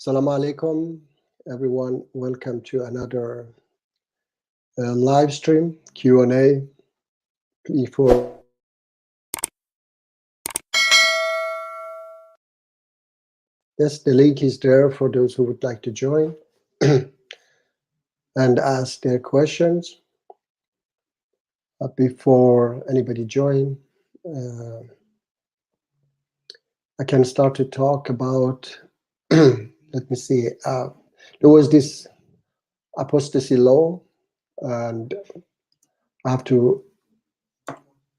Assalamu alaikum, everyone. Welcome to another live stream Q&A. Before yes, the link is there for those who would like to join and ask their questions. Before anybody join, I can start to talk about. Let me see. There was this apostasy law, and I have to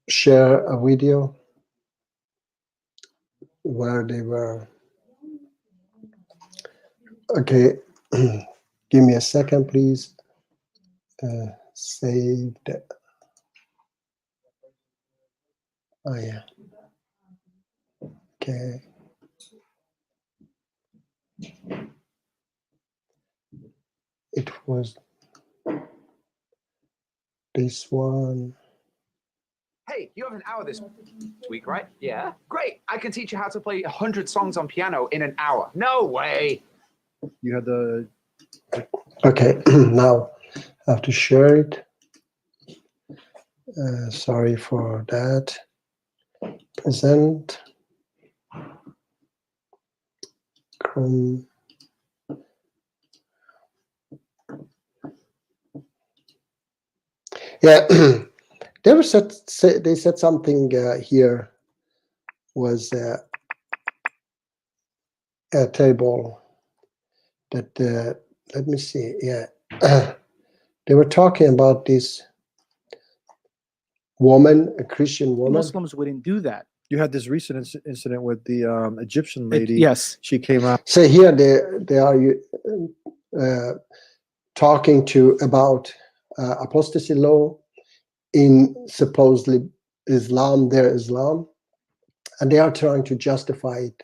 share a video where they were. Okay, give me a second, please. Saved. Oh yeah. Okay. It was this one. Hey, you have an hour this week, right? Yeah. Great. I can teach you how to play 100 songs on piano in an hour. No way. You had the. Okay, now I have to share it. Sorry for that. Present. Chrome. Yeah, they said something here was a table that let me see. Yeah, they were talking about this woman, a Christian woman. Muslims wouldn't do that. You had this recent incident with the Egyptian lady. Yes. She came out. So here they are talking about apostasy law in supposedly Islam, their Islam, and they are trying to justify it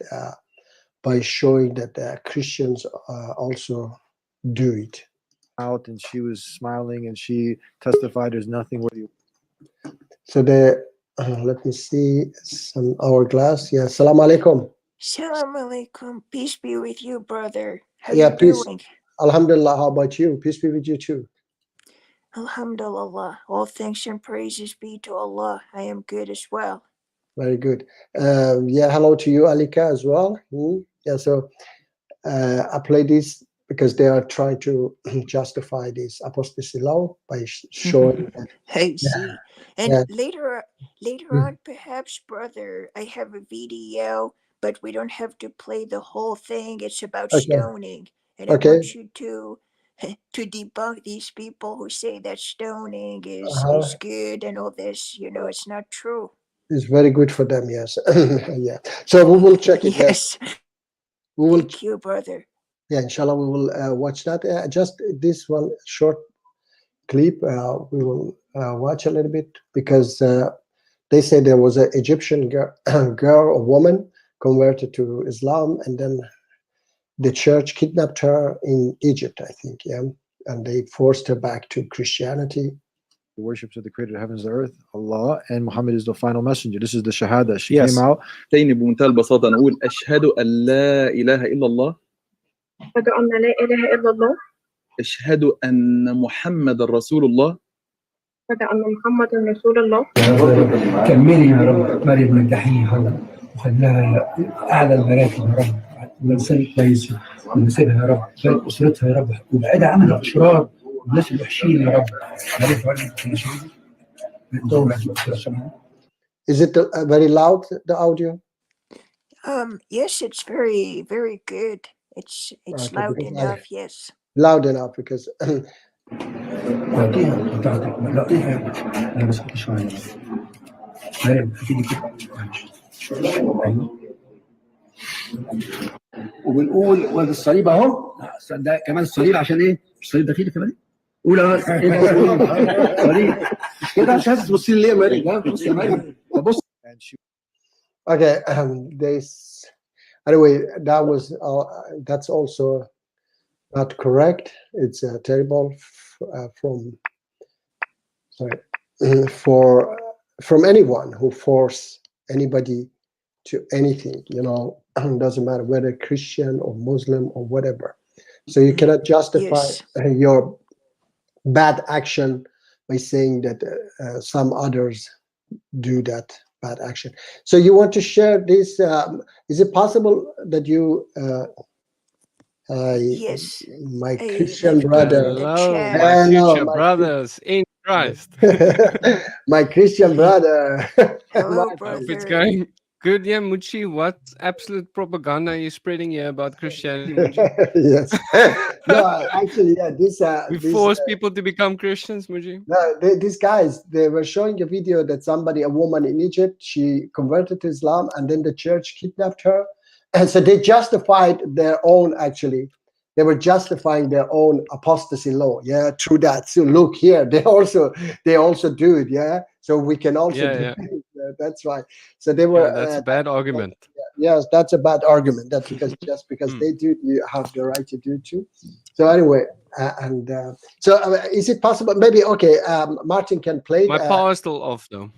by showing that Christians also do it. Out and she was smiling and she testified there's nothing worthy. So they let me see some hourglass. Yeah, salam alaikum. Salam alaikum. Peace be with you, brother. How Yeah, you peace. doing? Alhamdulillah. How about you? Peace be with you too. Alhamdulillah. All thanks and praises be to Allah. I am good as well. Very good. Yeah, hello to you, Alika, as well. Yeah, so I play this because they are trying to justify this apostasy law by showing that. I see. And Yeah. later on, perhaps, brother, I have a video, but we don't have to play the whole thing. It's about Okay. stoning. And I Okay. want you to debunk these people who say that stoning is good and all this. You know, it's not true. It's very good for them, yes. Yeah. So we will check it. Yes. We will. Thank you, brother. Yeah, inshallah, we will watch that. Just this one short clip. We will watch a little bit because they say there was an Egyptian girl or woman converted to Islam, and then the church kidnapped her in Egypt, I think. Yeah, and they forced her back to Christianity. The worships of the creator of heavens and earth, Allah, and Muhammad is the final messenger. This is the shahada. She Yes. came out. تاني بمنتهى البساطة نقول أشهد أن لا إله إلا الله أشهد أن لا إله إلا الله أشهد أن محمد رسول الله أشهد أن محمد رسول الله. كملي يا رب مريم نجحيها وخليها أعلى المراتب يا رب وإنسان كويس ونسيبها يا رب بل أسرتها يا رب وبعيدها عن الأشرار والناس الوحشين يا رب. Is it very loud, the audio? Yes, it's very, very good. It's Okay, loud because enough, yes. Loud enough because وبنقول وادي الصليب اهو ده كمان الصليب عشان ايه؟ الصليب ده فيه كمان قول صليب مش كده مش عايز تبصي ليه يا مريم؟ لا بص يا مريم بص. okay. Anyway, that's also not correct. It's terrible from anyone who force anybody to anything, doesn't matter whether Christian or Muslim or whatever. So you cannot justify Yes. your bad action by saying that some others do that bad action. So you want to share this? Is it possible that you, Yes. my Hey, Christian they've put brother, in the Hello, chat. my Hello, future my brothers in Christ. my Christian brother. Hello, Martin. Hope it's brother. going good. Yeah, Muchi, what absolute propaganda are you spreading here about Christianity, Muchi? Yes. No, actually, yeah. We This force people to become Christians, Muji. no, these guys, they were showing a video that a woman in Egypt, she converted to Islam, and then the church kidnapped her, and so they justified their own. Actually, they were justifying their own apostasy law. Yeah, through that. So look here, they also do it. Yeah, so we can also Yeah, do yeah. it. Yeah, that's right. So they Yeah, were. that's a bad argument. Yes, that's a bad argument. That's because just because they do, you have the right to do too. So anyway, is it possible? Maybe okay. Martin can play. My power's still off though.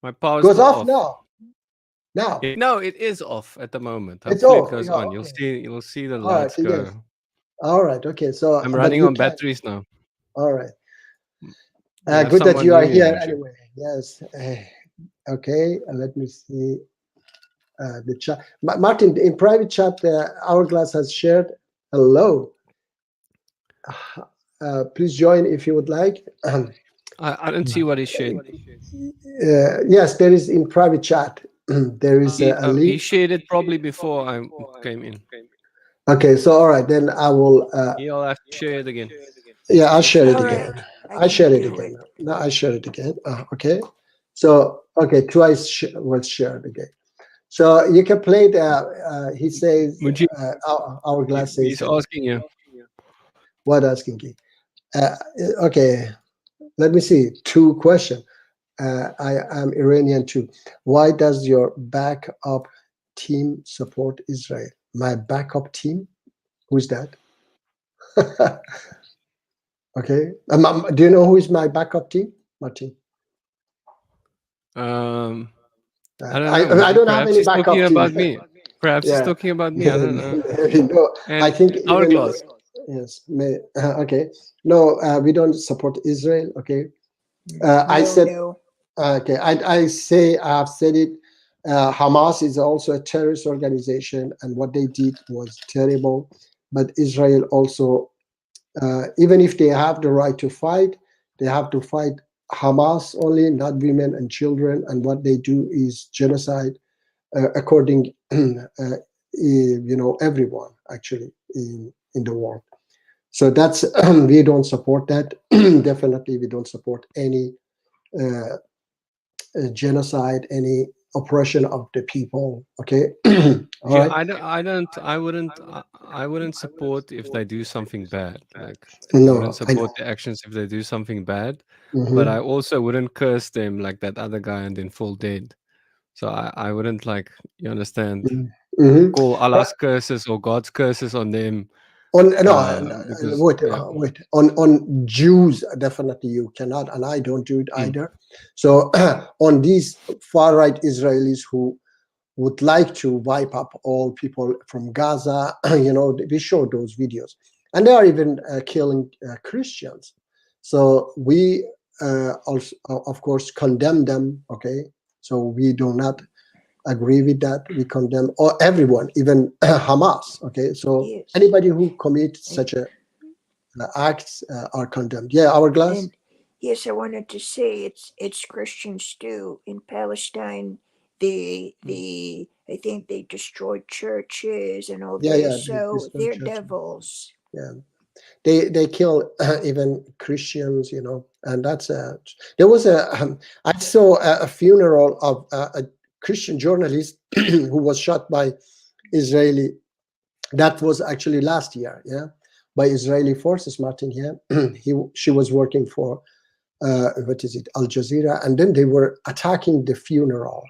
My power's Goes still off now. Now No, it is off at the moment. it's Hopefully off. it goes Yeah, on. okay. You'll see the All right. lights go. Yes. All right. Okay. So I'm but running you on can- batteries now. All right. You have Good that someone you are new here Muji. anyway. Yes. Okay. Let me see the chat. Martin, in private chat, Hourglass has shared. Hello. Please join if you would like. I don't see what he shared. Yes, there is in private chat. There is a He link. shared it probably before I came in. Okay, so all right, then I will. He'll have to share it again. Yeah, I'll share it All again. right. I share it do again. No, I share it again. Okay. So okay, twice was shared again. So you can play it. He says, Muji, Hourglass says, he's asking you. what asking you? Okay, let me see. Two questions. I am Iranian too. Why does your backup team support Israel? My backup team? Who's that? Okay. Do you know who is my backup team, Martin? I don't I know. I don't have Perhaps any he's backup talking team. about me. Perhaps he's Yeah. talking about me. I don't know. No, And I think even Hourglass. yes. Okay. No, we don't support Israel. Okay. I No, said no. okay. I say I have said it. Hamas is also a terrorist organization, and what they did was terrible. But Israel also, even if they have the right to fight, they have to fight Hamas only, not women and children. And what they do is genocide, according, everyone actually in the world. So that's we don't support that. Definitely, we don't support any genocide, any oppression of the people. Okay. All Yeah, right. I wouldn't support if they do something bad. Like I No, wouldn't I know. support the actions if they do something bad. Mhm. But I also wouldn't curse them like that other guy and then fall dead. So I wouldn't you understand, Mhm. call Allah's curses or God's curses on them. Because Wait, wait. On Jews, definitely you cannot, and I don't do it either. So on these far right Israelis who would like to wipe up all people from Gaza, we show those videos, and they are even killing Christians. So we also, of course, condemn them. Okay, so we do not agree with that. We condemn everyone, even Hamas. Okay, so Yes. anybody who commits such acts are condemned. Yeah, Hourglass. And yes, I wanted to say it's Christians too in Palestine. I think they destroyed churches and all Yeah, this. yeah, they So destroyed they're churches. devils. Yeah, they kill even Christians, and that's there was I saw a funeral of a Christian journalist who was shot by Israeli. That was actually last year, yeah, by Israeli forces. Martin here, she was working for what is it, Al Jazeera, and then they were attacking the funeral.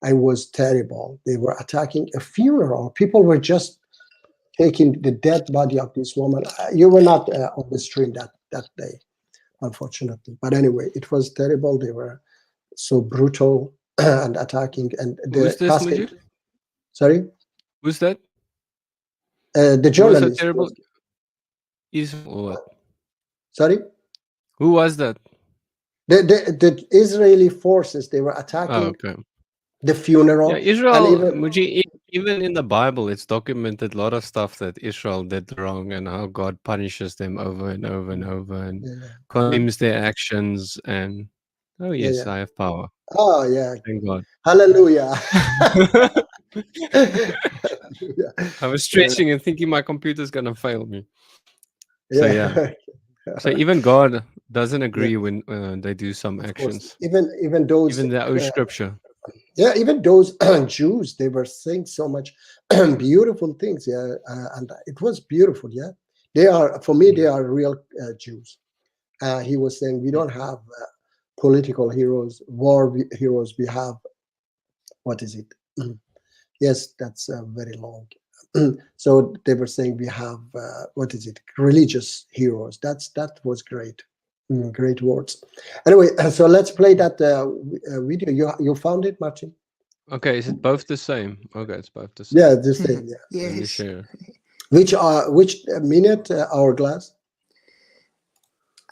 I was terrible. They were attacking a funeral. People were just taking the dead body of this woman. You were not on the stream that day, unfortunately. But anyway, it was terrible. They were so brutal. and attacking and Who's this, casting. Mujib? Sorry, Who's that? the Who was so journalist. terrible? Israel or what? Sorry, Who was that? the Israeli forces, they were Oh, attacking okay. the funeral. Yeah, And Israel, even Mujib, even in the Bible, it's documented a lot of stuff that Israel did wrong and how God punishes them over and over and over and yeah, condemns their actions. And oh, yeah, yes, yeah. I have power. Oh yeah, Thank God. hallelujah. I was stretching and thinking my computer's going to fail me. So, yeah. So even God doesn't agree when they do some Of course, actions. even those Even their own scripture. yeah, even those Jews, they were saying so much beautiful things. Yeah, and it was beautiful. Yeah, they are, for me, they are real Jews. He was saying we don't have political heroes, heroes. We have, what is it? Yes, that's very long. So they were saying we have, what is it? Religious heroes. That was great. Great words. Anyway, so let's play that video. You found it, Martin? Okay, is it both the same? Okay, it's both the same. Yeah, the same. Yeah. Let me Yes. share. Which minute? Hourglass?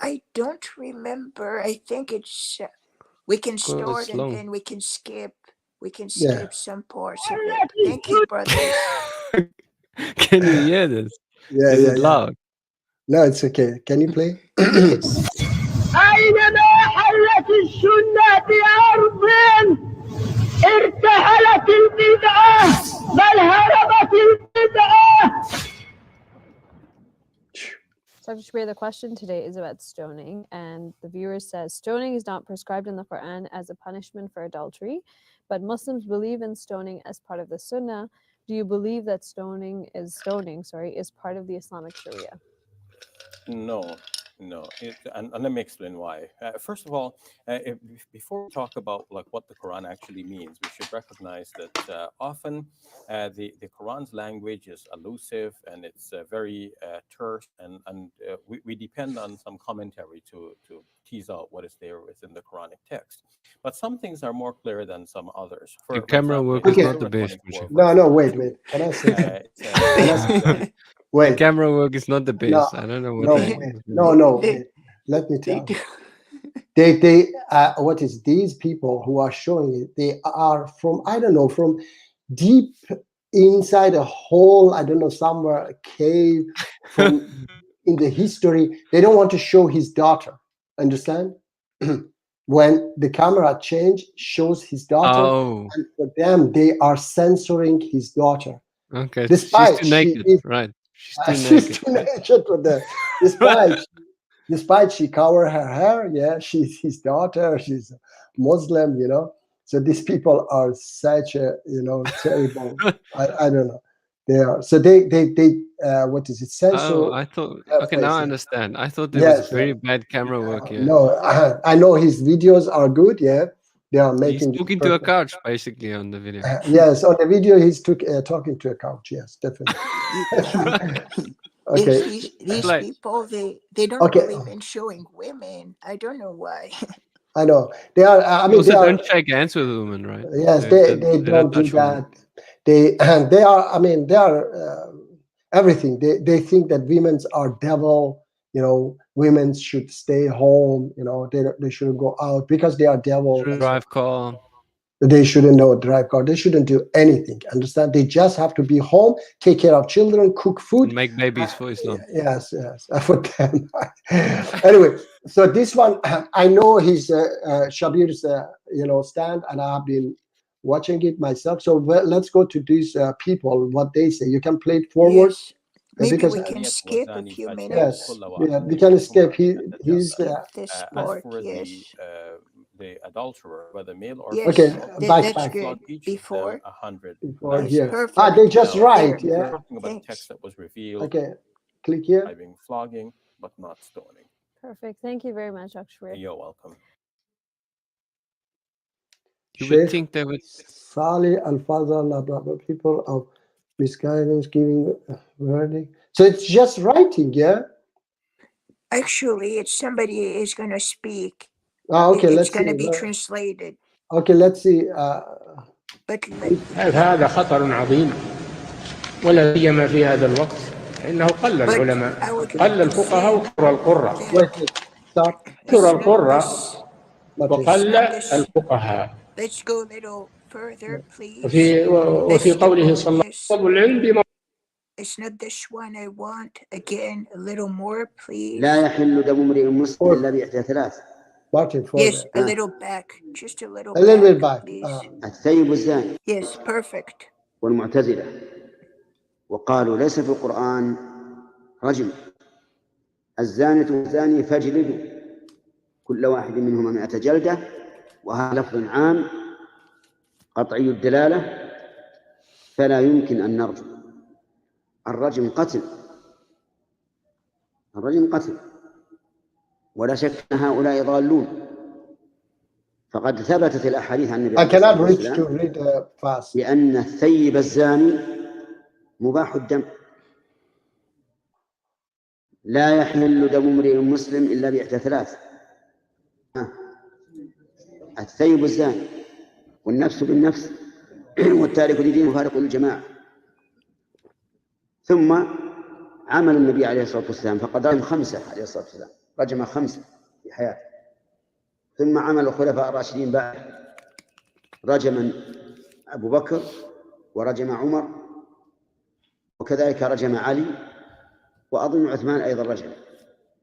I don't remember. I think it's we can Cool, start it's and long. then we can skip. We can Yeah. skip some parts of it. Thank you, brothers. Can you hear this? Yeah, Is yeah, it yeah. loud? No, it's okay. Can you play? Yes. أينما حلت السنة بأرض ارتحلت البدعة بل هربت البدعة. Dr. Shabir, the question today is about stoning, and the viewer says stoning is not prescribed in the Quran as a punishment for adultery, but Muslims believe in stoning as part of the Sunnah. Do you believe that stoning is part of the Islamic Sharia? No. And let me explain why. First of all, before we talk about like what the Quran actually means, we should recognize that often the Quran's language is elusive and it's very terse, and we depend on some commentary to tease out what is there within the Quranic text. But some things are more clear than some others. The camera example, work in is Okay. not the Surah best. 24, No, verse wait. 2, Can I say something? it says, The Wait. camera work is not the No, best. I don't know what no, they. wait. No, wait. Let me They tell do. you. They what is these people who are showing it? They are from, I don't know, from deep inside a hole, I don't know, somewhere, a cave, from in the history. They don't want to show his daughter. Understand? When the camera change shows his daughter, Oh, and for them they are censoring his daughter. okay. Despite She's too she naked, is right? She's too she's naked. too naked for them. Despite she cover her hair, yeah, she's his daughter, she's Muslim, you know. So these people are such a, terrible. I don't know. They are. So they what is it? Censor Oh, I thought. her Okay, now face. I Yeah. understand. I thought there was Yes. very bad camera work here. No, I know his videos are good. Yeah, they are He's making. talking to a couch basically on the video. Yes, on the video he's talking to a couch. Yes, definitely. Okay. These Like, people, they don't Okay. believe in showing women. I don't know why. I know they are. I you mean, also they are. don't shake hands with women, right? Yes, They they don't don't do touch women. that. They are. I mean, they are everything. They think that women's are devil. Women should stay home. They shouldn't go out because they are devil. Shouldn't And so drive car. they shouldn't know drive car. They shouldn't do anything. Understand? They just have to be home, take care of children, cook food. And make babies for Islam. Yes, for them. Anyway, so this one, I know his Shabir's, stand, and I've been watching it myself. So let's go to these people, what they say. You can play it forward. Yes. Maybe Because we can skip a few yes, minutes. yeah, we can escape. He's Skip this as part. for Yes. the adulterer, whether male or Yes. okay. female, Back. That's good. flog each Before. of them 100 Before Yes, here. perfect. They just Now, write. There. we're Yeah. talking about Thanks. text that was revealed, Okay. Click here. driving, flogging, but not stoning. Perfect. Thank you very much, Dr. Shabir. You're welcome. You would Sheikh think they would. Salih Al Fazal, people of misguidance giving verdict. So it's just writing, yeah. Actually, it's somebody is going to speak. Okay, It's let's going to see. be translated. Okay, let's see. But هذا خطر عظيم ولا سيما في هذا الوقت فإنه قل but العلماء I would قل like to الفقهاء say وكثر القراء wait, stop. كثر القراء But وقل this. الفقهاء Let's go a little further, please. وفي قوله صلى الله عليه وسلم طلب العلم بما It's not this one I want. Again, a little more, please. لا يحل دم امرئ مسلم إلا بإحدى ثلاث. Martin, Yes, a little back. Just a little a little bit back, back. please. الثيب والزاني Yes, perfect. والمعتزلة وقالوا ليس في القرآن رجم. الزانية والزاني فاجلدوا كل واحد منهما 100 جلدة، وهذا لفظ عام قطعي الدلالة فلا يمكن أن نرجم. الرجم قتل، الرجم قتل، ولا شك أن هؤلاء ضالون. فقد ثبتت الأحاديث عن النبي I cannot reach to read fast. بأن الثيب الزاني مباح الدم. لا يحل دم امرئ مسلم إلا بإحدى ثلاث: الثيب الزاني، والنفس بالنفس، والتارك لدينه مفارق للجماعة. ثم عمل النبي عليه الصلاة والسلام فقد رجم 5 عليه الصلاة والسلام، رجم 5 في حياته. ثم عمل الخلفاء الراشدين بعد، رجم أبو بكر ورجم عمر وكذلك رجم علي، وأظن عثمان أيضا رجم،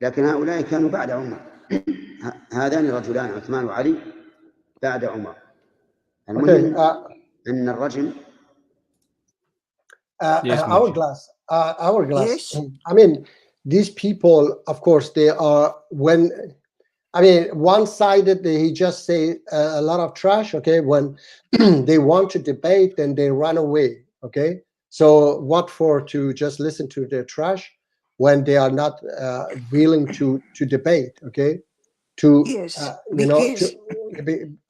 لكن هؤلاء كانوا بعد عمر. هذان الرجلان عثمان وعلي بعد عمر. المهم أن الرجم hourglass. Yes. I mean, these people, of course, they are one-sided. He just say a lot of trash. Okay, when they want to debate, then they run away. Okay, so what for to just listen to their trash when they are not willing to debate? Okay, to Yes,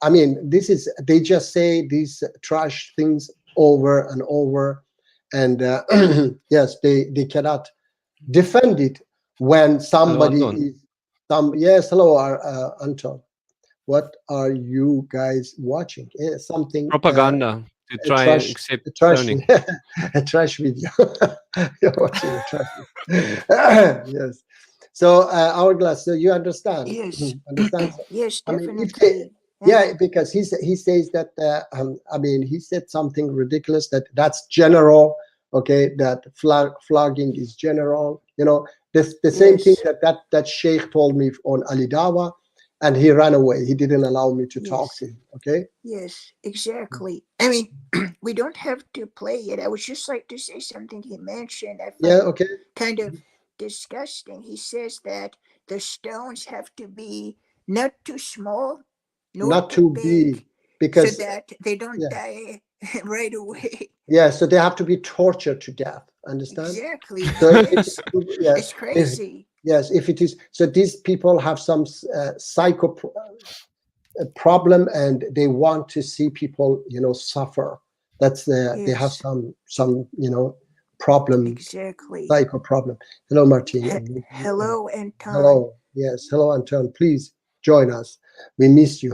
I mean, this is they just say these trash things over and over. And yes, they cannot defend it when somebody is yes, hello, Anton. What are you guys watching? Something propaganda to try and accept stoning. A trash video. You're watching a trash video. Yes. So Hourglass, so you understand? Yes. Understand? Yes, I mean, definitely. yeah, because he says that I mean, he said something ridiculous that's general. Okay, that flogging is general. You know, the same thing that Sheikh told me on Ali Dawa, and he ran away. He didn't allow me to talk to him. Okay. Yes, exactly. I mean, we don't have to play it. I would just like to say something he mentioned. I find kind of disgusting. He says that the stones have to be not too small, not too big, because so that they don't die right away. Yeah, so they have to be tortured to death. Understand? Exactly. So it's crazy. Yes, if it is. So these people have some psycho problem, and they want to see people, suffer. That's they have some problem. Exactly. Psycho problem. Hello, Martin. Hello, Anton. Hello. Yes. Hello, Anton. Please join us. We miss you.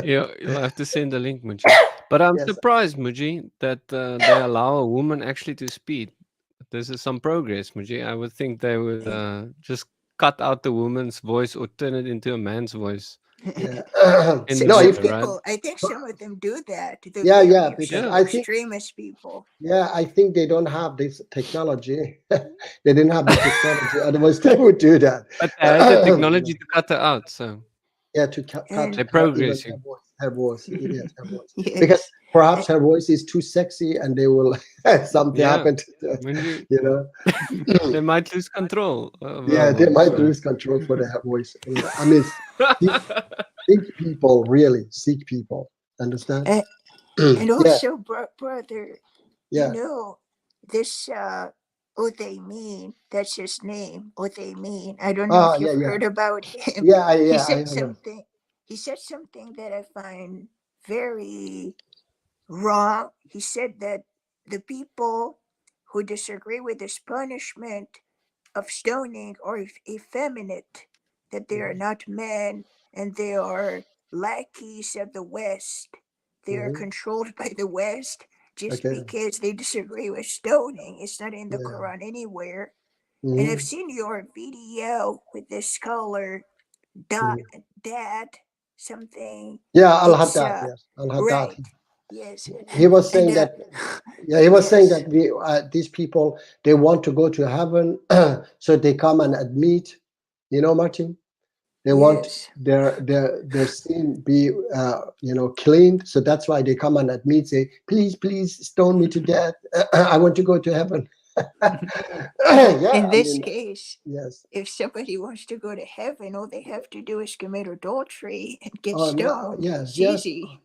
Yeah, you'll have to send a link, Muji. But I'm surprised, Muji, that they allow a woman actually to speak. This is some progress, Muji. I would think they would just cut out the woman's voice or turn it into a man's voice. Yeah. I think some of them do that. Because I think extremist people. Yeah, I think they don't have this technology. They didn't have the technology, otherwise they would do that. But they had the technology to cut her out, so. Yeah, to cut they're progressing. Her voice. Yes, her voice. Because perhaps her voice is too sexy, and they will something happen to that, They might lose control. They might lose control for their voice. I mean, sick people, really sick people. Understand? And also, brother, this Uthaymin, that's his name, Uthaymin. I don't know if you've heard about him. He said something. He said something that I find very wrong. He said that the people who disagree with this punishment of stoning are effeminate, that they are not men, and they are lackeys of the West. They are controlled by the West just because they disagree with stoning. It's not in the Quran anywhere. And I've seen your video with this scholar, Dad, something. Yeah, Al-Haddad. Yes, Al-Haddad. Right. Yes. He was saying that. Yeah, he was saying that these people, they want to go to heaven, so they come and admit. You know, Martin. They want their sin be cleaned, so that's why they come and admit, say, please stone me to death. I want to go to heaven. In this case, if somebody wants to go to heaven, all they have to do is commit adultery and get stoned. It's easy.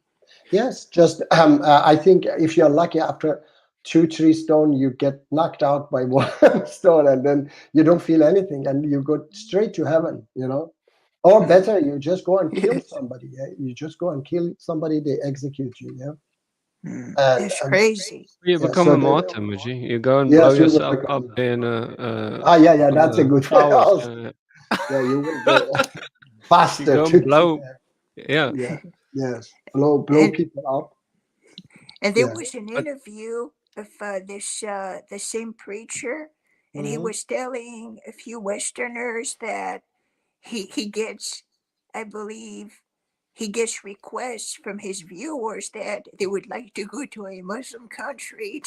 Yes, just I think if you're lucky, after 2-3 stone, you get knocked out by one stone, and then you don't feel anything, and you go straight to heaven. Or better, you just go and kill somebody. Yeah? You just go and kill somebody, they execute you. Yeah. That's crazy. You become a martyr, Muji. You go and blow yourself up in that's a good way. Yeah, you will go faster. You blow. Yes, blow people up. And there was an interview of the same preacher, and he was telling a few Westerners that he gets, I believe, he gets requests from his viewers that they would like to go to a Muslim country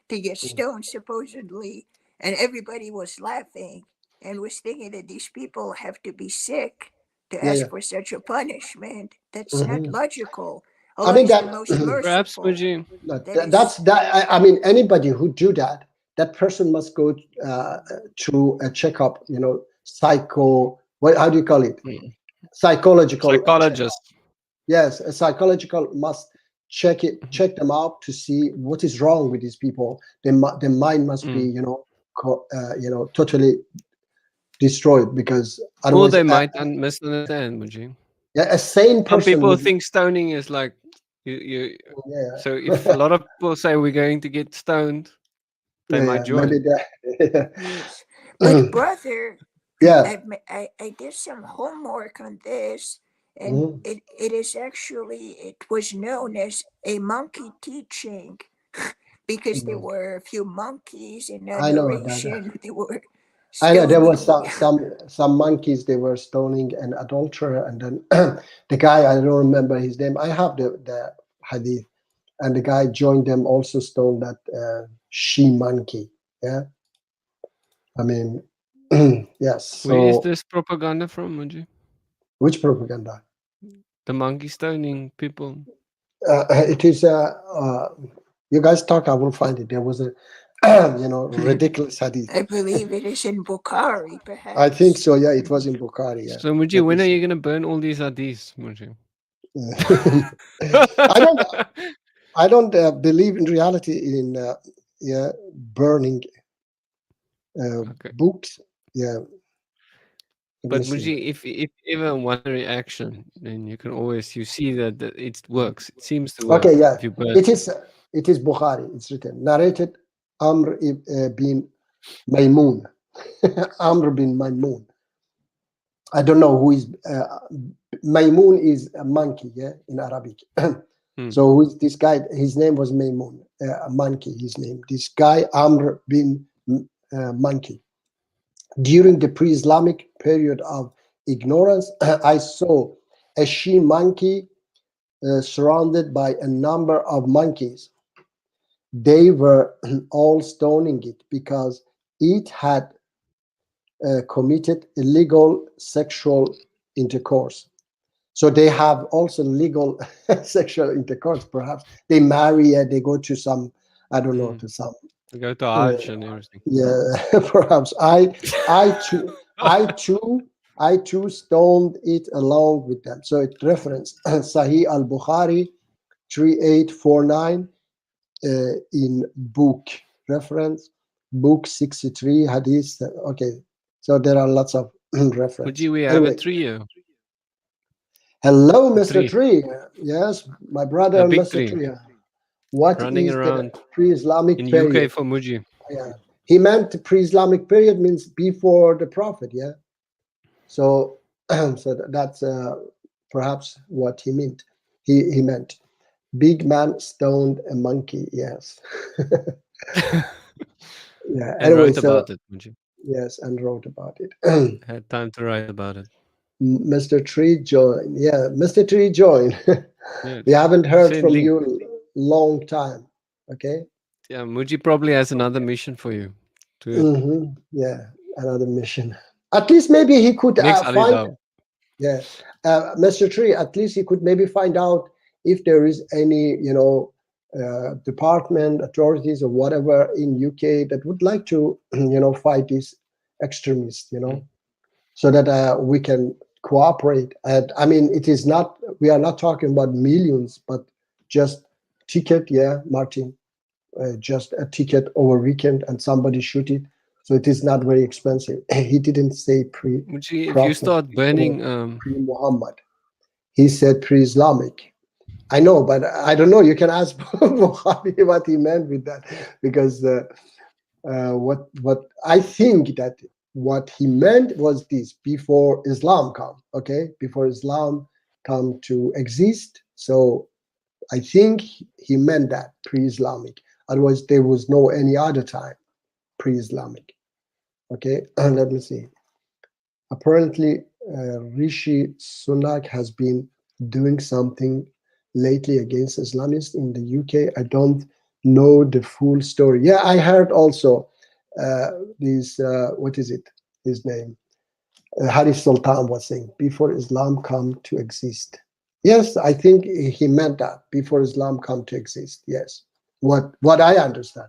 to get stoned, supposedly. And everybody was laughing and was thinking that these people have to be sick to ask for such a punishment. That's not logical. I mean, that perhaps, Muji. I mean, anybody who do that, that person must go to a checkup. How do you call it? Psychologist. Yes, a psychological must check them out to see what is wrong with these people. Their mind must be, totally destroyed, because otherwise they might misunderstand, Muji. Yeah, a sane person. Some people think stoning is like you. So if a lot of people say we're going to get stoned, they might join. But brother, I did some homework on this, and it was known as a monkey teaching, because there were a few monkeys in that narration. They were. I know there was some monkeys. They were stoning an adulterer, and then the guy, I don't remember his name. I have the hadith, and the guy joined them, also stoned that she monkey. Yeah, I mean, yes. So, where is this propaganda from, Muji? Which propaganda? The monkey stoning people. It is. You guys talk. I will find it. There was a. Ridiculous hadith. I believe it is in Bukhari, perhaps. I think so. Yeah, it was in Bukhari. Yeah. So, Muji, when are you going to burn all these hadiths, Muji? I don't believe in reality in burning books. Yeah. But Muji, if ever one reaction, then you can always see that it works. It seems to work. Okay, yeah. It is Bukhari. It's written, narrated. Amr bin Maymun. Amr bin Maymun. I don't know who is Maymun is a monkey, in Arabic. So who is this guy? His name was Maymun, a monkey, his name. This guy, Amr bin Monkey. During the pre-Islamic period of ignorance, I saw a she monkey surrounded by a number of monkeys. They were all stoning it because it had committed illegal sexual intercourse. So they have also legal sexual intercourse. Perhaps they marry and they go to some, I don't know, to some. They go to Hajj and everything. Yeah, perhaps. I too stoned it along with them. So it referenced Sahih al-Bukhari 3849. In book reference, book 63, hadith. Okay, so there are lots of references. Muji, we have a trio. Hello, Mr. Tree. Yes, my brother, Mr. Tree. What running is around the pre-Islamic in period? UK for Muji? Yeah, he meant the pre-Islamic period means before the Prophet. Yeah, so so that's perhaps what he meant. He meant big man stoned a monkey. Yes. Yeah. And Anyway, wrote about it, Muji. Yes, and wrote about it. Had time to write about it. Mr. Tree join. Yeah, Mr. Tree join. Yeah. We haven't heard Send from link. you long time. Okay. Yeah, Muji probably has another mission for you. To Yeah, another mission. At least maybe he could Next find. Alidab. Yeah, Mr. Tree. At least he could maybe find out if there is any, department, authorities, or whatever in UK that would like to, fight these extremists. So that we can cooperate. And I mean, it is not. We are not talking about millions, but just ticket. Yeah, Martin. Just a ticket over weekend and somebody shoot it, so it is not very expensive. He didn't say Muji, if you start burning pre-Muhammad, he said pre-Islamic. I know, but I don't know. You can ask Muhammad what he meant with that, because what I think that what he meant was this: before Islam come, okay, before Islam come to exist. So I think he meant that pre-Islamic. Otherwise, there was no any other time pre-Islamic. Okay, let me see. Apparently, Rishi Sunak has been doing something lately against Islamists in the UK. I don't know the full story. Yeah, I heard also this. What is it? His name? Haris Sultan was saying before Islam come to exist. Yes, I think he meant that before Islam come to exist. Yes. What I understand,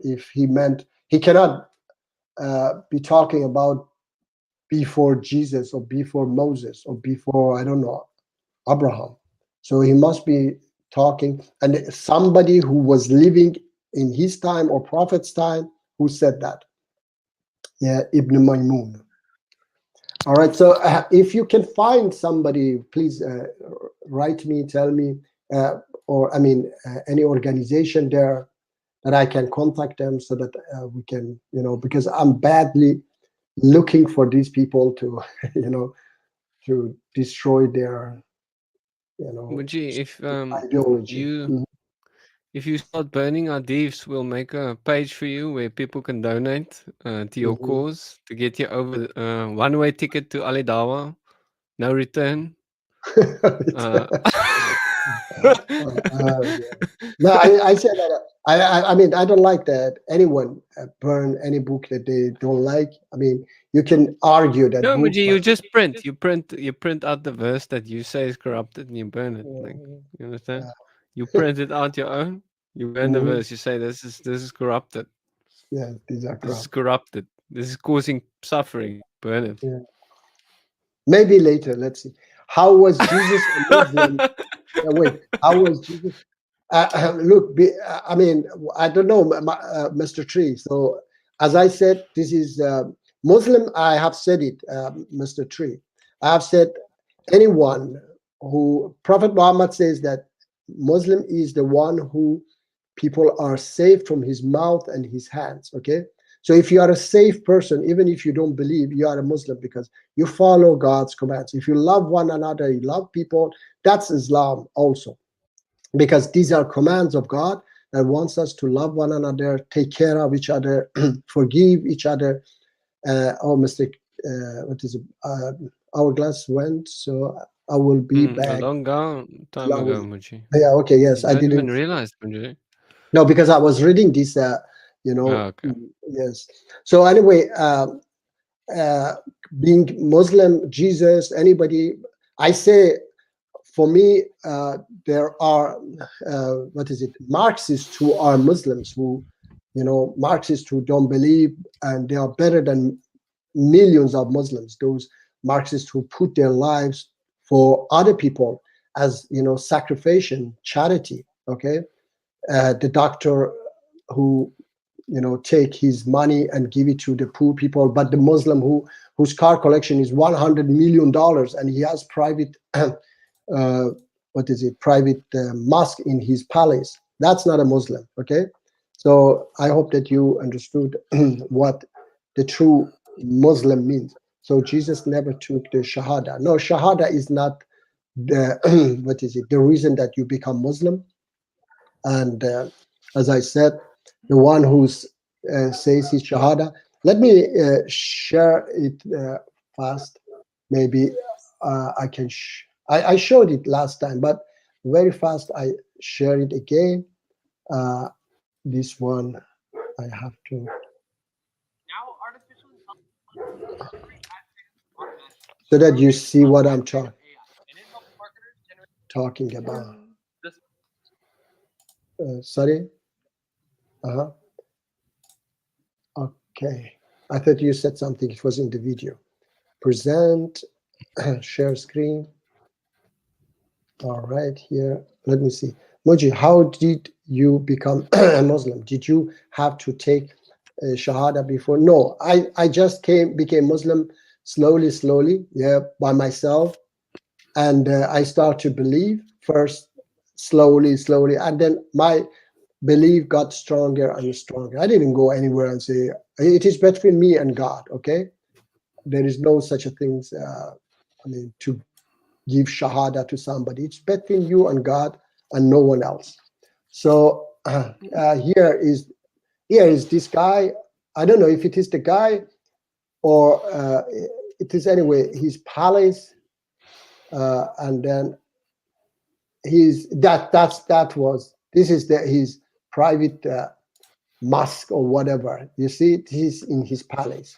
if he meant, he cannot be talking about before Jesus or before Moses or before, I don't know, Abraham. So he must be talking, and somebody who was living in his time or prophet's time who said that. Yeah, Ibn Maymun. All right, so if you can find somebody, please write me, tell me, or I mean, any organization there that I can contact them so that we can, because I'm badly looking for these people to, to destroy their, Muji, if ideology. if you start burning our thieves, we'll make a page for you where people can donate to your cause to get you over one-way ticket to Alidawa, no return. No, I said that. I mean, I don't like that anyone burn any book that they don't like. I mean, you can argue that. No, book, Muji, you just print. You print out the verse that you say is corrupted, and you burn it. Like, you understand? You print it out your own. You burn the verse. You say this is corrupted. Yeah, these are corrupt. This is corrupted. This is causing suffering. Burn it. Yeah. Maybe later. Let's see. How was Jesus a Muslim? Wait, how was Jesus? Look, I mean, I don't know, Mr. Tree. So, as I said, this is Muslim. I have said it, Mr. Tree. I have said anyone who, Prophet Muhammad says that Muslim is the one who people are saved from his mouth and his hands. Okay. So if you are a safe person, even if you don't believe, you are a Muslim because you follow God's commands. If you love one another, you love people, that's Islam also. Because these are commands of God that wants us to love one another, take care of each other, forgive each other. Mistake. What is it? Our glass went, so I will be back. A long time ago, Muji. Yeah. Okay. Yes, I didn't even realize, Muji. No, because I was reading this. Okay. Yes. So anyway, being Muslim, Jesus, anybody, I say, for me, there are Marxists who are Muslims who, Marxists who don't believe, and they are better than millions of Muslims. Those Marxists who put their lives for other people as sacrificial charity. Okay, the doctor who take his money and give it to the poor people, but the Muslim whose car collection is $100 million and he has private private mosque in his palace, that's not a Muslim. Okay, so I hope that you understood what the true Muslim means. So Jesus never took the Shahada. No, Shahada is not the what is it? The reason that you become Muslim. And as I said, the one who says his Shahada. Let me share it fast. Maybe I can. I showed it last time, but very fast I share it again. This one I have to. So that you see what I'm talking about. Sorry. Okay. I thought you said something. It was in the video. Present, share screen. All right, here. Let me see. Muji, how did you become a Muslim? Did you have to take Shahada before? No, I just became Muslim slowly, yeah, by myself. And I start to believe first, slowly, and then my belief got stronger and stronger. I didn't go anywhere and say, it is between me and God, okay? There is no such a thing, to give Shahada to somebody. It's between you and God and no one else. So here is this guy. I don't know if it is the guy or it is anyway his palace, and then this is his private mosque or whatever. You see, he's in his palace.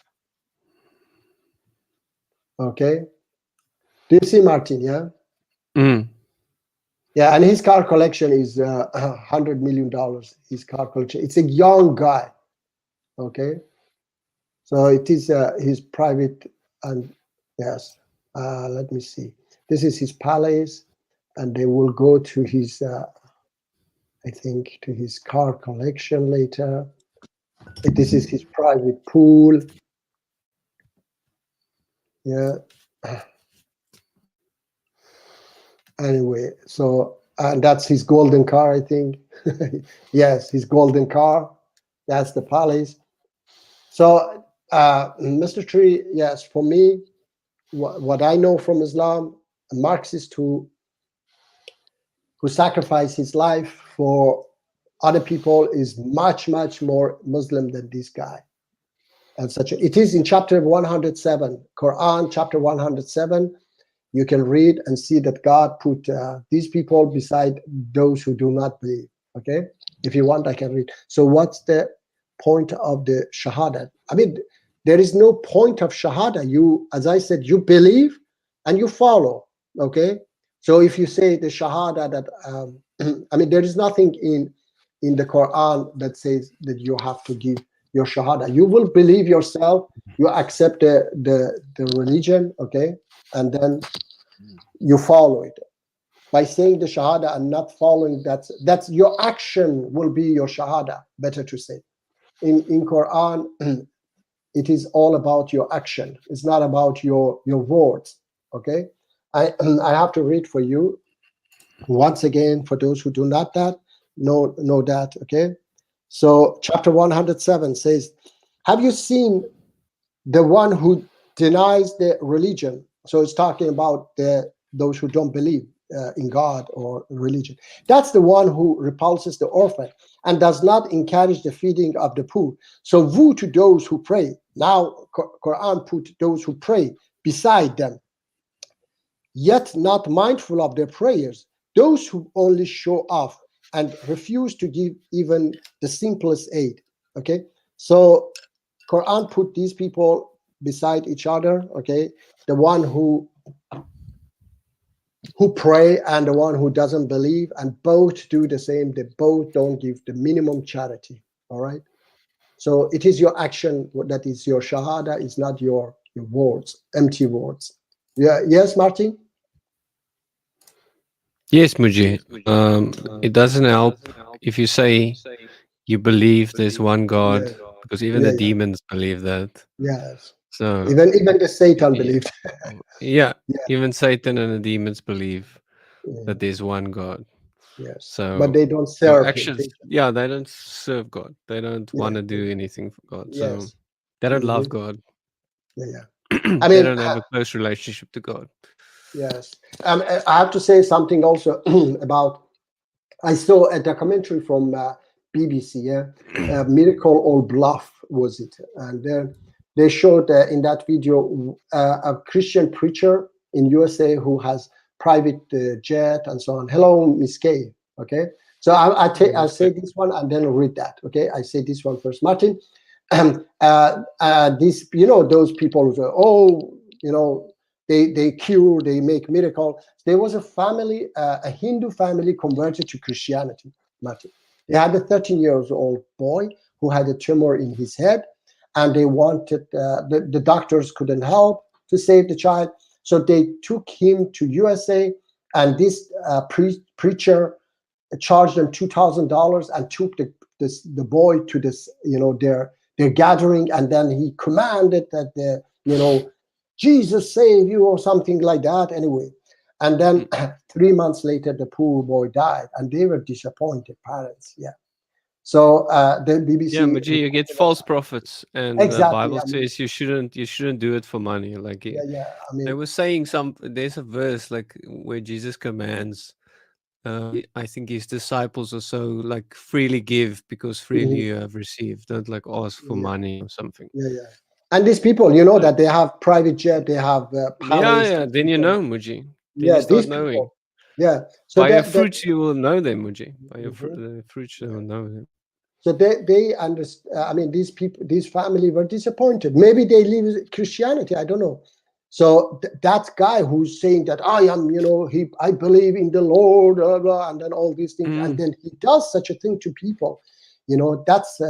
Okay, do you see Martin? Yeah. Yeah, and his car collection is $100 million. His car collection. It's a young guy. Okay, so it is his private, and yes. Let me see. This is his palace, and they will go to his, I think, to his car collection later. This is his private pool. Yeah. Anyway, so and that's his golden car, I think. Yes, his golden car. That's the palace. So, Mr. Tree, yes, for me, what I know from Islam, a Marxist who sacrificed his life for other people is much more Muslim than this guy. And it is in chapter 107, Quran, chapter 107. You can read and see that God put these people beside those who do not believe. Okay, if you want, I can read. So what's the point of the Shahada? I mean, there is no point of Shahada. You, as I said, you believe and you follow. Okay, so if you say the Shahada that, I mean, there is nothing in the Quran that says that you have to give your Shahada. You will believe yourself. You accept the religion. Okay, and then you follow it. By saying the Shahada and not following, that's your action will be your Shahada, better to say. In Quran, it is all about your action. It's not about your words. Okay, I have to read for you once again for those who do not know that. Okay, so chapter 107 says, have you seen the one who denies the religion? So it's talking about those who don't believe in God or religion. That's the one who repulses the orphan and does not encourage the feeding of the poor. So woe to those who pray. Now Quran put those who pray beside them, yet not mindful of their prayers. Those who only show off and refuse to give even the simplest aid. Okay, so Quran put these people beside each other. Okay, the one who pray and the one who doesn't believe, and both do the same. They both don't give the minimum charity. All right, so it is your action that is your Shahada. It's not your words, empty words. Yeah. Yes, Martin. Yes, Muji. It doesn't help if you say you believe there's one God, because even the demons believe that. Yes. So even the Satan believed. Yeah, even Satan and the demons believe that there's one God. Yes. So, but they don't serve actions. him. Yeah, they don't serve God. They don't want to do anything for God. So they don't love God. Yeah. I mean, they don't have a close relationship to God. Yes. I have to say something also about. I saw a documentary from BBC. Yeah, Miracle or Bluff was it? And then they showed in that video a Christian preacher in USA who has private jet and so on. Hello, Miss Kay. Okay, so I'll say this one and then read that. Okay, I say this one first, Martin. These, those people who say, they cure, they make miracle. There was a family, a Hindu family converted to Christianity, Martin. They had a 13-year-old boy who had a tumor in his head, and they wanted, the doctors couldn't help to save the child. So they took him to USA, and this preacher charged them $2,000 and took the boy to this, their gathering, and then he commanded that Jesus save you or something like that. Anyway, and then 3 months later, the poor boy died, and they were disappointed parents. Yeah. So the BBC. Yeah, Muji, you get false prophets, and exactly, the Bible says you shouldn't do it for money. Like they were saying there's a verse like where Jesus commands. I think his disciples or so like freely give because freely you have received. Don't like ask for money or something. Yeah. And these people, that they have private jet, they have palace. Yeah. Then Muji. Then you start knowing. People. Yeah. So by your fruits you will know them, Muji. By your the fruits you will know them. So they understand. These people, this family were disappointed. Maybe they live Christianity. I don't know. So that guy who's saying that I am, I believe in the Lord, blah, blah, and then all these things, and then he does such a thing to people. That's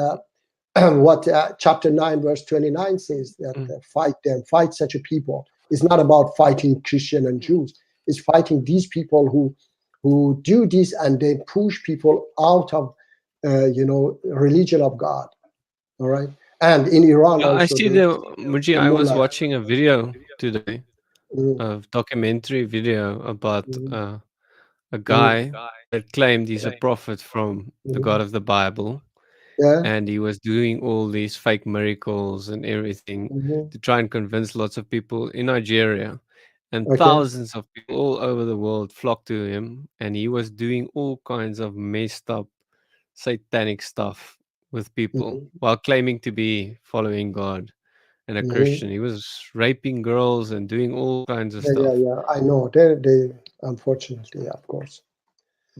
what chapter 9, verse 29 says, that fight such a people. It's not about fighting Christian and Jews. It's fighting these people who do this, and they push people out of, religion of God. All right. And in Iran, also, I see Muji, I was watching a video today, a documentary video about a guy that claimed he's a prophet from the God of the Bible. Yeah. And he was doing all these fake miracles and everything to try and convince lots of people in Nigeria. And thousands of people all over the world flocked to him. And he was doing all kinds of messed up satanic stuff with people while claiming to be following God and a Christian. He was raping girls and doing all kinds of stuff. Yeah, I know. They unfortunately, of course.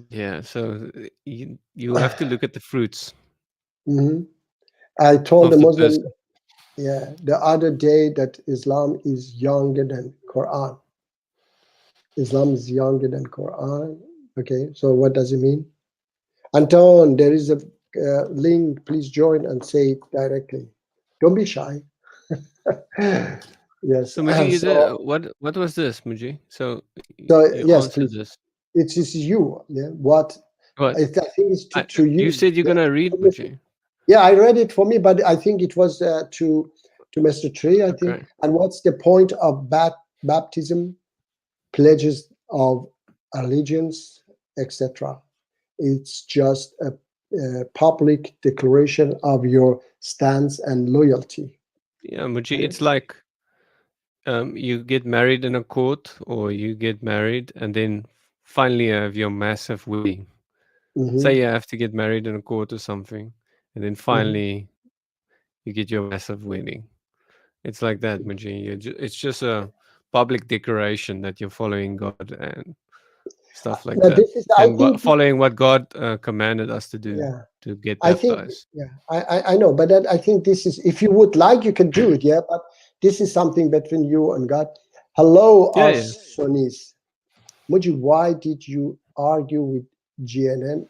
Yeah, so you have to look at the fruits. I told the Muslim, the other day that Islam is younger than Quran. Islam is younger than Quran. Okay, so what does it mean? Anton, there is a link. Please join and say it directly. Don't be shy. Yes. So, Muji, what was this, Muji? So yes, please. This. It is you. Yeah. What? I think it's to you. You said you're gonna read, Muji. Yeah, I read it for me, but I think it was to Mr. Tree, I think. And what's the point of baptism, pledges of allegiance, etc.? It's just a public declaration of your stance and loyalty. Yeah, Muji, it's like you get married in a court, or you get married and then finally you have your massive wedding. Say you have to get married in a court or something, and then finally you get your massive wedding. It's like that, Muji. It's just a public declaration that you're following God and stuff like that. Following what God commanded us to do to get baptized. I know, but I think this is, if you would like, you can do it, but this is something between you and God. Hello, Sonis. Muji, why did you argue with GNN,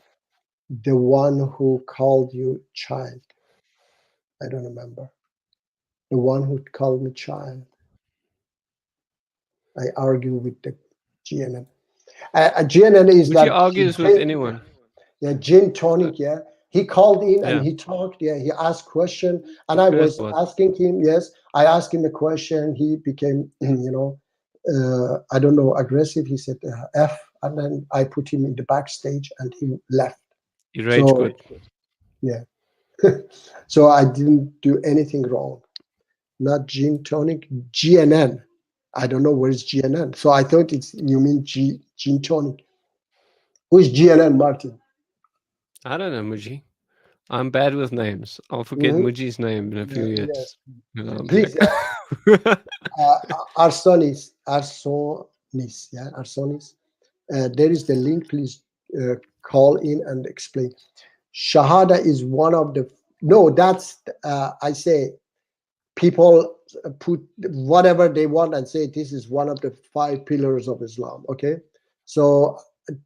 the one who called you child? I don't remember. The one who called me child. I argue with the GNN. GNN is that. He argues with anyone. Yeah, gin tonic. Yeah, he called in and he talked. Yeah, he asked question, and I was asking him. Yes, I asked him a question. He became, I don't know, aggressive. He said F, and then I put him in the backstage, and he left. He rage quit. Yeah. So I didn't do anything wrong. Not gin tonic, GNN. I don't know where's GNN. So I thought you mean Gene Tonic. Who is GNN, Martin? I don't know, Muji. I'm bad with names. I'll forget Muji's name in a few years. Yes. You know, Please, Arsonis, yeah, Arsonis. There is the link. Please call in and explain. Shahada is one of the. No, that's I say. People put whatever they want and say this is one of the 5 pillars of Islam. Okay, so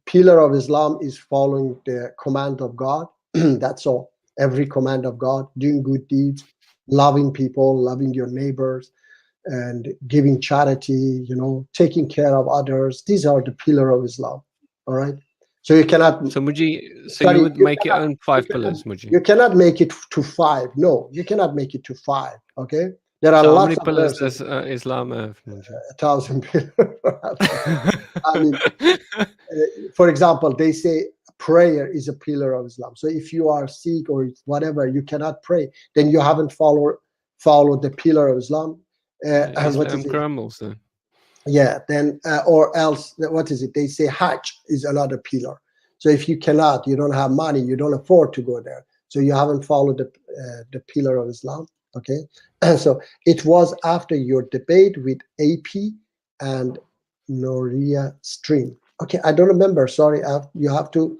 pillar of Islam is following the command of God. That's all. Every command of God, doing good deeds, loving people, loving your neighbors, and giving charity. Taking care of others. These are the pillar of Islam. All right. So you cannot. So Muji, you would make your own 5 pillars, Muji. You cannot make it to 5. No, you cannot make it to 5. Okay, there are How lots many of pillars verses. does Islam have, Muji? 1,000 pillars. I mean, for example, they say prayer is a pillar of Islam. So if you are sick or whatever, you cannot pray. Then you haven't followed the pillar of Islam. Islam crumbles then. Yeah, then or else what is it? They say Hajj is another pillar. So if you cannot, you don't have money, you don't afford to go there. So you haven't followed the pillar of Islam. Okay, so it was after your debate with AP and Noria Stream. Okay, I don't remember. Sorry, you have to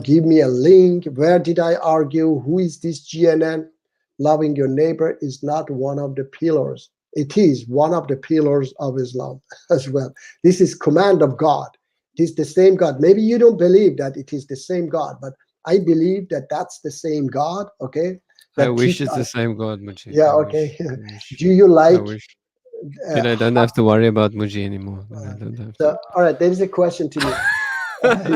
give me a link. Where did I argue? Who is this GNN? Loving your neighbor is not one of the pillars. It is one of the pillars of Islam as well. This is command of God. It is the same God. Maybe you don't believe that it is the same God, but I believe that that's the same God. Okay. I wish it's the same God, Muji. Yeah. Okay. Do you like? I wish. Then I don't have to worry about Muji anymore. So, all right. There is a question to me.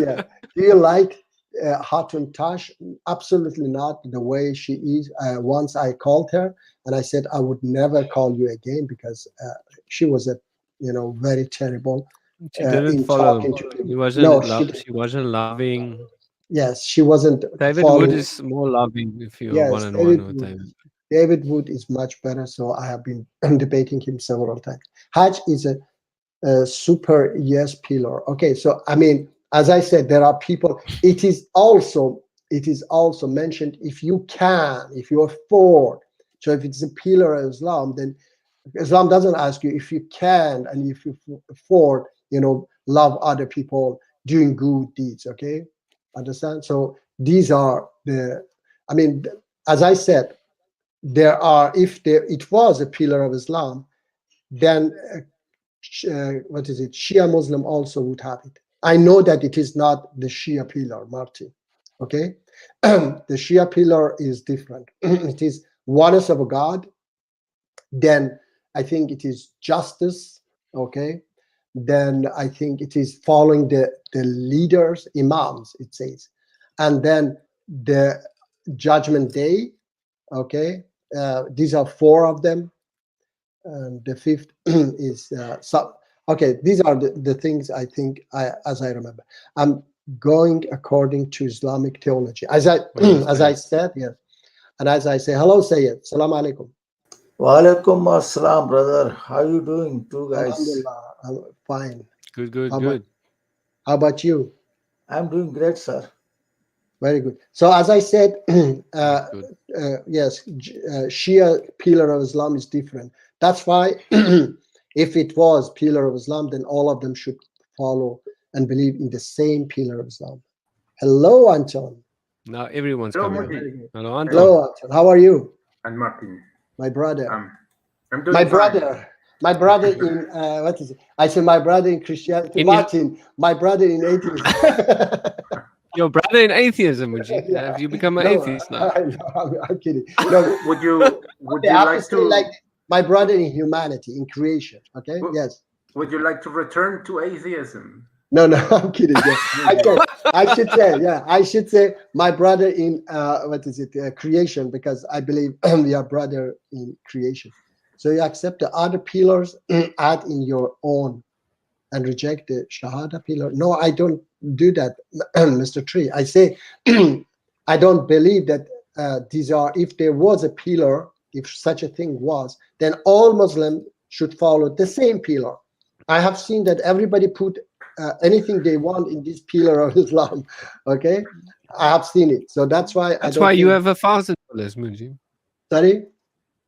Yeah. Do you like Hatun Tash? Absolutely not. The way she is. Once I called her and I said I would never call you again because she was very terrible. She didn't follow. She wasn't loving. Yes, she wasn't. David Wood is more loving if you're one-on-one with David. David Wood is much better. So I have been debating him several times. Hajj is a super yes pillar. Okay, so I mean, as I said, there are people. It is also mentioned if you afford. So if it's a pillar of Islam, then Islam doesn't ask you if you can and if you afford, love other people, doing good deeds. Okay, understand? So these are as I said, it was a pillar of Islam, then Shia Muslim also would have it. I know that it is not the Shia pillar, Martin. Okay, the Shia pillar is different. It is oneness of God. Then I think it is justice. Okay, then I think it is following the leaders, imams. It says, and then the judgment day. Okay, these are 4 of them, and the 5th is okay, these are the things I think as I remember. I'm going according to Islamic theology. As I said, yes. And as I say, hello, Sayyid. Salam alaikum. Wa alaikum assalam, brother. How you doing, two guys? Alhamdulillah, I'm fine. Good. How about you? I'm doing great, sir. Very good. So as I said, yes, Shia pillar of Islam is different. That's why if it was pillar of Islam, then all of them should follow and believe in the same pillar of Islam. Hello, Anton. Now everyone's coming. Hello, Anton. Hello, Anton. How are you? And Martin. My brother. I'm doing my fine. brother. My brother in what is it? I said my brother in Christianity. Martin, my brother in atheism. Your brother in atheism, would you? Yeah. Have you become an atheist now? I'm kidding. No, would you like to like my brother in humanity, in creation? Okay. Yes. Would you like to return to atheism? No, I'm kidding. Yeah. I should say my brother in creation, because I believe we are brother in creation. So you accept the other pillars, add in your own, and reject the Shahada pillar. No, I don't do that, Mr. Tree. I say I don't believe that these are. If there was a pillar, if such a thing was, then all Muslims should follow the same pillar. I have seen that everybody put anything they want in this pillar of Islam. Okay, I have seen it. So that's why. That's why you have 1,000 pillars, Muji. Sorry.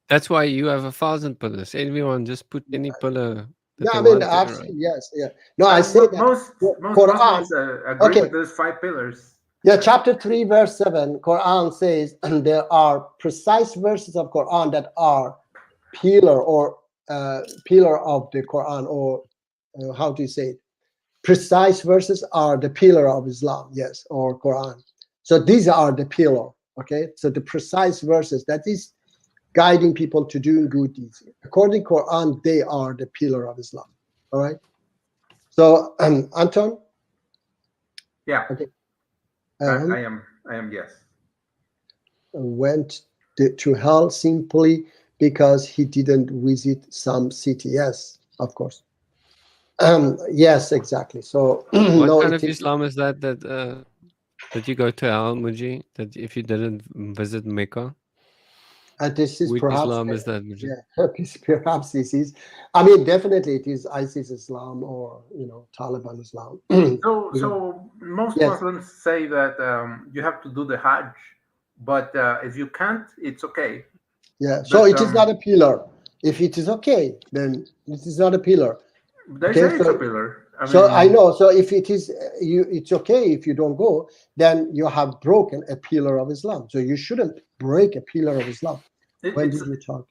That's why you have 1,000 pillars. Everyone just put any pillar. Yeah, I mean, I've seen, yes, yeah. No, I say that most Quran. Muslims agree Okay. with those 5 pillars. Yeah, chapter 3, verse 7, Quran says, and there are precise verses of Quran that are pillar or pillar of the Quran, or how do you say it? Precise verses are the pillar of Islam, yes, or Quran. So these are the pillar, okay? So the precise verses, that is guiding people to doing good deeds. According to Quran, they are the pillar of Islam, all right? So, Anton? Yeah. Okay. I am, yes. Went to hell simply because he didn't visit some city. Yes, of course. Yes, exactly. So What no, kind of Islam is that you go to hell, Muji? That if you didn't visit Mecca? This is Which perhaps Islam is that, Muji? Yeah, perhaps this is. I mean, definitely it is ISIS Islam or Taliban Islam. So most Yes. Muslims say that you have to do the Hajj, but if you can't, it's okay. Yeah. So But, it is not a pillar. If it is okay, then it is not a pillar. They say it's a pillar. I know. So if it is it's okay if you don't go, then you have broken a pillar of Islam. So you shouldn't break a pillar of Islam. When did you talk?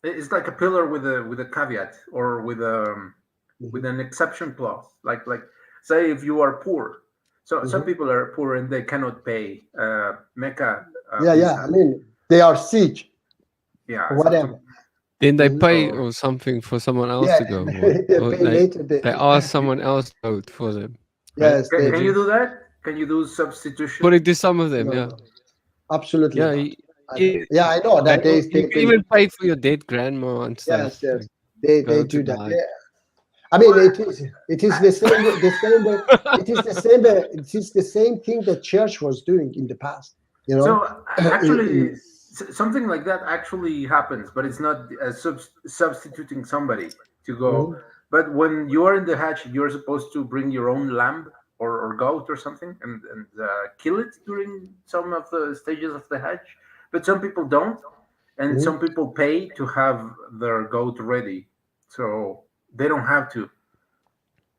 It's like a pillar with a caveat or with an exception clause. Like say if you are poor. So some people are poor and they cannot pay Mecca. Yeah. I mean, they are sick. Yeah. Whatever. Then they pay or something for someone else to go. Or they ask someone else to vote for them. Yes. Right? Can you do that? Can you do substitution? Put it to some of them, yeah. Absolutely. Yeah, I know that you can even pay for your dead grandma and stuff. Yes. They Go do to that. die. Yeah. I mean, it is the same way. It is the same thing that church was doing in the past. So actually, something like that actually happens, but it's not substituting somebody to go. But when you are in the Hajj, you're supposed to bring your own lamb or goat or something and kill it during some of the stages of the Hajj. But some people don't, and some people pay to have their goat ready, so they don't have to.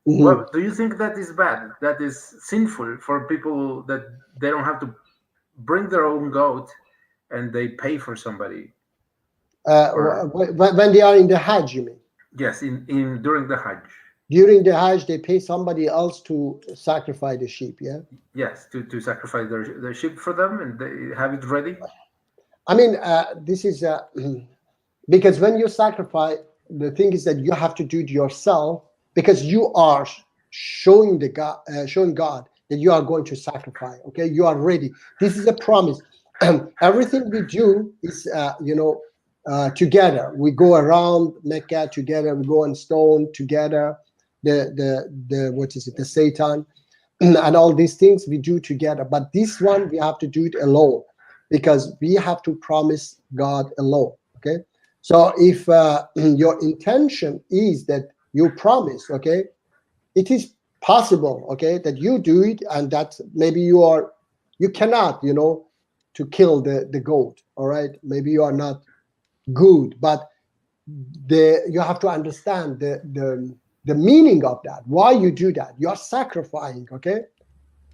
Well, do you think that is bad? That is sinful for people that they don't have to bring their own goat and they pay for somebody? When they are in the Hajj, you mean? Yes, in during the Hajj. During the Hajj, they pay somebody else to sacrifice the sheep, yeah? Yes, to sacrifice their sheep for them and they have it ready. I mean, this is because when you sacrifice, the thing is that you have to do it yourself because you are showing God that you are going to sacrifice. Okay, you are ready. This is a promise. Everything we do is, together. We go around Mecca together. We go and stone together. The Satan, and all these things we do together. But this one we have to do it alone because we have to promise God alone. Okay, so if your intention is that you promise, okay, it is possible, okay, that you do it and that maybe you cannot, to kill the goat. All right, maybe you are not good, but you have to understand the meaning of that, why you do that. You are sacrificing, okay?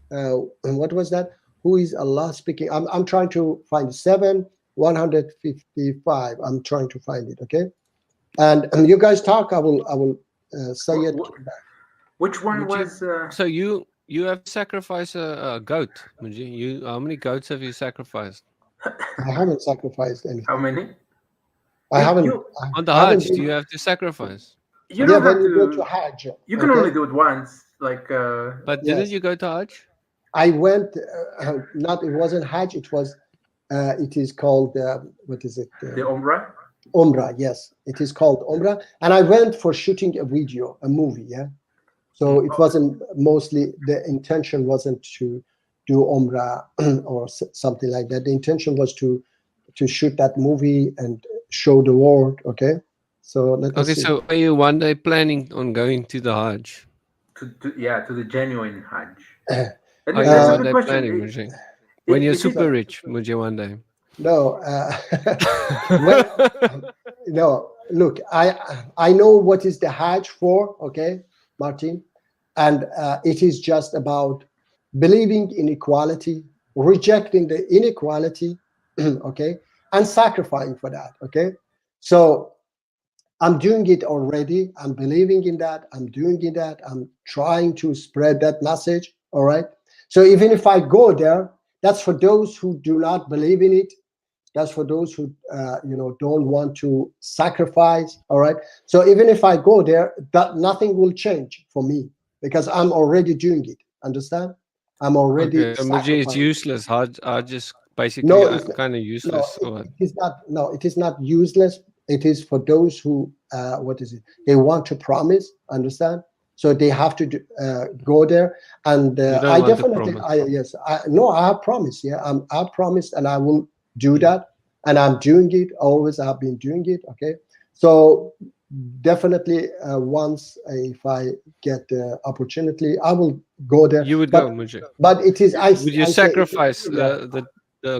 And what was that? Who is Allah speaking? I'm trying to find 7:155. I'm trying to find it, okay? And you guys talk. I will say it. Which one was? So you have sacrificed a goat, Muji. How many goats have you sacrificed? I haven't sacrificed anything. How many? I haven't. On the Hajj, do you have to sacrifice? You don't have when you go to to Hajj. You can only do it once, like. But didn't you go to Hajj? I went. It wasn't Hajj. It was. It is called. What is it? The Umrah. Umrah. Yes, it is called Umrah. And I went for shooting a video, a movie. Yeah. So it wasn't mostly the intention wasn't to do Umrah or something like that. The intention was to shoot that movie and show the world. Okay. So let us Okay, see. so are you one day planning on going to the Hajj? To the genuine Hajj. And Are you that's a one good day question. planning, Mujib? When you're super rich, Mujib, one day. No, no. Look, I know what is the Hajj for, okay, Martin, and it is just about believing in equality, rejecting the inequality, okay, and sacrificing for that, okay. So I'm doing it already. I'm believing in that. I'm doing it. That I'm trying to spread that message. All right. So even if I go there, that's for those who do not believe in it. That's for those who don't want to sacrifice. All right. So even if I go there, that nothing will change for me because I'm already doing it. Understand? I'm already. Okay, so Mujib, it's useless. Hajj is basically No, it's kind of useless. it is not. No, it is not useless. It is for those who what is it? They want to promise. Understand? So they have to go there, and I definitely. I have promised. Yeah, I've promised, and I will do that, and I'm doing it. Always, I've been doing it. Okay, so definitely once if I get the opportunity, I will go there. You would go, Mujib. But it is. Would you sacrifice the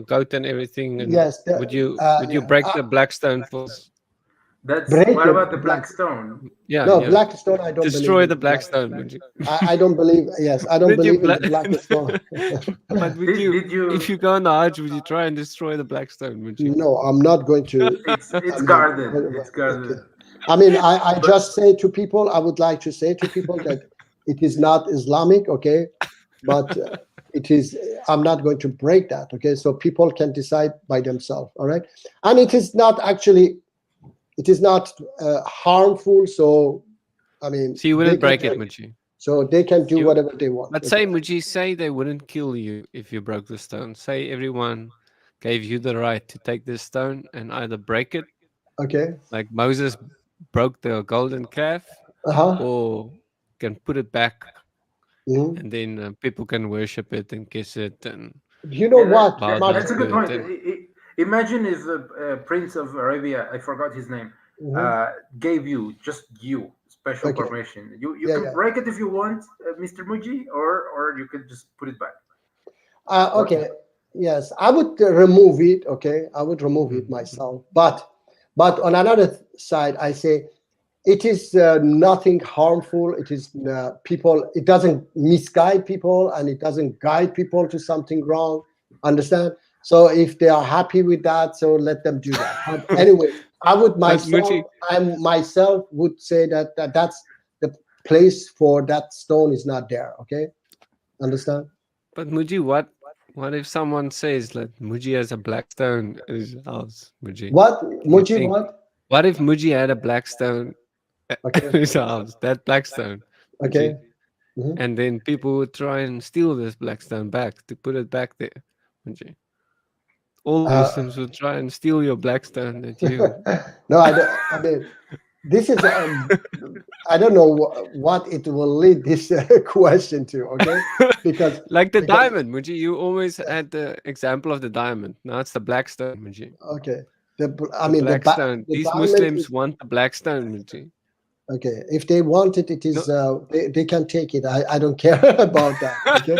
goat and everything? And yes. Would you break the black stone for? That's what about the black stone? Yeah. No, black stone. I don't destroy believe the black stone. Mujib. I don't believe. Yes, I don't believe in the black stone. But would you, if you go on the Hajj, would you try and destroy the black stone? Would you? No, I'm not going to. It's guarded. It's guarded. I mean, I just say to people, I would like to say to people that it is not Islamic, okay, but it is. I'm not going to break that, okay. So people can decide by themselves, all right. And it is not actually, it is not harmful. So, I mean, so you wouldn't break it, Mujib. So they can do whatever they want. But say, Mujib, say they wouldn't kill you if you broke the stone. Say everyone gave you the right to take this stone and either break it, okay, like Moses broke the golden calf, or can put it back, and then people can worship it and kiss it. And you know what? That's a good point. Imagine if the Prince of Arabia, I forgot his name, gave you special permission. You can break it if you want, Mr. Mujib, or you could just put it back. Okay. Yes, I would remove it. Okay, I would remove it myself. But on another side, I say it is nothing harmful. It is people. It doesn't misguide people, and it doesn't guide people to something wrong. Understand? So if they are happy with that, so let them do that. But anyway, I would myself would say that that's the place for that stone is not there. Okay, understand? But Mujib, what if someone says that Mujib has a black stone in his house? Mujib. What Mujib? What if Mujib had a black stone in his house? That black stone. Okay. And then people would try and steal this black stone back to put it back there. Mujib. All Muslims would try and steal your black stone that you. No, I don't. I mean, this is. I don't know what it will lead this question to. Okay, because like the diamond, Mujib. You always had the example of the diamond. Now it's the black stone, Mujib. Okay, the black stone. These Muslims want the black stone, Mujib. Okay, if they want it, it is they can take it. I don't care about that. Okay,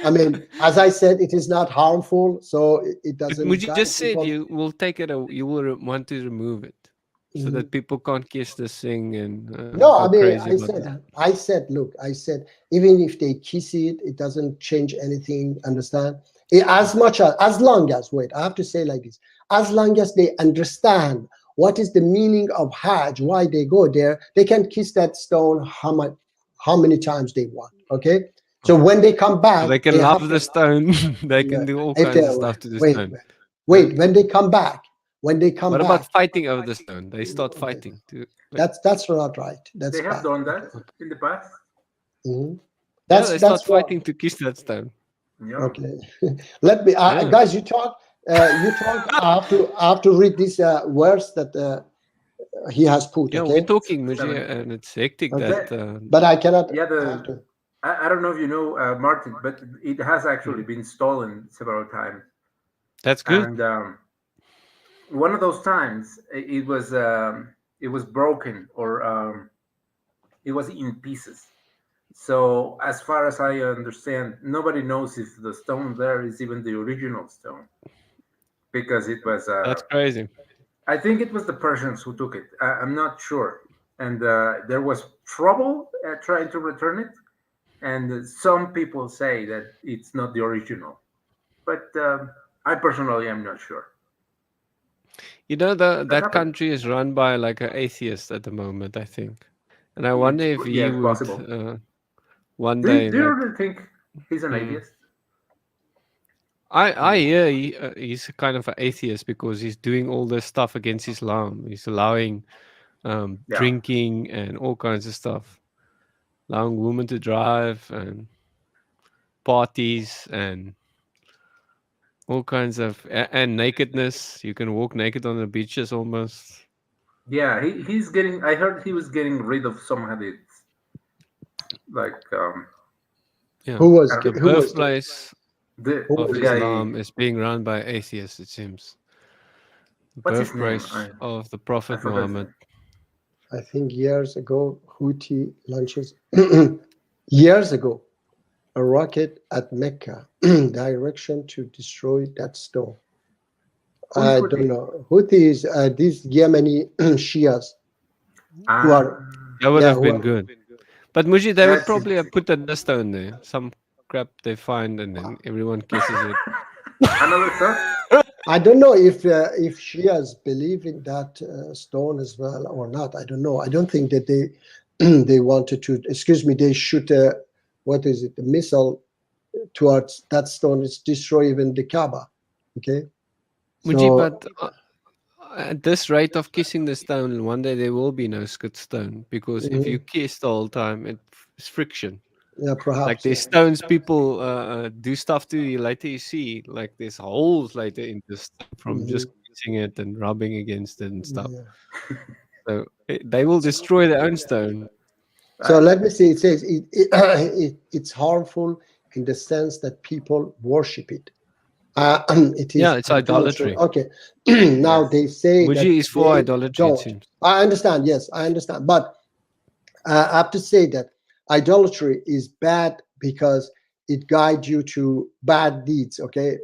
I mean, as I said, it is not harmful, so it doesn't. Would you just said you will take it? You will want to remove it so that people can't kiss this thing and. No, I mean, I said, look, even if they kiss it, it doesn't change anything. Understand? As long as wait, I have to say like this: as long as they understand what is the meaning of Hajj, why they go there, they can kiss that stone how many times they want. Okay, so when they come back, so they can love the stone. They can do all kinds of stuff to the stone. Wait, when they come back, what about fighting over the stone? They start fighting too. That's not right. They have done that in the past. They start fighting to kiss that stone. Yeah. Okay, let me, guys. You talk. I have to read this verse that he has put. Yeah, okay? We're talking, Mujib, and it's hectic but I cannot. Yeah, I don't know if you know, Martin, but it has actually been stolen several times. That's good. And one of those times, it was it was broken, or it was in pieces. So as far as I understand, nobody knows if the stone there is even the original stone, because it was. That's crazy. I think it was the Persians who took it. I'm not sure, and there was trouble trying to return it. And some people say that it's not the original, but I personally am not sure. You know, that country is run by like an atheist at the moment, I think, and I wonder if he would possible. One Do day. you really think he's an atheist? I hear he's kind of an atheist because he's doing all this stuff against Islam. He's allowing drinking and all kinds of stuff, allowing women to drive and parties and all kinds of and nakedness. You can walk naked on the beaches almost. Yeah, he's getting. I heard he was getting rid of some hadiths. Like who was the birthplace of the guy, Islam is being run by atheists, it seems. The what's his name? birthplace of the Prophet Muhammad. I think years ago, Houthi launches years ago a rocket at Mecca direction to destroy that stone. I don't know. Houthis, these Yemeni Shias who are. That would have been good. But Muji, they would probably have put a stone there. Some crap they find and then everyone kisses it. I don't know if Shias believe in that stone as well or not. I don't know. I don't think that they they wanted to. Excuse me. They shoot a what is it? A missile towards that stone. It's destroy even the Kaaba. Okay. Muji, but at this rate of kissing the stone, one day there will be no good stone because if you kiss the whole time, it's friction. Yeah, perhaps. Like there's stones people do stuff to you. Later you see like there's holes later in this from just kissing it and rubbing against it and stuff. So they will destroy their own stone. So let me see. It says it's harmful in the sense that people worship it. It is it's idolatry. Okay. Now they say Muji is for idolatry. It seems. I understand. Yes, I understand. But I have to say that idolatry is bad because it guides you to bad deeds. Okay,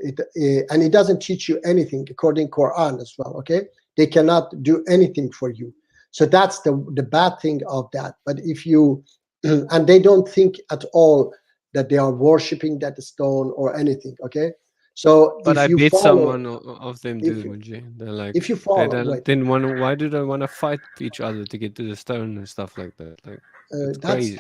and it doesn't teach you anything according to Quran as well. Okay, they cannot do anything for you. So that's the bad thing of that. But if you and they don't think at all that they are worshiping that stone or anything. Okay. So, but I bet someone of them do, Muji. They're like, if you follow, why do they want to fight each other to get to the stone and stuff like that? Like,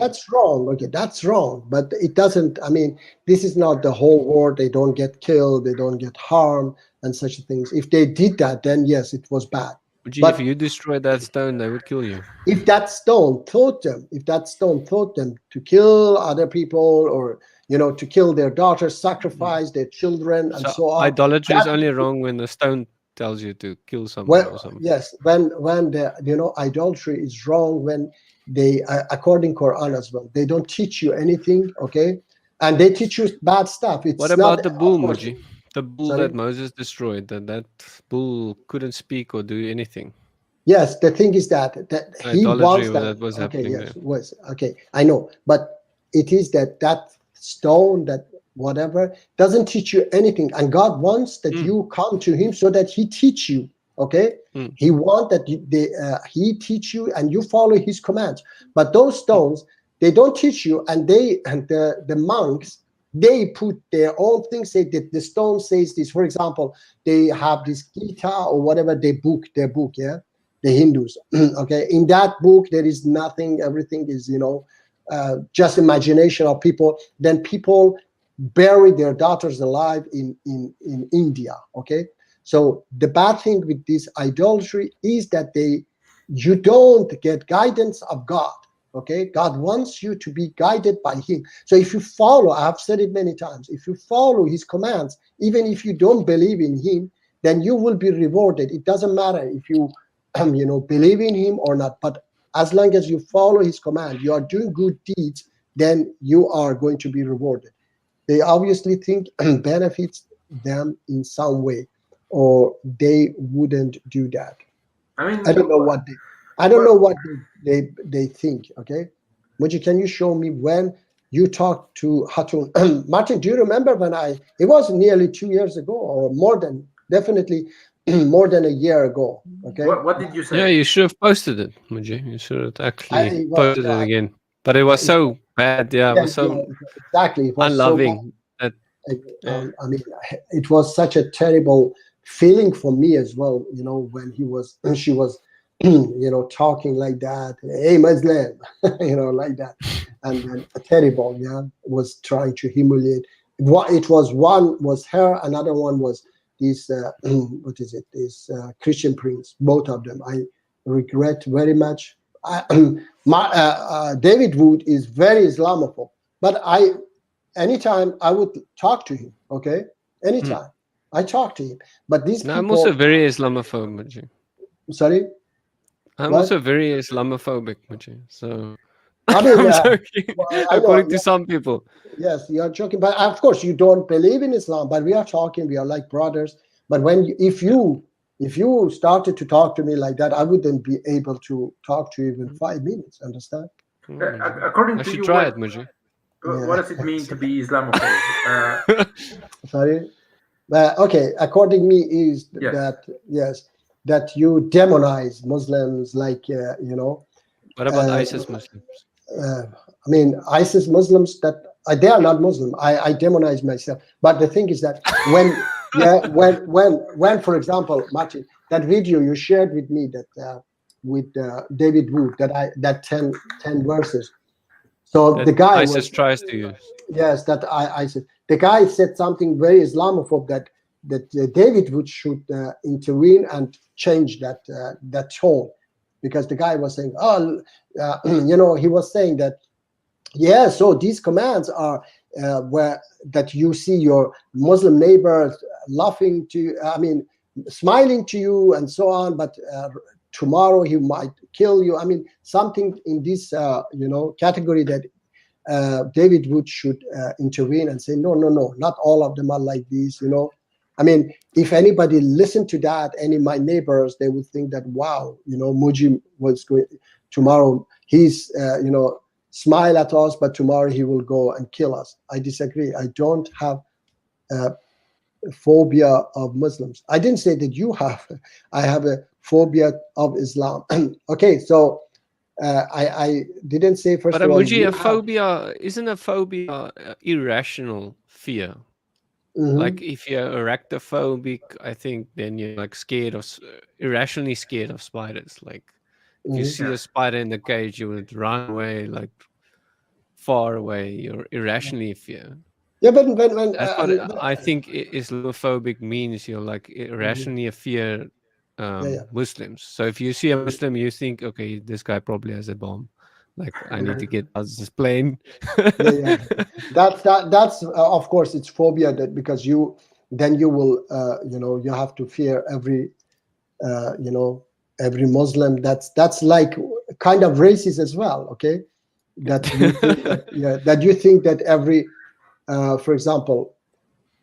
that's wrong. Okay, that's wrong. But it doesn't. I mean, this is not the whole world. They don't get killed. They don't get harmed and such things. If they did that, then yes, it was bad. Muji, but if you destroy that stone, they would kill you. If that stone taught them, to kill other people or to kill their daughters, sacrifice their children, and so on. Idolatry is only wrong when the stone tells you to kill someone or something. Yes, when the idolatry is wrong when they, according Quran as well, they don't teach you anything, okay, and they teach you bad stuff. It's what about the bull, Muji? The bull that Moses destroyed, that bull couldn't speak or do anything. Yes, the thing is that he wants that was happening. Yes, was okay. I know, but it is that stone, that whatever, doesn't teach you anything, and God wants that you come to Him so that He teach you. Okay, He wants that He teach you and you follow His commands. But those stones, they don't teach you, and the monks, they put their own things. Say that the stone says this. For example, they have this Gita or whatever their book, yeah, the Hindus. Okay, in that book there is nothing. Everything is just imagination of people. Then people bury their daughters alive in India. Okay, so the bad thing with this idolatry is that you don't get guidance of God. Okay, God wants you to be guided by Him. So if you follow, I have said it many times, if you follow His commands, even if you don't believe in Him, then you will be rewarded. It doesn't matter if you believe in Him or not, but as long as you follow His command, you are doing good deeds, then you are going to be rewarded. They obviously think benefits them in some way, or they wouldn't do that. I mean, I don't know what they. I don't know what they think. Okay, Muji, can you show me when you talked to Hatun? Martin, do you remember when it was nearly 2 years ago, or more than, definitely more than a year ago. Okay. What did you say? Yeah, you should have posted it, Muji. You should have actually posted it again. But it was so bad. Yeah, it was so exactly. It was unloving. I mean, it was such a terrible feeling for me as well. You know, when she was, you know, talking like that. Hey, Muslim, you know, like that, and terrible. Yeah, was trying to humiliate. It was one was her, another one was this. What is it? This Christian prince. Both of them. I regret very much. David Wood is very Islamophobe, but anytime I would talk to him, okay? Anytime I talk to him. But these people... I'm also very Islamophobic, Muji. Sorry? I'm also very Islamophobic, Muji. So I mean, I'm joking, according to some people. Yes, you're joking. But of course, you don't believe in Islam, but we are talking, we are like brothers. But if you started to talk to me like that, I wouldn't be able to talk to you even 5 minutes, understand? According to you, try it, Muji. What does it mean to be Islamophobe? Sorry? Okay, according to me is that you demonize Muslims, like, you know. What about ISIS Muslims? I mean, ISIS Muslims, they are not Muslim. I demonize myself. But the thing is that when, for example, Martin, that video you shared with me that with David Wood, that 10 verses. So that the guy ISIS tries to use. Yes, that ISIS. The guy said something very Islamophobe that David Wood should intervene and change that tone, because the guy was saying, you know, he was saying that, yeah, so these commands are where that you see your Muslim neighbors laughing to you, I mean, smiling to you and so on, but tomorrow he might kill you. I mean, something in this, you know, category that David Wood should intervene and say, no, not all of them are like this, you know. I mean, if anybody listened to that, any of my neighbors, they would think that, wow, you know, Muji was going tomorrow, he's, you know, smile at us, but tomorrow he will go and kill us. I disagree. I don't have phobia of Muslims. I didn't say that you have. I have a phobia of Islam. Okay, so I didn't say first but of all. But a phobia isn't a phobia irrational fear. Like if you're arachnophobic, I think then you're like scared of irrationally scared of spiders. Like if you see a spider in the cage, you would run away, like far away. You're irrationally fear. Yeah, but when that's what I think Islamophobic means. You're like irrationally fear Muslims. So if you see a Muslim, you think, okay, this guy probably has a bomb. Like I need to get out of this plane. That's of course it's phobia, that because you will you know, you have to fear every you know, every Muslim. That's like kind of racist as well. Okay, that you think that you think that every for example,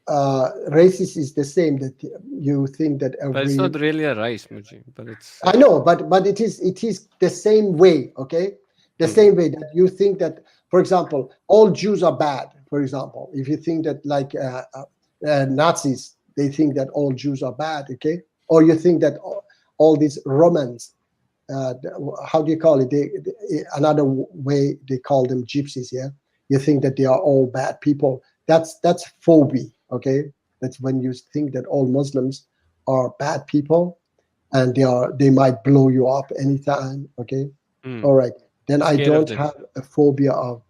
racist is the same, that you think that every. But it's not really a race, Muji. But it's. I know, but it is the same way. Okay, the same way that you think that, for example, all Jews are bad. For example, if you think that like Nazis, they think that all Jews are bad. Okay, or you think that all these Romans, how do you call it? Another way they call them gypsies. Yeah. You think that they are all bad people. That's phobia, okay? That's when you think that all Muslims are bad people, and they might blow you up anytime, okay? All right, then I don't have a phobia of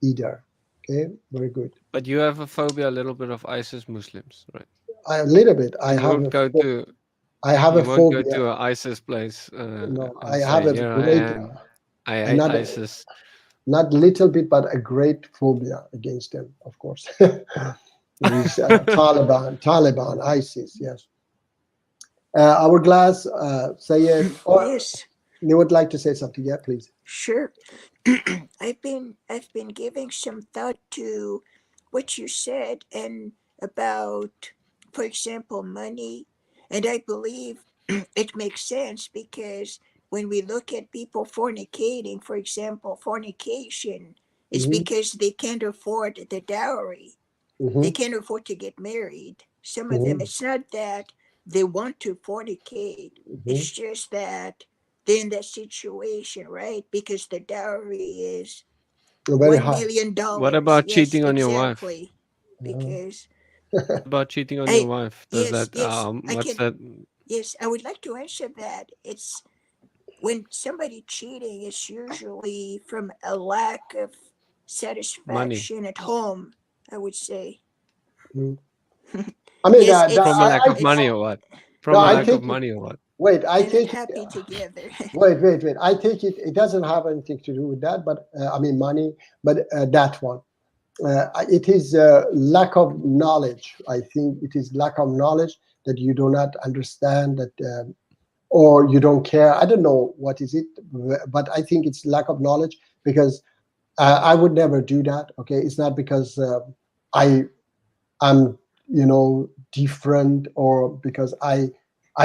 either. Okay, very good. But you have a phobia a little bit of ISIS Muslims, right? A little bit. I have a phobia. Go to an ISIS place. No, I have a great. I hate ISIS. Not little bit, but a great phobia against them, of course. Taliban, ISIS, yes. Hourglass, Sayed, yes. You would like to say something? Yeah, please. Sure. I've been giving some thought to what you said and about, for example, money, and I believe it makes sense because when we look at people fornicating, for example, fornication is because they can't afford the dowry. They can't afford to get married. Some of them, it's not that they want to fornicate. It's just that they're in that situation, right? Because the dowry is Very $1 high. million. What about Yes, cheating on your wife? exactly. Because What about cheating on your wife? Does yes, that yes, I what's can. that? Yes, I would like to answer that. It's when somebody cheating, it's usually from a lack of satisfaction at home, I would say. I mean, Yes, From a lack of it's money or what? From no, a I lack of think money or what? wait, I they're not think happy together. wait. I take it. It doesn't have anything to do with that, but I mean money. But that one, it is lack of knowledge. I think it is lack of knowledge that you do not understand that, or you don't care. I don't know what is it, but I think it's lack of knowledge because I would never do that. Okay, it's not because I'm different or because I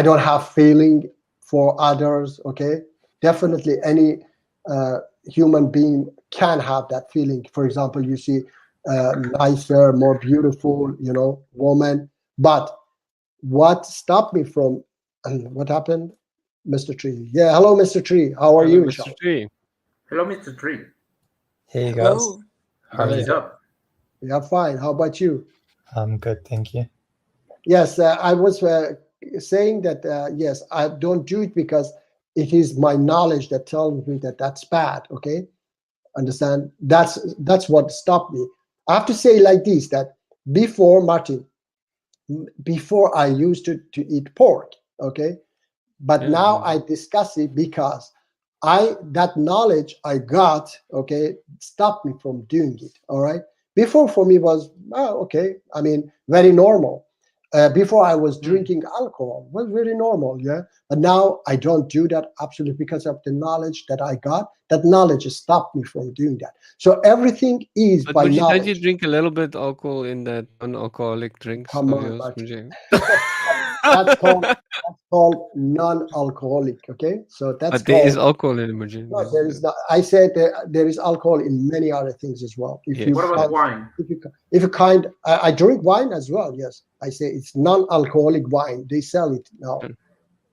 don't have feeling for others. Okay, definitely any human being can have that feeling. For example, you see nicer, more beautiful, woman. But what stopped me from what happened, Mr. Tree? Yeah, hello, Mr. Tree. How are Hello, you? Mr. Tree. Hello, Mr. Tree. Hey guys, how are What's you? up? Yeah, fine. How about you? I'm good, thank you. Yes, I was saying that yes, I don't do it because it is my knowledge that tells me that that's bad. Okay, understand? That's what stopped me. I have to say like this, that before, Martin, before I used to eat pork. Okay, but now I discuss it because that knowledge I got, okay, stopped me from doing it. All right. Before for me was okay. I mean, very normal. Before I was drinking alcohol, was very normal, yeah. But now I don't do that absolutely because of the knowledge that I got. That knowledge has stopped me from doing that. So everything is But by Muji, don't you knowledge. drink a little bit alcohol in that non-alcoholic drinks Come of on, yours, Martin. Muji? That's called non-alcoholic. Okay, so that's But there is called. alcohol in it, Muji. No, there is not. I said there is alcohol in many other things as well. If you What about wine? if you I drink wine as well. Yes, I say it's non-alcoholic wine. They sell it now.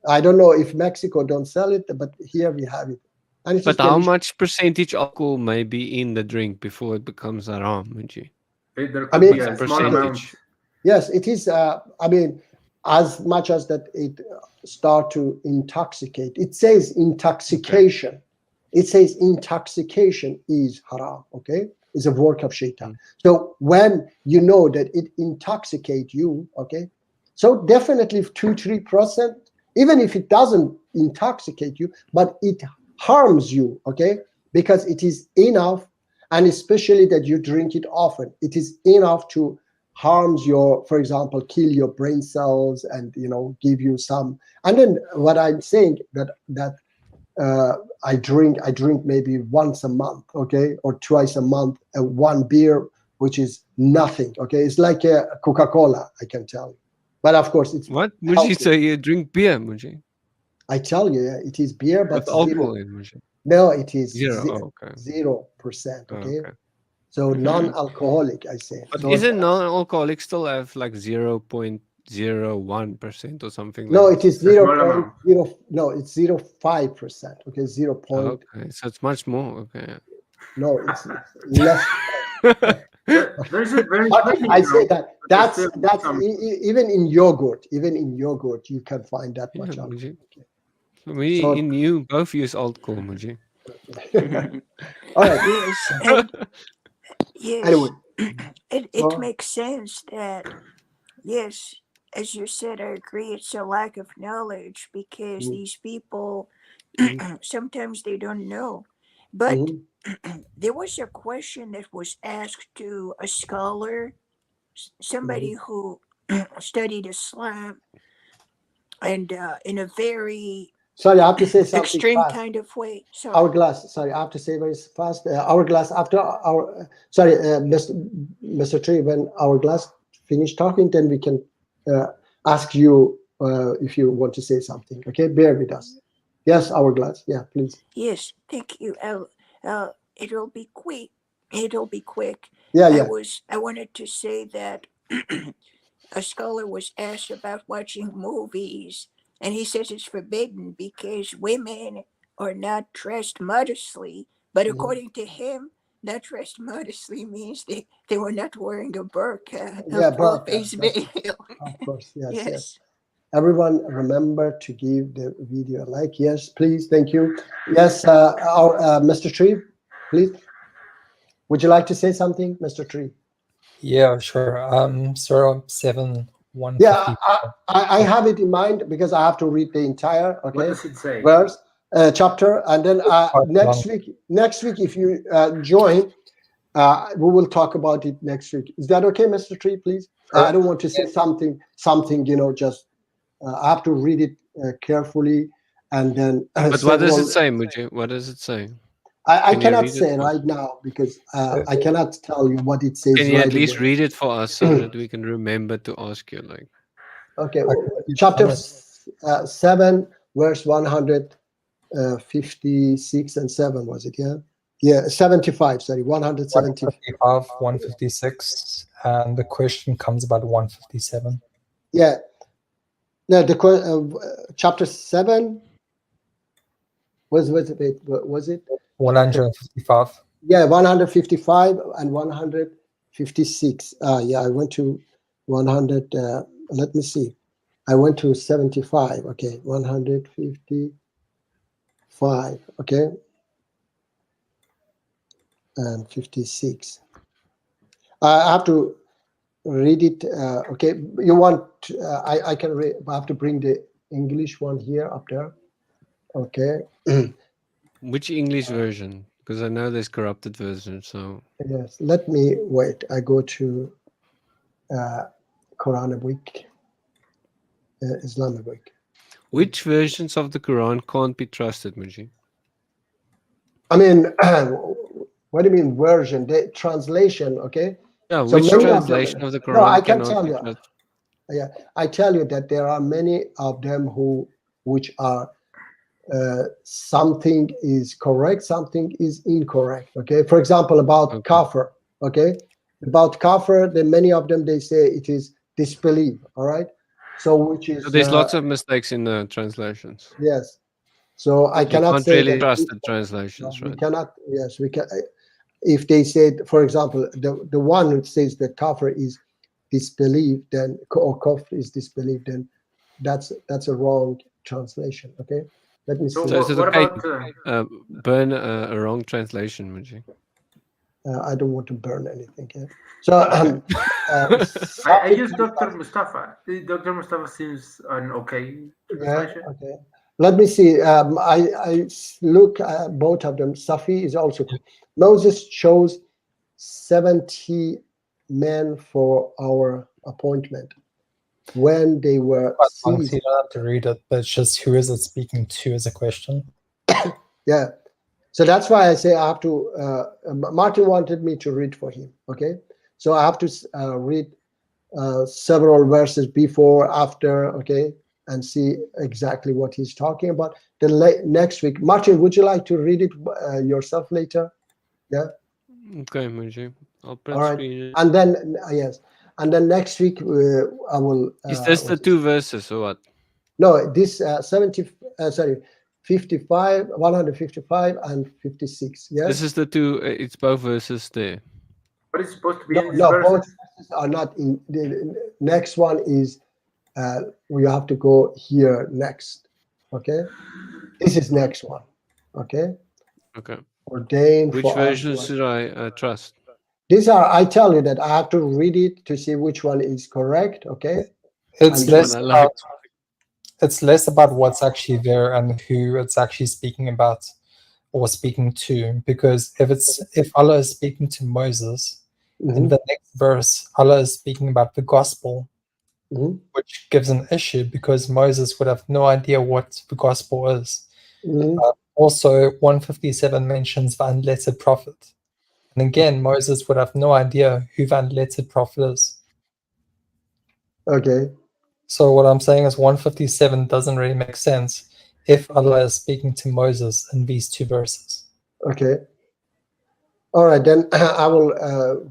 I don't know if Mexico don't sell it, but here we have it. And it is But how delicious. much percentage alcohol may be in the drink before it becomes haram, Muji? There I could mean, be a small amount. Yes, it is. I mean, as much as that it start to intoxicate. It says intoxication. Okay. It says intoxication is haram. Okay, is a work of shaitan. So when you know that it intoxicate you, okay, so definitely 2-3%. Even if it doesn't intoxicate you, but it harms you, okay, because it is enough, and especially that you drink it often, it is enough to harms your, for example, kill your brain cells and give you some. And then what I'm saying that I drink maybe once a month, okay, or twice a month, one beer, which is nothing, okay. It's like a Coca-Cola, I can tell you. But of course, it's what Muji say you drink beer, Muji. I tell you, it is beer, but with alcohol in Muji. No, it is 0%. 0%. Okay, so non-alcoholic, I say. But So isn't non-alcoholic still have like 0.01% or something? No, like it is 0.0. No, it's 0.5%. Okay, 0. Okay, so it's much more. Okay. No, it's less. There's a very. I say that's even in yogurt. Even in yogurt, you can find that much alcohol. Okay. We in you both use alcohol, Muji. All right. Yes. Anyway, it makes sense that yes, as you said, I agree. It's a lack of knowledge because these people sometimes they don't know. But there was a question that was asked to a scholar, somebody who studied Islam, and in a very sorry, I have to say something extreme fast. kind of way. Sorry. Hourglass. Sorry, I have to say very fast. Hourglass. After our sorry, Mr. Tree. When Hourglass finish talking, then we can ask you if you want to say something. Okay, bear with us. Yes, Hourglass. Yeah, please. Yes, thank you. It'll be quick. It'll be quick. Yeah, yeah. I wanted to say that a scholar was asked about watching movies, and he says it's forbidden because women are not dressed modestly. But according to him, not dressed modestly means they were not wearing a burqa, Yeah, a full burqa. face veil. Of course, yes, yes. Yes. Everyone, remember to give the video a like. Yes, please. Thank you. Yes, Mr. Tree, please. Would you like to say something, Mr. Tree? Yeah, sure. Surah 7, 150. Yeah, I have it in mind because I have to read the entire What does it say? verse, chapter, and then next week, if you join, we will talk about it next week. Is that okay, Mr. Tree? Please. I don't want to say something. Just I have to read it carefully, and then. But what does it say, Muji? What does it say? I cannot say right now because I cannot tell you what it says. Can you right at least away. read it for us so that we can remember to ask you? Like, Okay, chapter 7, verse 156 and 7 was it? Yeah, 75. Sorry, 175. 156, and the question comes about 157. Yeah. No, the chapter 7 was it 155. Yeah, 155 and 156. Yeah, I went to 100. Let me see. I went to 75. Okay, 155. Okay, and 56. I have to read it. Okay, you want? I can read. I have to bring the English one here up there. Okay. which English version? Because I know there's corrupted versions. So Yes. Let me wait. I go to Quran Week, Islamic Week. which versions of the Quran can't be trusted, Muji? I mean, what do you mean version? The translation, okay? Yeah, So which many translation of the Quran No, I can cannot tell be you. trusted? Yeah, I tell you that there are many of them which are something is correct, something is incorrect. Okay, for example, about kafir. Okay, about kafir, then many of them they say it is disbelief. All right, so which is So there's lots of mistakes in the translations. yes. So I You cannot can't say really that trust the translations, we right? cannot. Yes, we can. If they said, for example, the one who says that kafir is disbelief, then or kafir is disbelief, then that's a wrong translation. Okay, let me see. So is it okay to burn a wrong translation, Muji? I don't want to burn anything here. So I use Dr. Mustafa. Dr. Mustafa seems an okay translation. Yeah, okay. Let me see. I look at both of them. Safi is also. Moses chose 70 men for our appointment when they were You seized. don't have to read it, but it's just who is it speaking to as a question. Yeah. So that's why I say I have to. Martin wanted me to read for him. Okay. So I have to read several verses before, after. Okay. And see exactly what he's talking about. Then next week, Martin, would you like to read it yourself later? Yeah. Okay, Muji. I'll print All right. screen it. And then yes, and then next week I will. Is this the two verses or what? No, this 55, 155, and 56. Yes. This is the two. It's both verses there. But it's supposed to be No, in this no, verse. both verses are not in. The next one is. We have to go here next. Okay. This is next one. Okay. Okay. Ordained. Which for us version to- should I trust? These are. I tell you that I have to read it to see which one is correct. Okay. It's And less then- about what's actually there and who it's actually speaking about or speaking to. Because if Allah is speaking to Moses, in the next verse, Allah is speaking about the gospel, which gives an issue because Moses would have no idea what the gospel is. Also, 157 mentions the unlettered prophet. And again, Moses would have no idea who the unlettered prophet is. Okay. So what I'm saying is 157 doesn't really make sense if Allah is speaking to Moses in these two verses. Okay. All right, then I will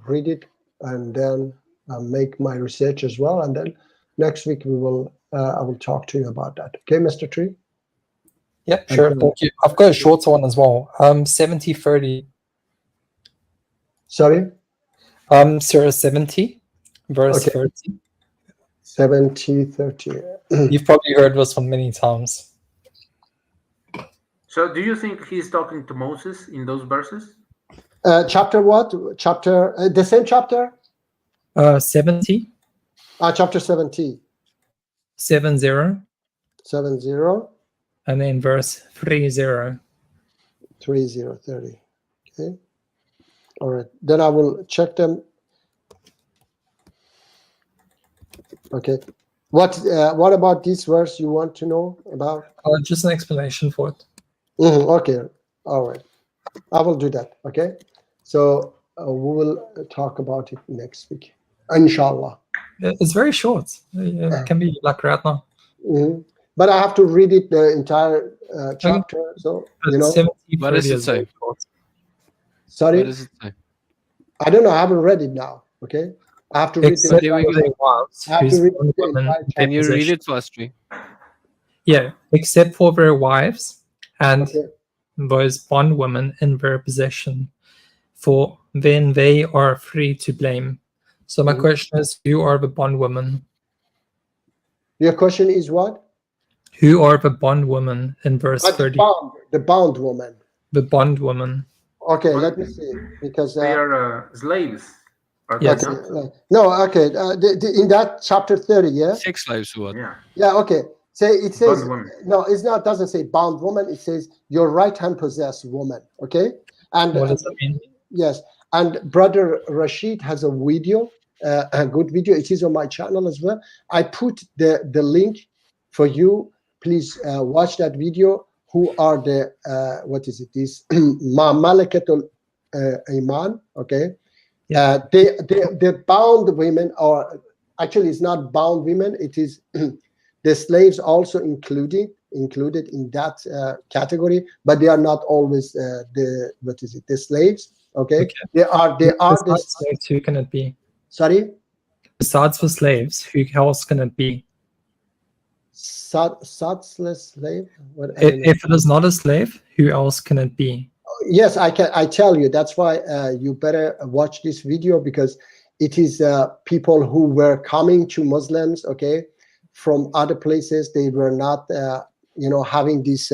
read it and then make my research as well, and then next week I will talk to you about that. Okay, Mr. Tree? Yeah, sure. Thank you. I've got a shorter one as well. 70:30. Sorry? Surah 70, verse 30. 70:30. You've probably heard this one many times. So do you think he's talking to Moses in those verses? Chapter what? Chapter, the same chapter? 70. Chapter 70. 70. 70. And then verse 30. 30. Okay. All right. Then I will check them. Okay. What about this verse you want to know about? Just an explanation for it. Okay. All right. I will do that. Okay. So we will talk about it next week, inshallah. It's very short. It can be like right now. But I have to read it the entire chapter. So you know. What does it say? Sorry. What does it say? I don't know. I haven't read it now. Okay. I have to read Can you read it for us, Tree? Yeah, except for their wives and those bondwomen in their possession, for then they are free to blame. So my question is, who are the bondwomen? Your question is what? Who are the bondwomen in verse 30? The bondwoman. The bondwoman. Okay, let me see, because they are slaves. Yes. No, okay. In that chapter 30, yeah. Sex slaves, what? Yeah. Okay. Say it says bondwoman. No. It's not. Doesn't say bound woman. It says your right hand possessed woman. Okay. And what does that mean? Yes. And Brother Rashid has a video, a good video. It is on my channel as well. I put the link for you. Please watch that video. Who are the what is it? This Malakatul Iman. Okay. The bound women, or actually it's not bound women, it is the slaves also included in that category, but they are not always the slaves. Okay. They are the slaves. Who can it be? Sorry, besides the slaves, who else can it be? Satsless slave. If it is not a slave, who else can it be? Yes, I can. I tell you, that's why you better watch this video, because it is people who were coming to Muslims, okay, from other places. They were not, having this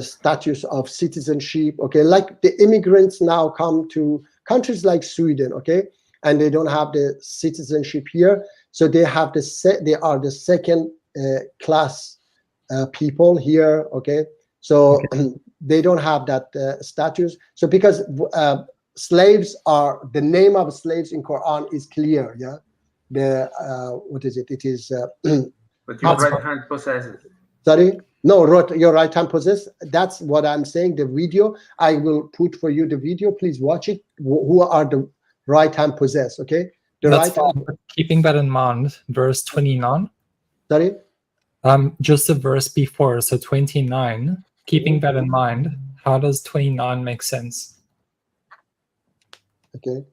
status of citizenship, okay, like the immigrants now come to countries like Sweden, okay, and they don't have the citizenship here, so they have they are the second class people here, okay, so. They don't have that status. So because slaves are, the name of slaves in Quran is clear, yeah. The what is it? It is. But your right hand possesses. Sorry, no, your right hand possesses. That's what I'm saying. The video I will put for you. The video, please watch it. Who are the right hand possessed? Okay, the That's right fine. But keeping that in mind, verse 29. Sorry. Just the verse before, so 29. Keeping that in mind, how does 29 make sense? Okay.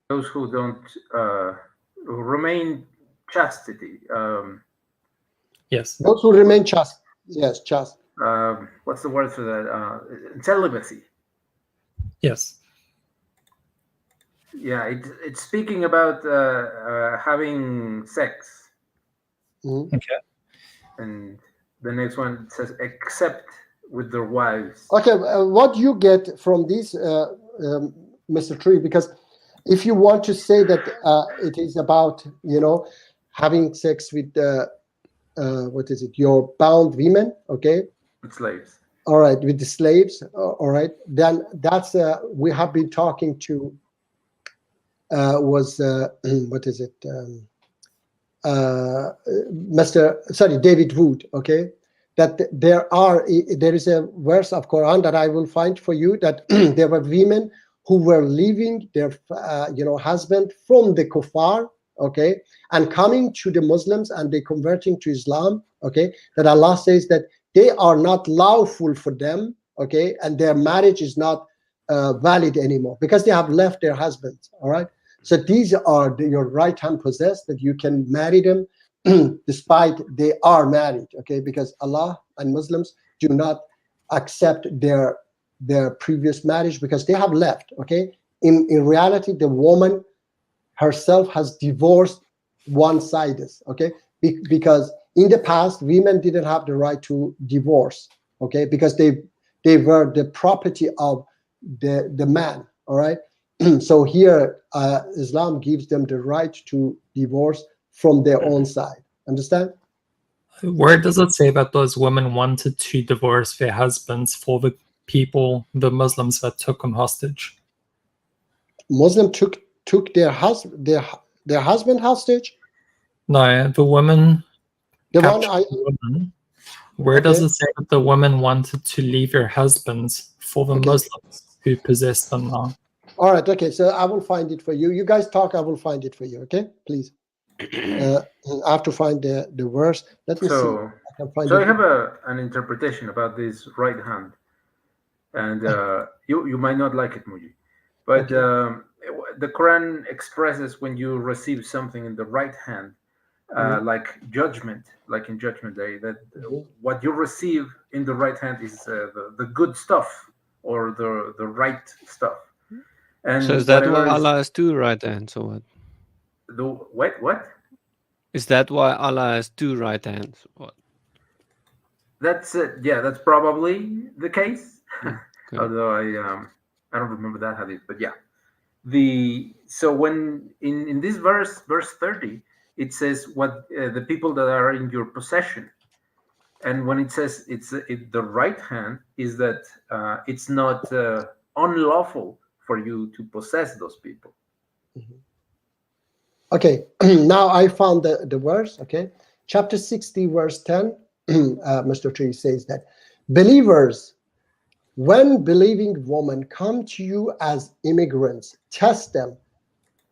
Those who don't remain chastity. Yes. Those who remain chaste. Yes, chaste. What's the word for that? Celibacy. Yes. Yeah, it's speaking about having sex. Okay. And the next one says, except with their wives. Okay, what you get from this, Mr. Tree, because if you want to say that it is about, having sex with, what is it, your bound women, okay? With slaves. All right, with the slaves, all right. Then that's, we have been talking to, what is it? David Wood, okay, that there is a verse of Quran that I will find for you, that there were women who were leaving their husband from the kuffar, okay, and coming to the Muslims and they converting to Islam, okay, that Allah says that they are not lawful for them, okay, and their marriage is not valid anymore because they have left their husbands. All right, so these are your right hand possessed, that you can marry them despite they are married, okay, because Allah and Muslims do not accept their previous marriage because they have left, okay. In reality, the woman herself has divorced one side, okay, because in the past women didn't have the right to divorce, okay, because they were the property of the man. All right. So here Islam gives them the right to divorce from their own side. Understand? Where does it say that those women wanted to divorce their husbands for the Muslims that took them hostage? Muslim took their husband hostage? No, the woman. The one woman. Where does it say that the women wanted to leave their husbands for the Muslims who possessed them now? All right, okay, so I will find it for you. You guys talk, I will find it for you, okay? Please. I have to find the verse. Let me see. I can find so it. I have an interpretation about this right hand, and you might not like it, Muji, but the Quran expresses when you receive something in the right hand, like judgment, like in Judgment Day, that what you receive in the right hand is the good stuff or the right stuff. And so is that why Allah has two right hands, or what? What? Is that why Allah has two right hands? What? That's it. Yeah, that's probably the case. Okay. Although I don't remember that hadith, but yeah. So when in this verse 30, it says what the people that are in your possession, and when it says the right hand, is that it's not unlawful for you to possess those people. Okay, now I found the verse, okay? Chapter 60, verse 10, Mr. Tree says that, believers, when believing women come to you as immigrants, test them.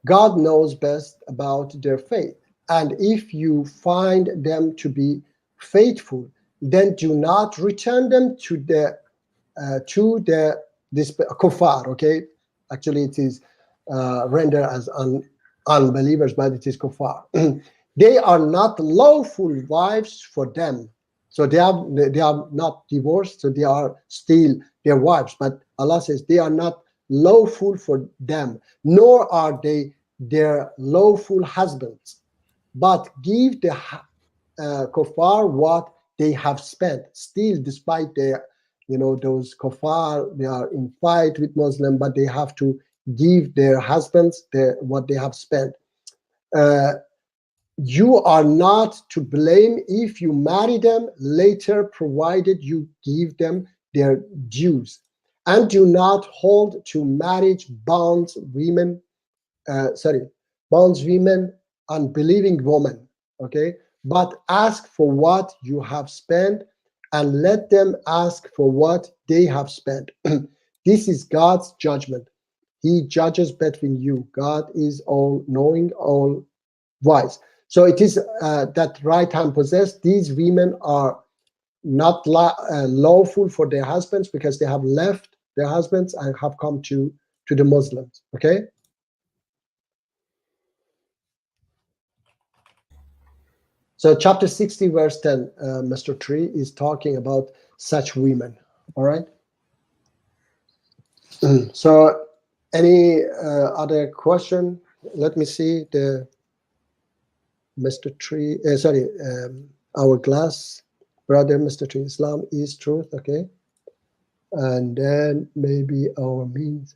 God knows best about their faith. And if you find them to be faithful, then do not return them to this kuffar, okay? Actually, it is rendered as unbelievers, but it is kuffar. They are not lawful wives for them. So they are not divorced, so they are still their wives. But Allah says they are not lawful for them, nor are they their lawful husbands. But give the kuffar what they have spent. Still, despite their, those kuffar, they are in fight with Muslim, but they have to give their husbands what they have spent. You are not to blame if you marry them later, provided you give them their dues. And do not hold to marriage bonds women, unbelieving woman, okay? But ask for what you have spent, and let them ask for what they have spent. This is God's judgment. He judges between you. God is all knowing, all wise. So it is that right hand possessed. These women are not lawful for their husbands because they have left their husbands and have come to the Muslims. Okay. So chapter 60, verse 10, Mr. Tree is talking about such women. All right. So any other question? Let me see the Mr. Tree. Our glass brother, Mr. Tree. Islam is truth. Okay. And then maybe our means.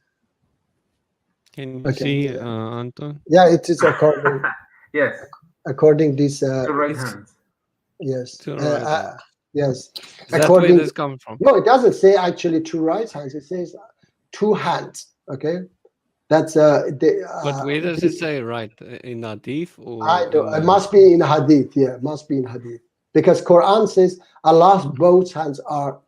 Can you see, Anton? Yeah, it is according. Yes. According this. The right hand. Yes. Right yes. Is that where this comes from? No, it doesn't say actually two right hands. It says two hands. Okay. That's but where does it say right? In Hadith? Or I don't. It must be in Hadith. Yeah, it must be in Hadith, because Quran says Allah's both hands are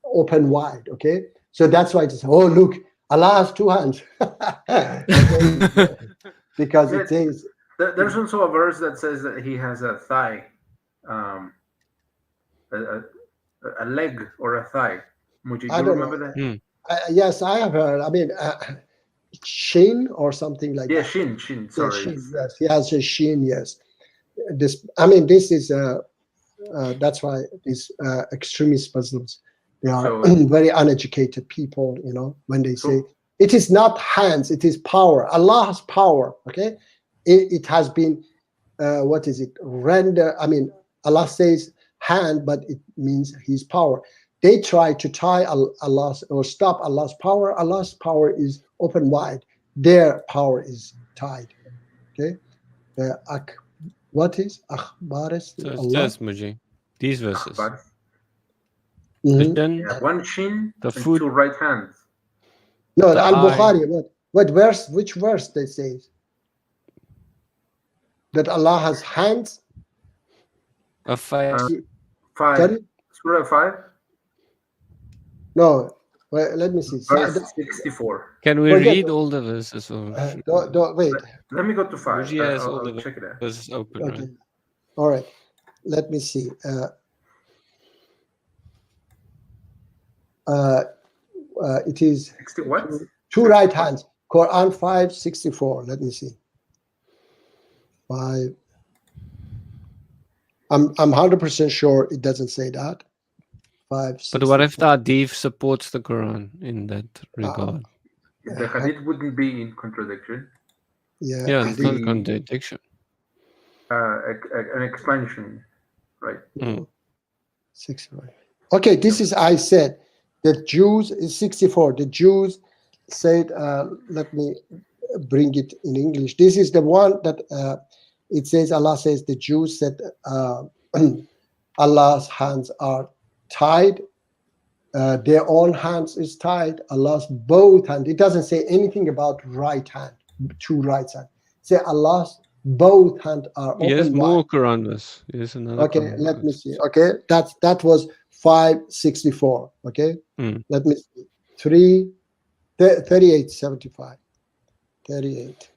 open wide. Okay, so that's why it says, oh look, Allah has two hands. Because it says There's also a verse that says that he has a thigh, a leg or a thigh. Muji, do you remember that? Yes, I have heard. I mean, shin or something like that. Shin. Sorry. Yeah, shin, yes, he has a shin. Yes, this. I mean, this is. That's why these extremist Muslims, they are very uneducated people. You know, when they say it is not hands, it is power. Allah has power. Okay, it has been. What is it? Render. I mean, Allah says hand, but it means His power. They try to tie Allah's or stop Allah's power. Allah's power is open wide. Their power is tied. Okay. What is Akhbaris? So it's just Muji. These verses. One shin the and foot, 2 right hands. No, Al-Bukhari. What verse? Which verse they say that Allah has hands? A 5. 5. Surah 5. No, well, let me see. Verse 64. Can we read all the verses? Or don't wait. Let me go to 5. Muji has all I'll the check it out. verses open. Okay. Right? All right. Let me see. It is 60 what? 2 right hands. Quran 5:64. Let me see. 5. I'm 100% sure it doesn't say that. 5. But what if the Hadith supports the Quran in that regard? The hadith wouldn't be in contradiction. Yeah, it's not a contradiction. An expansion, right? 65. Okay, this is I said the Jews is 64. The Jews said, let me bring it in English. This is the one that it says Allah says the Jews said Allah's hands are tied. Their own hands is tied. Allah's both hands. It doesn't say anything about right hand, 2 right hands. Say Allah's both hands are open. Yes, more wide. Quran verse. Yes, another. Okay, Quran let verse. me see. Okay, that was 5:64. Okay, let me see. 38:75. 38.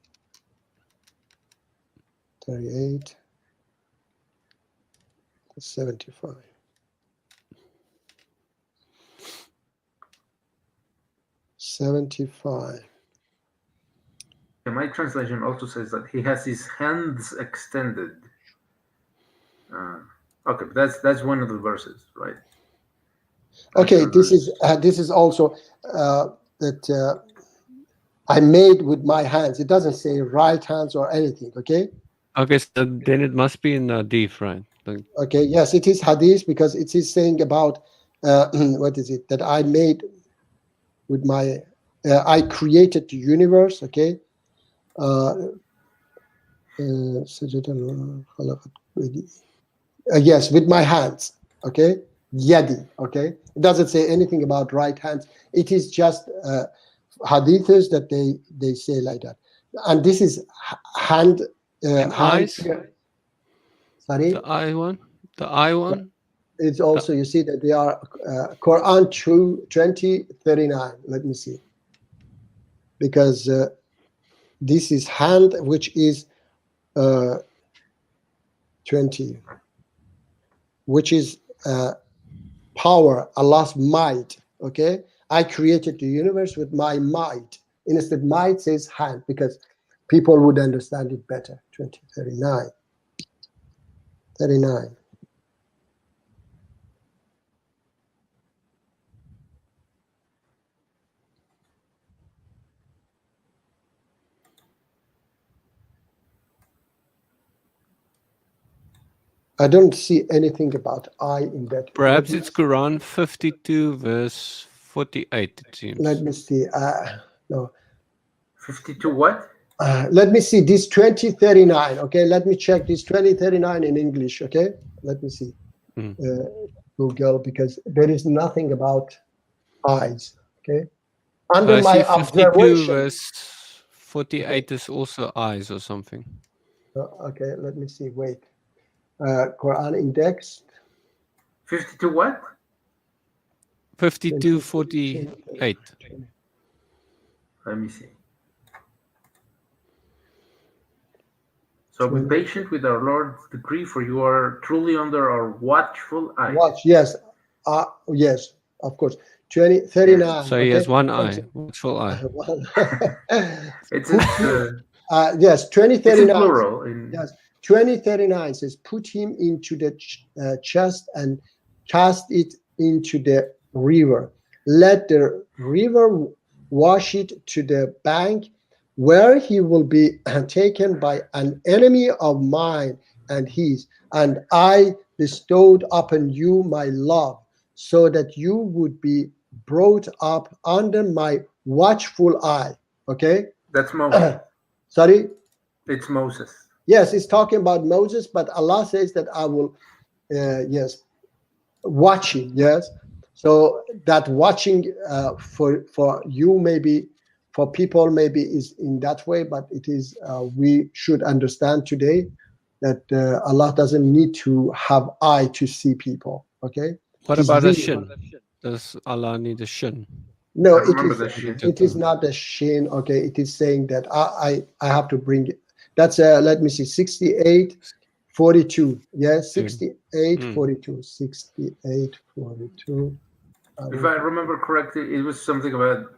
75. My translation also says that he has his hands extended. Okay, but that's one of the verses, right? Okay, this is also that I made with my hands. It doesn't say right hands or anything. Okay. Okay, so then it must be in Hadith, right? Like, Okay. Yes, it is hadith because it is saying about what is it that I made with my I created the universe. Okay. Yes, with my hands. Okay. Yadi. Okay. It doesn't say anything about right hands. It is just hadiths that they say like that. And this is hand. eyes. Sorry. The eye one. The eye one. It's also you see that they are Quran 20:39. Let me see. Because this is hand, which is 20, which is power, Allah's might. Okay, I created the universe with my might. Instead, might says hand because people would understand it better. 20:39. 39. I don't see anything about I in that. Perhaps it's Quran 52 verse 48. It seems. Let me see. No. 52 what? Let me see this 20:39. Okay, let me check this 20:39 in English. Okay, let me see. Google, because there is nothing about eyes. Okay, under I my see 52 observation. verse 48 is also eyes or something. Okay, let me see. Wait. Quran index. 52 what? 52:48. Let me see. So be patient with our Lord's decree, for you are truly under our watchful eye. Yes, yes, of course. 39. So he has one eye, watchful eye. It's yes, 2039. plural. Yes, 2039 says, put him into the chest and cast it into the river. Let the river wash it to the bank, where he will be taken by an enemy of mine and his. And I bestowed upon you my love, so that you would be brought up under my watchful eye. Okay? That's Moses. Sorry? It's Moses. Yes, it's talking about Moses, but Allah says that I will, yes, watching, yes. So that watching for you, maybe for people, maybe is in that way, but it is, we should understand today that Allah doesn't need to have eye to see people, okay? What about a shin? Does Allah need a shin? No, it is not a shin, okay? It is saying that I have to bring it. That's, let me see, 68:42. Yes, 68:42. 68:42. If I remember correctly, it was something about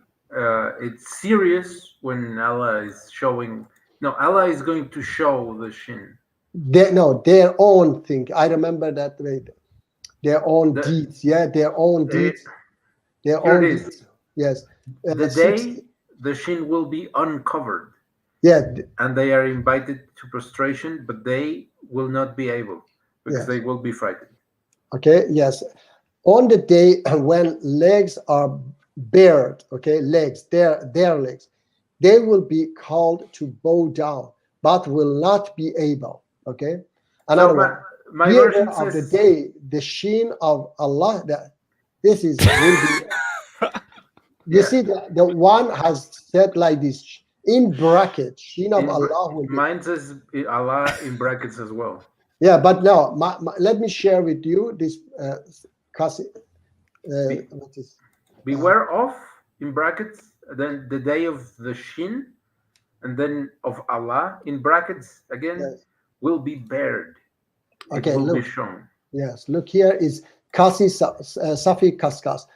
it's serious when Allah is showing. No, Allah is going to show the shin. Their own thing. I remember that way. Their own deeds. Yeah, their own deeds. Their own deeds. Yes. The day the shin will be uncovered. Yeah. And they are invited to prostration, but they will not be able because they will be frightened. Okay. Yes. On the day when legs are bared, okay, legs, their legs, they will be called to bow down, but will not be able. Okay. Another one. My version of says, the day, the sheen of Allah. This is will be. You see, the one has said like this in brackets. Sheen of Allah will be. Mine says Allah in brackets as well. Yeah, but no. Let me share with you this. Beware of in brackets, then the day of the shin, and then of Allah in brackets again will be bared. Okay, it will look. be shown. Yes, look here is Kasi Safi Kaskas.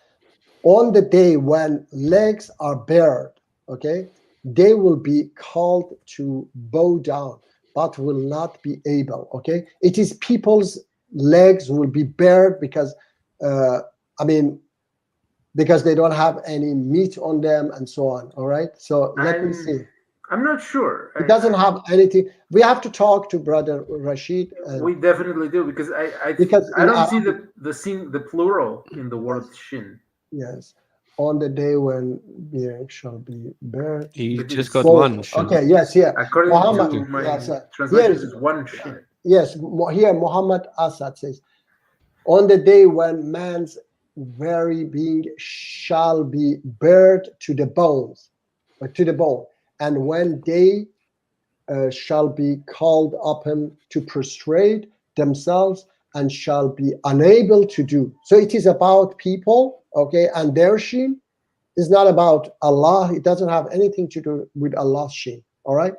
On the day when legs are bared, okay, they will be called to bow down, but will not be able. Okay, it is people's legs will be bared because, because they don't have any meat on them and so on. All right, so let me see. I'm not sure. It doesn't have anything. We have to talk to Brother Rashid. We definitely do because I don't see the plural in the word shin. Yes, on the day when being shall be bared. He just got one shin. Okay, yes, here. According Muhammad, to my yes, translation, is one shin. Yes, here Muhammad Asad says, on the day when man's very being shall be bared to the bones, to the bone, and when they shall be called upon to prostrate themselves and shall be unable to do. So it is about people, okay, and their shin is not about Allah. It doesn't have anything to do with Allah's shin, all right?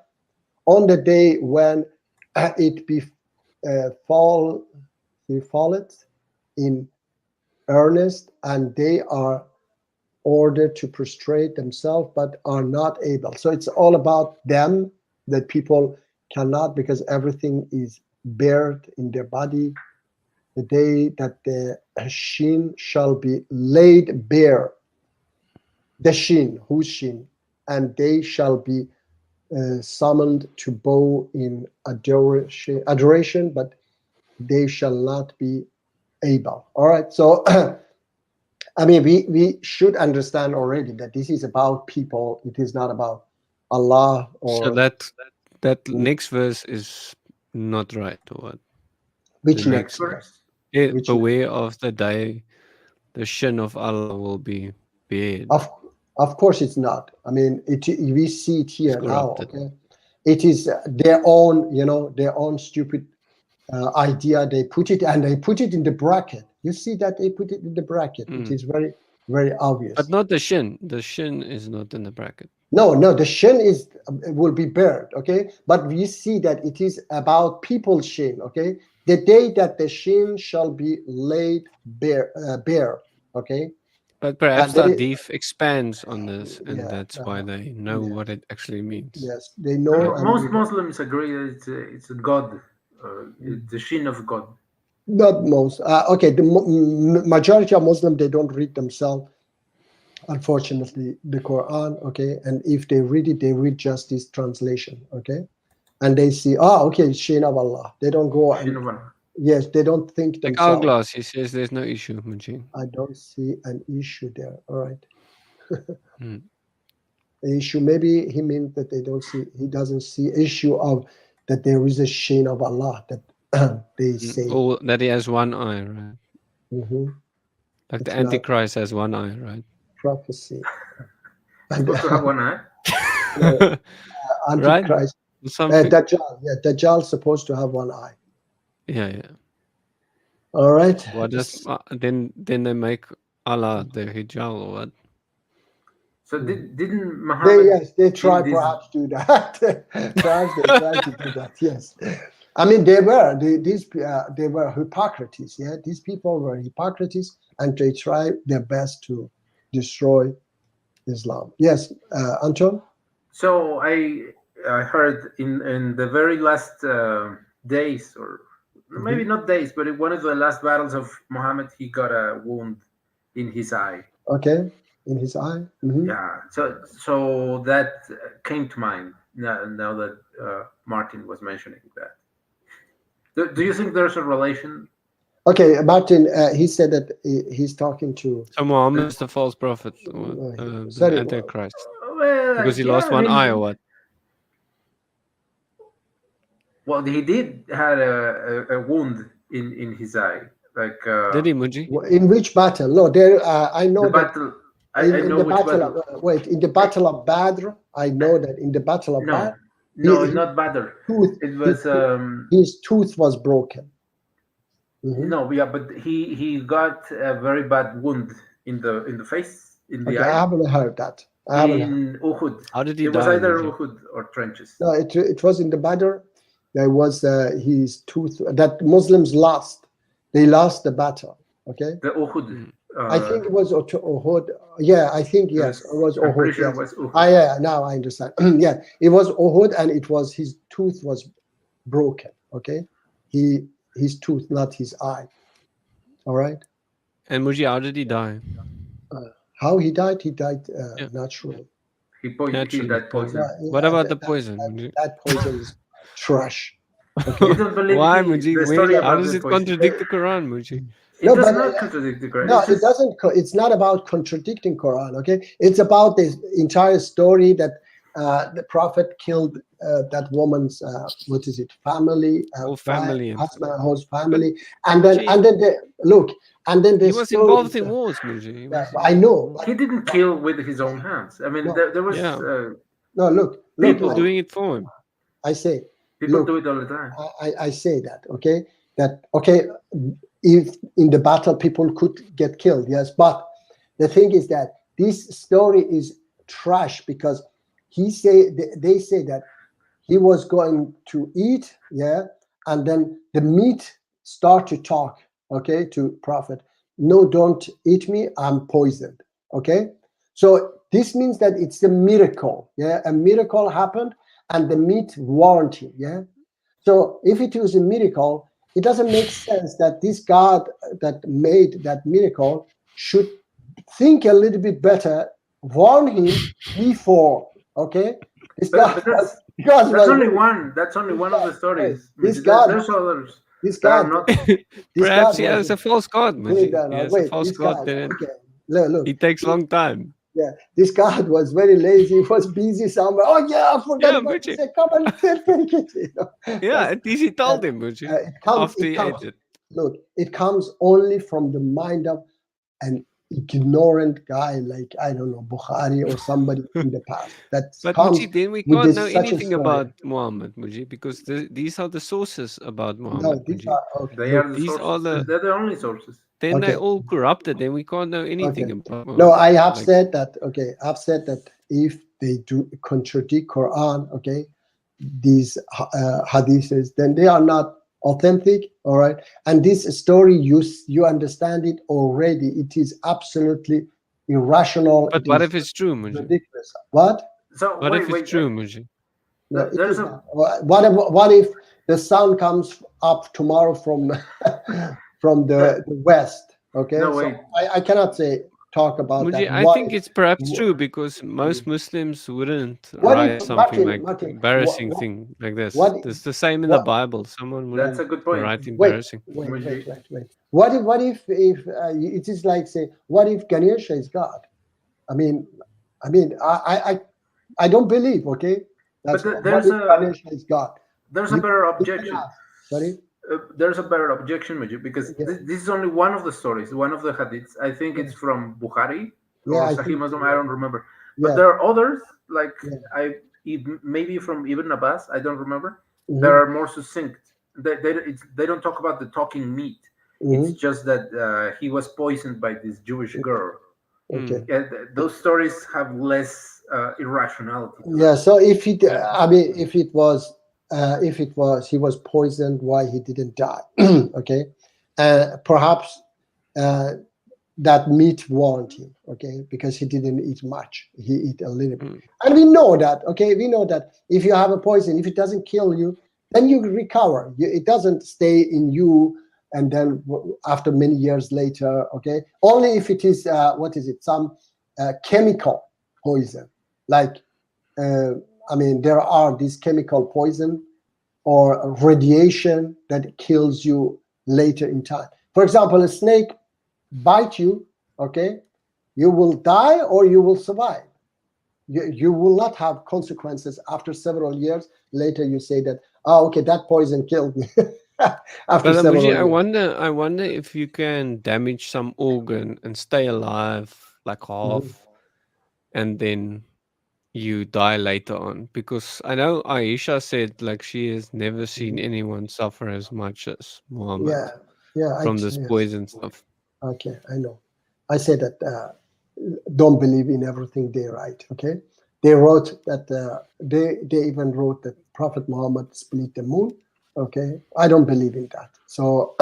On the day when it falleth in earnest, and they are ordered to prostrate themselves but are not able. So it's all about them, that people cannot, because everything is bared in their body. The day that the shin shall be laid bare, the shin, whose shin, and they shall be summoned to bow in adoration, but they shall not be able. All right, so we should understand already that this is about people. It is not about Allah. Or so that next verse is not right, or what? Which next verse? Beware of the day the shin of Allah will be bared. Of course it's not. We see it here now. Okay, it is their own, their own stupid idea. They put it in the bracket. You see that they put it in the bracket. It is very, very obvious. But not the shin. The shin is not in the bracket. No, the shin is will be burned, okay? But we see that it is about people's shin, okay? The day that the shin shall be laid bare, okay? But perhaps there is- Hadith expands on this, and Yeah, that's why they know what it actually means. Yes, they know. and Most they- Muslims agree that it's a God, the shin of God. Not most. Okay, the majority of Muslims, they don't read themselves, unfortunately, the Quran, okay? And if they read it, they read just this translation, okay? And they see, okay, Shin of Allah. They don't go Shin and, of Allah. yes, they don't think Like themselves. Hourglass, he says there's no issue, Munji. I don't see an issue there, all right? Hmm. The issue, maybe he means that he doesn't see issue of that there is a Shin of Allah, that they say. Or that he has one eye, right? Mhm. Like the It's not- Antichrist has one eye, right? Prophecy. Supposed to have one eye. Antichrist. Something. Dajjal. Yeah, Dajjal supposed to have one eye. Yeah. All right. What does then they make Allah the hijab or what? So didn't Muhammad? They try this- perhaps to do that. Perhaps they try to do that. Yes. I mean, they were Hippocrates. Yeah, these people were Hippocrates, and they try their best to destroy Islam. Yes, Anton. So I heard in the very last days, or maybe not days, but in one of the last battles of Muhammad, he got a wound in his eye. Okay, in his eye. Mhm. Yeah. So that came to mind now that Martin was mentioning that. Do you think there's a relation? Okay, Martin. He said that he's talking to. So Muhammad is the false prophet, or, Sorry, the Antichrist, Well, because he lost yeah, I one mean, eye or what? Well, he did had a wound in his eye, like. Did he, Munji? In which battle? No, there. I know The that. battle. I In know the which battle battle. of, wait, in the battle of Badr, I know that in the battle of Badr, No, he- not Badr. tooth- It was his tooth was broken. Mhm. no, yeah, but he got a very bad wound in the face, in the Okay, I eye, haven't heard that. I haven't heard. in Uhud. How did he It was die, either Munji? Uhud or trenches. No, it was in the Badr. There was his tooth that Muslims lost. They lost the battle. Okay, The Uhud. I think it was Uhud. Yeah, I think yes, it was I'm pretty Uhud. sure Yes. it was Uhud. Yeah, now I understand. Yeah, it was Uhud, and it was his tooth was broken. Okay, his tooth, not his eye. All right. And Munji, how did he die? How he died? He died naturally. He Naturally. that poison. What about the poison, Munji? That poison is trash. You don't believe Why, the Munji? story How about does the it poison? contradict the Quran, Munji? It No, does but, not contradict the Quran. No, It's it just- doesn't. It's not about contradicting Quran. Okay, it's about this entire story that the Prophet killed that woman's what is it? Family, Whole family. husband, whole family, and then they look, and then He the was story involved is, in wars, Munji. He was- I know. He didn't kill with his own hands. I mean, No. there was Yeah. No, look, People doing it for him. I say, people look, do it all the time. I say that, okay? That, okay, if in the battle people could get killed, yes, but the thing is that this story is trash because they say that he was going to eat, yeah, and then the meat start to talk, okay, to Prophet. No, don't eat me, I'm poisoned, okay? So this means that it's a miracle, yeah, a miracle happened and the meat warned him, yeah? So if it was a miracle, it doesn't make sense that this God that made that miracle should think a little bit better, warn him before, okay? This But that's only one. That's only one of the stories. This God- There's others. This that are God, not. Perhaps God he has was- a false god, Wait, Munji. no, no, He has wait, a false this god. God, Then okay, look, it takes long time. yeah, this God was very lazy, was busy somewhere. Oh yeah, I forgot Yeah, about to Munji. say, come and take it. You know? Yeah, at least he told him, Munji. After he ate it. Look, it comes only from the mind of an ignorant guy like, I don't know, Bukhari or somebody in the past. That But comes Muji, then we with can't this know such a anything story. about Muhammad, Muji, because these are the sources about Muhammad. these Muji. are okay. They are the These sources. are the. They're the only sources. Then Okay. they're all corrupted. Then we can't know anything about. No, Muhammad. I have Like, said that. Okay, I've said that if they do contradict Quran, okay, these hadiths, then they are not authentic, all right? And this story, you understand it already. It is absolutely irrational. But what if it's true, Muji? Ridiculous. What? So What wait, if it's true, Muji? No, it there's is a not. What if the sun comes up tomorrow from from the west? Okay, No, so wait. I cannot talk about Muji, that. I What think if- it's perhaps true because most Muslims wouldn't What write if- something Martin, like Martin, embarrassing what- thing like this. what- It's the same in the what- Bible. Someone wouldn't That's a good point. write Wait, embarrassing. wait. What if it is like say, what if Ganesha is God? I mean, I don't believe. Okay, that's But what there's if a- Ganesha is God. There's a You- better you objection. cannot. Sorry. There's a better objection, Majid, because this is only one of the stories, one of the hadiths. I think it's from Bukhari Yeah, or I Sahih think- Muslim. I don't remember. Yeah. But there are others, like maybe from Ibn Abbas. I don't remember. Mhm. They are more succinct. They don't talk about the talking meat. It's just that he was poisoned by this Jewish girl. Okay. Those stories have less irrationality. Yeah. So if it, I mean, if it was he was poisoned, why he didn't die? Okay, perhaps that meat warned him. Okay, because he didn't eat much. He eat a little bit, and we know that. Okay, we know that if you have a poison, if it doesn't kill you, then you recover. It doesn't stay in you. And then after many years later, okay, only if it is some chemical poison, like I mean, there are these chemical poison or radiation that kills you later in time. For example, a snake bite you, okay, you will die or you will survive. You will not have consequences after several years. Later, you say that, oh, okay, that poison killed me. After But several Muji, years. I wonder if you can damage some organ and stay alive like half, and then you die later on. Because I know Aisha said like she has never seen anyone suffer as much as Muhammad from this poison stuff. Okay, I know. I say that don't believe in everything they write. Okay, they wrote that they even wrote that Prophet Muhammad split the moon. Okay, I don't believe in that. So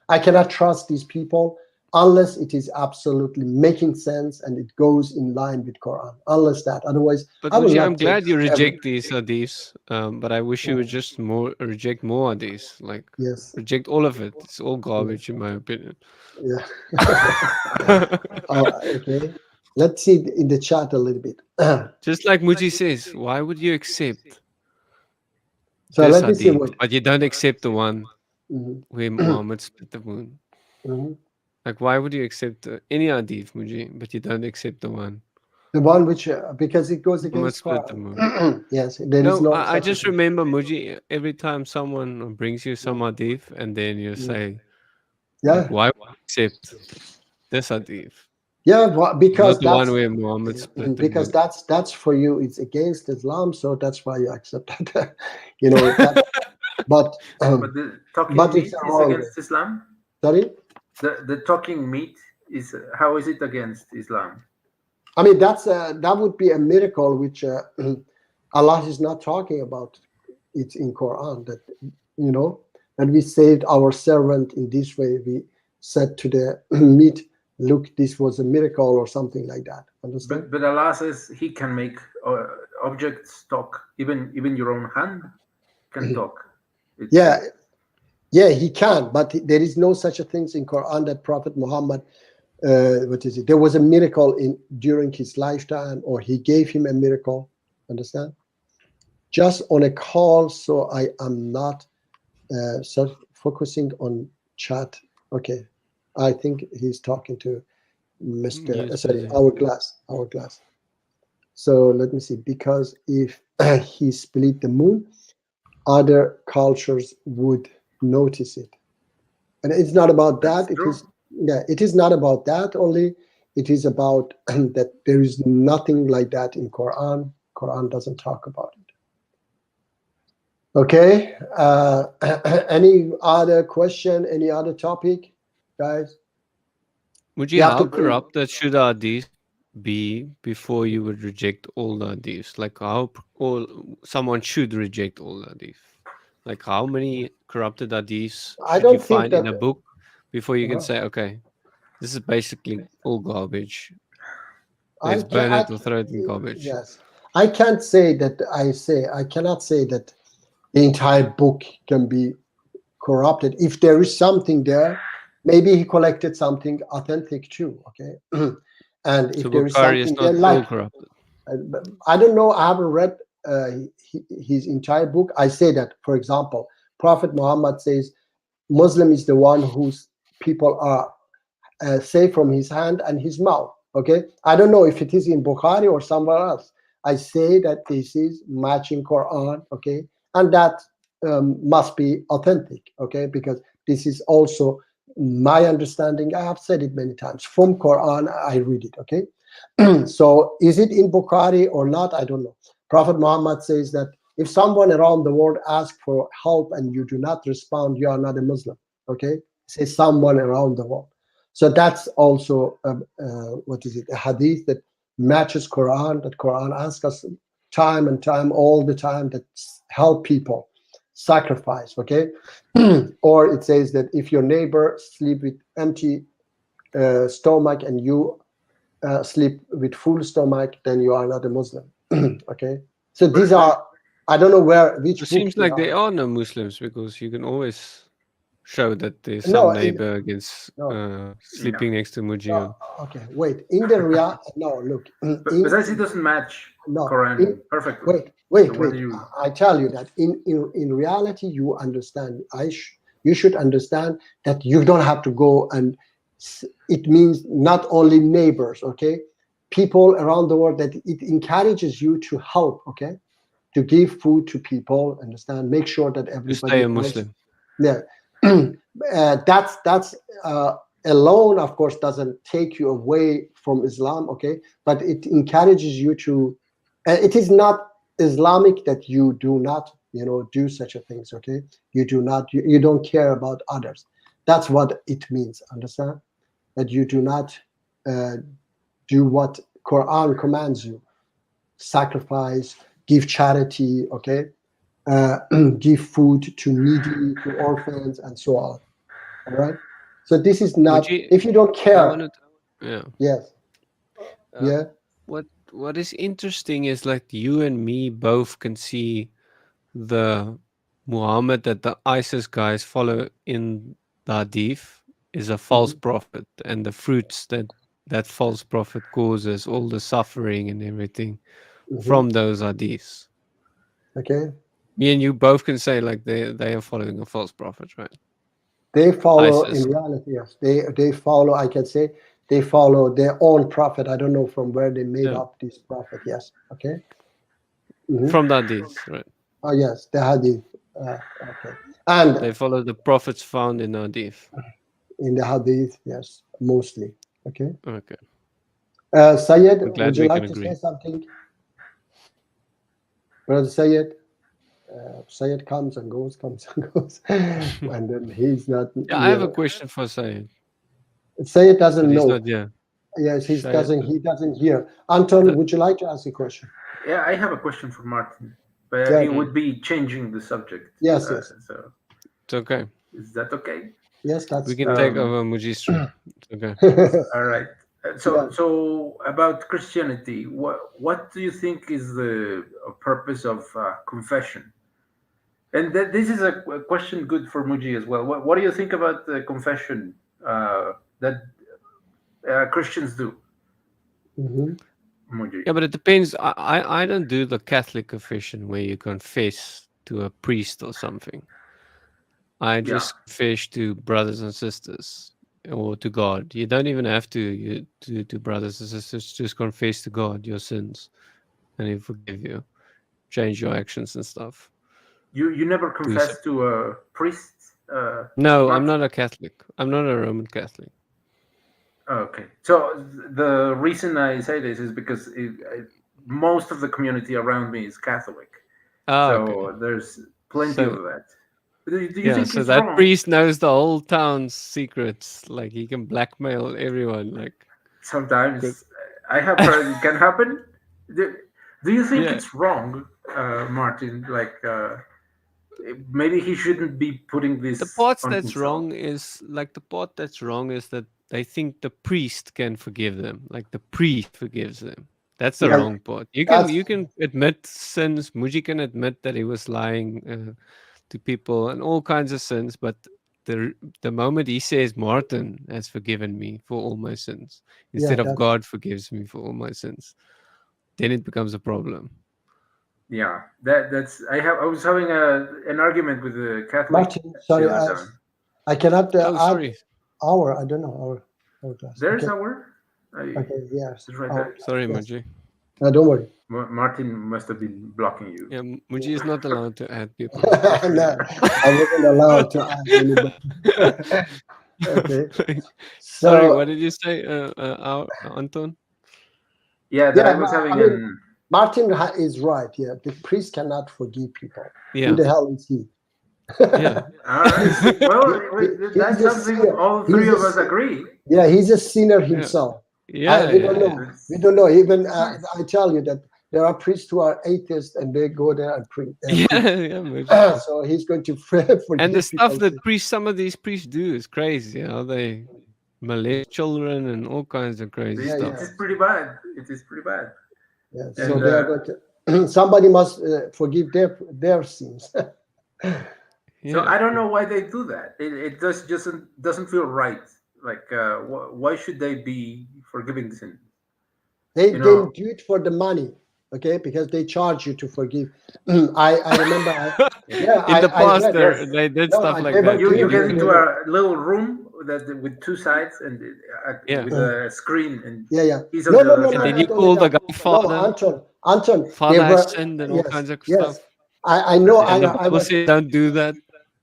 I cannot trust these people unless it is absolutely making sense and it goes in line with Quran. Unless that, otherwise, But I will Muji, not I'm glad take you every- reject these hadiths. But I wish you would just reject more hadiths. Like Yes. reject all of it. It's all garbage in my opinion. Yeah. Okay. Let's see in the chat a little bit. Just like Muji says, why would you accept So this let me see hadith, what. but you don't accept the one Mhm. where Muhammad split the moon? Mhm. Like, why would you accept any hadith, Muji, but you don't accept the one? The one which because it goes Muhammad against split the Quran. moon. Yes, there is no. I such a just thing. remember, Muji, every time someone brings you some hadith and then you say, Yeah. like, why would you accept this hadith? Yeah, because Not the one that's where Muhammad split the because moon. that's for you. It's against Islam, so that's why you accept that. You know, that, but But the talking but meat it's is wrong. against Islam. Sorry. The talking meat is how is it against Islam? I mean, that would be a miracle which Allah is not talking about. It's in Quran that that we saved our servant in this way. We said to the meat, "Look, this was a miracle," or something like that. Understand? But Allah says He can make objects talk. Even your own hand can talk. Yeah, He can, but there is no such a thing in Quran that Prophet Muhammad. What is it? There was a miracle during his lifetime, or He gave him a miracle. Understand? Just on a call, so I am not focusing on chat. Okay, I think he's talking to Mr. Yes, Sorry, Muji. Hourglass. So let me see. Because if he split the moon, other cultures would notice it, and it's not about that. It is not about that only. It is about that there is nothing like that in Quran. Quran doesn't talk about it. Okay. Any other question? Any other topic, guys? Muji, You have how to- corrupted should our hadith be before you would reject all the hadiths? Like how someone should reject all the hadith? Like how many corrupted hadiths should you find in a book before you can say, okay, this is basically all garbage. Let's burn it or throw it in garbage. Yes, I can't say that. I cannot say that the entire book can be corrupted. If there is something there, maybe he collected something authentic too. Okay, and if there is something there, like I don't know, I haven't read his entire book. I say that, for example, Prophet Muhammad says Muslim is the one whose people are safe from his hand and his mouth. Okay, I don't know if it is in Bukhari or somewhere else. I say that this is matching Quran. Okay, and that must be authentic. Okay, because this is also my understanding. I have said it many times. From Quran, I read it. Okay, so is it in Bukhari or not? I don't know. Prophet Muhammad says that if someone around the world asks for help and you do not respond, you are not a Muslim. Okay, say someone around the world. So that's also what is it? A hadith that matches Quran. That Quran asks us time and time, all the time, that help people sacrifice. Okay, or it says that if your neighbor sleep with empty stomach and you sleep with full stomach, then you are not a Muslim. Okay, so these are, I don't know which. It seems like there are no Muslims, because you can always show that there's some neighbor against sleeping next to Mujio. Okay, wait. In the look. But it doesn't match Quran perfectly. Wait. I tell you that in reality, you understand. You should understand that you don't have to go, and it means not only neighbors. Okay, people around the world, that it encourages you to help. Okay, to give food to people. Understand? Make sure that everybody. To stay a Muslim. Yeah. That's alone, of course, doesn't take you away from Islam, okay, but it encourages you to. It is not Islamic that you do not, do such a things, okay. You do not. You don't care about others. That's what it means. Understand? That you do not do what Quran commands you: sacrifice, give charity, okay. Give food to needy, to orphans, and so on. All right. So this is not. If you don't care. Yes. Yeah. What is interesting is, like, you and me both can see the Muhammad that the ISIS guys follow in the Hadith is a false prophet, and the fruits that false prophet causes, all the suffering and everything from those Hadiths. Okay. Me and you both can say, like, they are following a false prophet, right? They follow ISIS. in reality, yes. They follow. I can say they follow their own prophet. I don't know from where they made up this prophet. Yes. Okay. From the Hadith, right? Oh yes, the Hadith. Okay. And they follow the prophets found in the Hadith. In the Hadith, yes, mostly. Okay. Okay. Syed, would you like to say something? Brother Syed? Syed comes and goes, and then he's not. Yeah, I have a question for Syed. Syed doesn't know. Not, yeah. Yes, he doesn't hear. Anton, would you like to ask a question? Yeah, I have a question for Martin, but it would be changing the subject. Yes. So it's okay. Is that okay? Yes, we can take over Muji's stream. Okay. All right. So about Christianity, what do you think is the purpose of confession? And this is a question good for Muji as well. What do you think about the confession that Christians do? Muji. Yeah, but it depends. I don't do the Catholic confession where you confess to a priest or something. I just confess to brothers and sisters, or to God. You don't even have to brothers and sisters. Just confess to God your sins, and He forgive you, change your actions and stuff. You never confess to a priest? No, I'm not a Catholic. I'm not a Roman Catholic. Okay. So the reason I say this is because most of the community around me is Catholic. So there's plenty of that. Do you think so it's that wrong? priest knows the whole town's secrets. Like, he can blackmail everyone. Like, sometimes I have heard it can happen. Do you think it's wrong, Martin? Like maybe he shouldn't be putting this. The part on that's himself? wrong is that they think the priest can forgive them. Like the priest forgives them. That's the wrong part. You can admit sins. Muji can admit that he was lying to people and all kinds of sins, but the moment he says Martin has forgiven me for all my sins instead of God forgives me for all my sins, then it becomes a problem. Yeah, that's. I was having an argument with the Catholic. Martin, sorry, I cannot add hour. I don't know our class. There's okay. hour. Okay, yes. It's right there. Sorry, Muji. No, don't worry. Martin must have been blocking you. Yeah, Muji is not allowed to add people. No, I wasn't allowed to add anybody. Okay. Sorry, what did you say, Anton? Yeah, I was having Martin is right. Yeah, the priest cannot forgive people. Yeah. Who the hell is he? Yeah. All right. Well, that's something all three of us agree. Yeah, he's a sinner himself. Yeah. We don't know. We don't know. Even I tell you that there are priests who are atheists and they go there and pray. So he's going to forgive. And the stuff that some of these priests do is crazy. They molest children and all kinds of crazy stuff. It is pretty bad. It is pretty bad. Yeah, so they are going to. Somebody must forgive their sins. So I don't know why they do that. It just doesn't feel right. Like why should they be forgiving sin? They do it for the money, okay? Because they charge you to forgive. I remember. In the past, they did stuff like that. You get into a little room with two sides and with a screen and he's on and then you call the guy father. Anton, father has sinned and all kinds of stuff. I know. And the Bible says don't do that.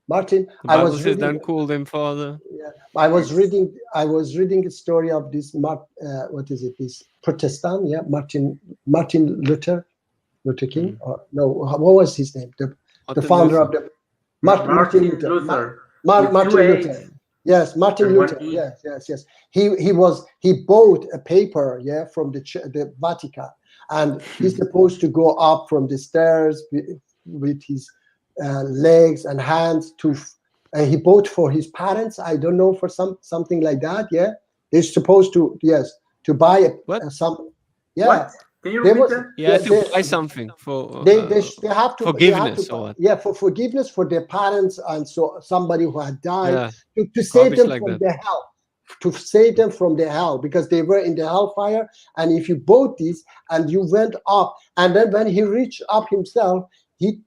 Martin, the Bible says don't call them father. Yeah, I was reading a story of this. What is it? This Protestant? Yeah, Martin Luther King. Or no, what was his name? The founder of the Martin Luther. Martin Luther. Yes, Martin Luther. Yes. He bought a paper, from the Vatican, and he's supposed to go up from the stairs with his legs and hands he bought for his parents. I don't know, for something like that. Yeah, they're supposed to buy some. Yeah. What? Can you repeat that? Yeah, to buy something for they have to forgiveness or what? Yeah, for forgiveness for their parents and so somebody who had died to save them from the hell. To save them from the hell, because they were in the hellfire. And if you bought this and you went up, and then when he reached up himself, he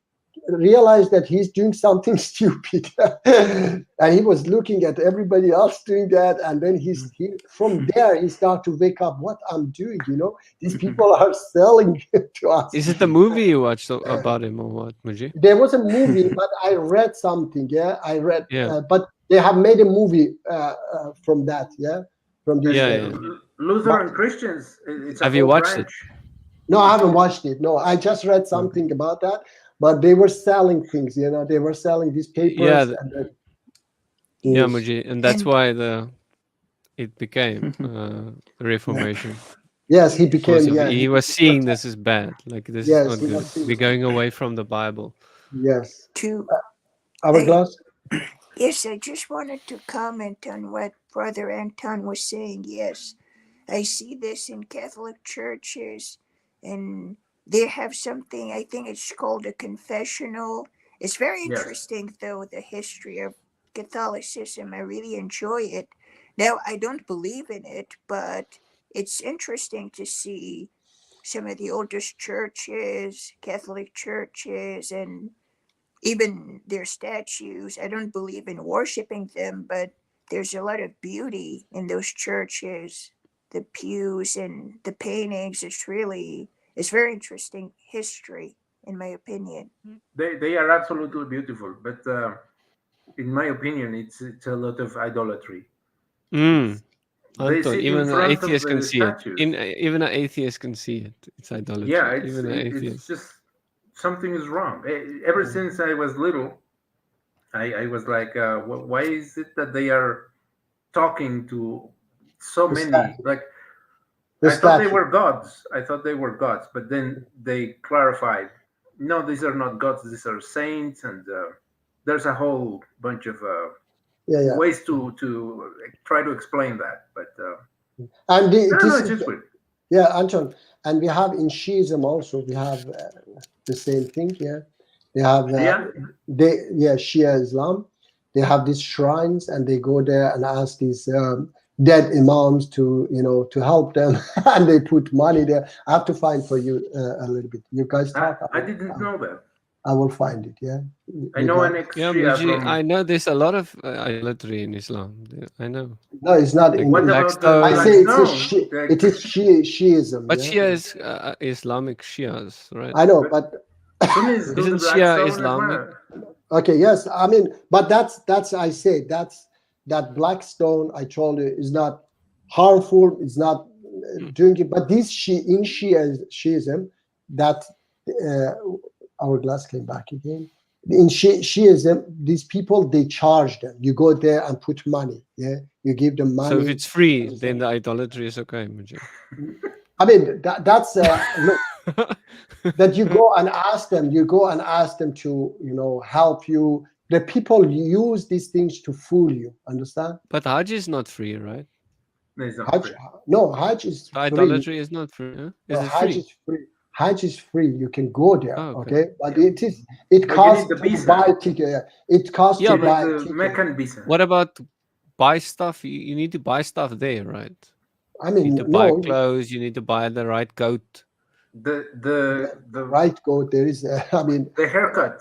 realized that he's doing something stupid. And he was looking at everybody else doing that, and then from there he started to wake up. What I'm doing, these people are selling to us. Is it the movie you watched about him or what, Muji? There was a movie, but I read something. But they have made a movie from that. From this. Lutheran Christians. Have you watched it? No, I haven't watched it. No, I just read something about that. But they were selling things, they were selling these papers. Muji, and that's why it became the Reformation. Yes, he became. He was seeing this as bad. Like this is not good. We're going away from the Bible. Yes. Hourglass. Yes, I just wanted to comment on what Brother Anton was saying. Yes, I see this in Catholic churches, and they have something, I think it's called a confessional. It's very interesting, though, the history of Catholicism. I really enjoy it. Now, I don't believe in it, but it's interesting to see some of the oldest churches, Catholic churches, and even their statues. I don't believe in worshiping them, but there's a lot of beauty in those churches, the pews and the paintings. It's very interesting history, in my opinion. They are absolutely beautiful, but in my opinion, it's a lot of idolatry. Even an atheist can see it. Even an atheist can see it. It's idolatry. Yeah, it's just something is wrong. Ever since I was little, I was like, why is it that they are talking to so many? Like, I thought they were gods. But then they clarified, no, these are not gods. These are saints, and there's a whole bunch of ways to try to explain that. But and it's just weird. Yeah, Anton, and we have in Shiism also, we have the same thing. Yeah, they have Shia Islam. They have these shrines, and they go there and ask these dead imams to help them, and they put money there. I have to find for you a little bit. You guys talk. I didn't know that. I will find it. Yeah, I know an I know there's a lot of idolatry in Islam. I know. No, it's not. I say it is Shiism. But Shia is Islamic Shias, right? I know, but isn't Shia Islamic? Okay, yes. I mean, but that's I say that black stone I told you is not harmful. It's not doing it. But this in Shiism, that our glass came back again. In Shiism, these people, they charge them. You go there and put money. Yeah, you give them money. So if it's free, then the idolatry is okay. I mean, that's look, that you go and ask them. You go and ask them to help you. The people use these things to fool you. Understand? But Hajj is not free, right? Hajj is free. Idolatry is not free. Huh? Hajj is free. Hajj is free. You can go there, okay? But it costs to buy a ticket. It costs to buy a ticket. What about buy stuff? You need to buy stuff there, right? I mean, you need to buy clothes. You need to buy the right goat. The right goat. There is. I mean, the haircut.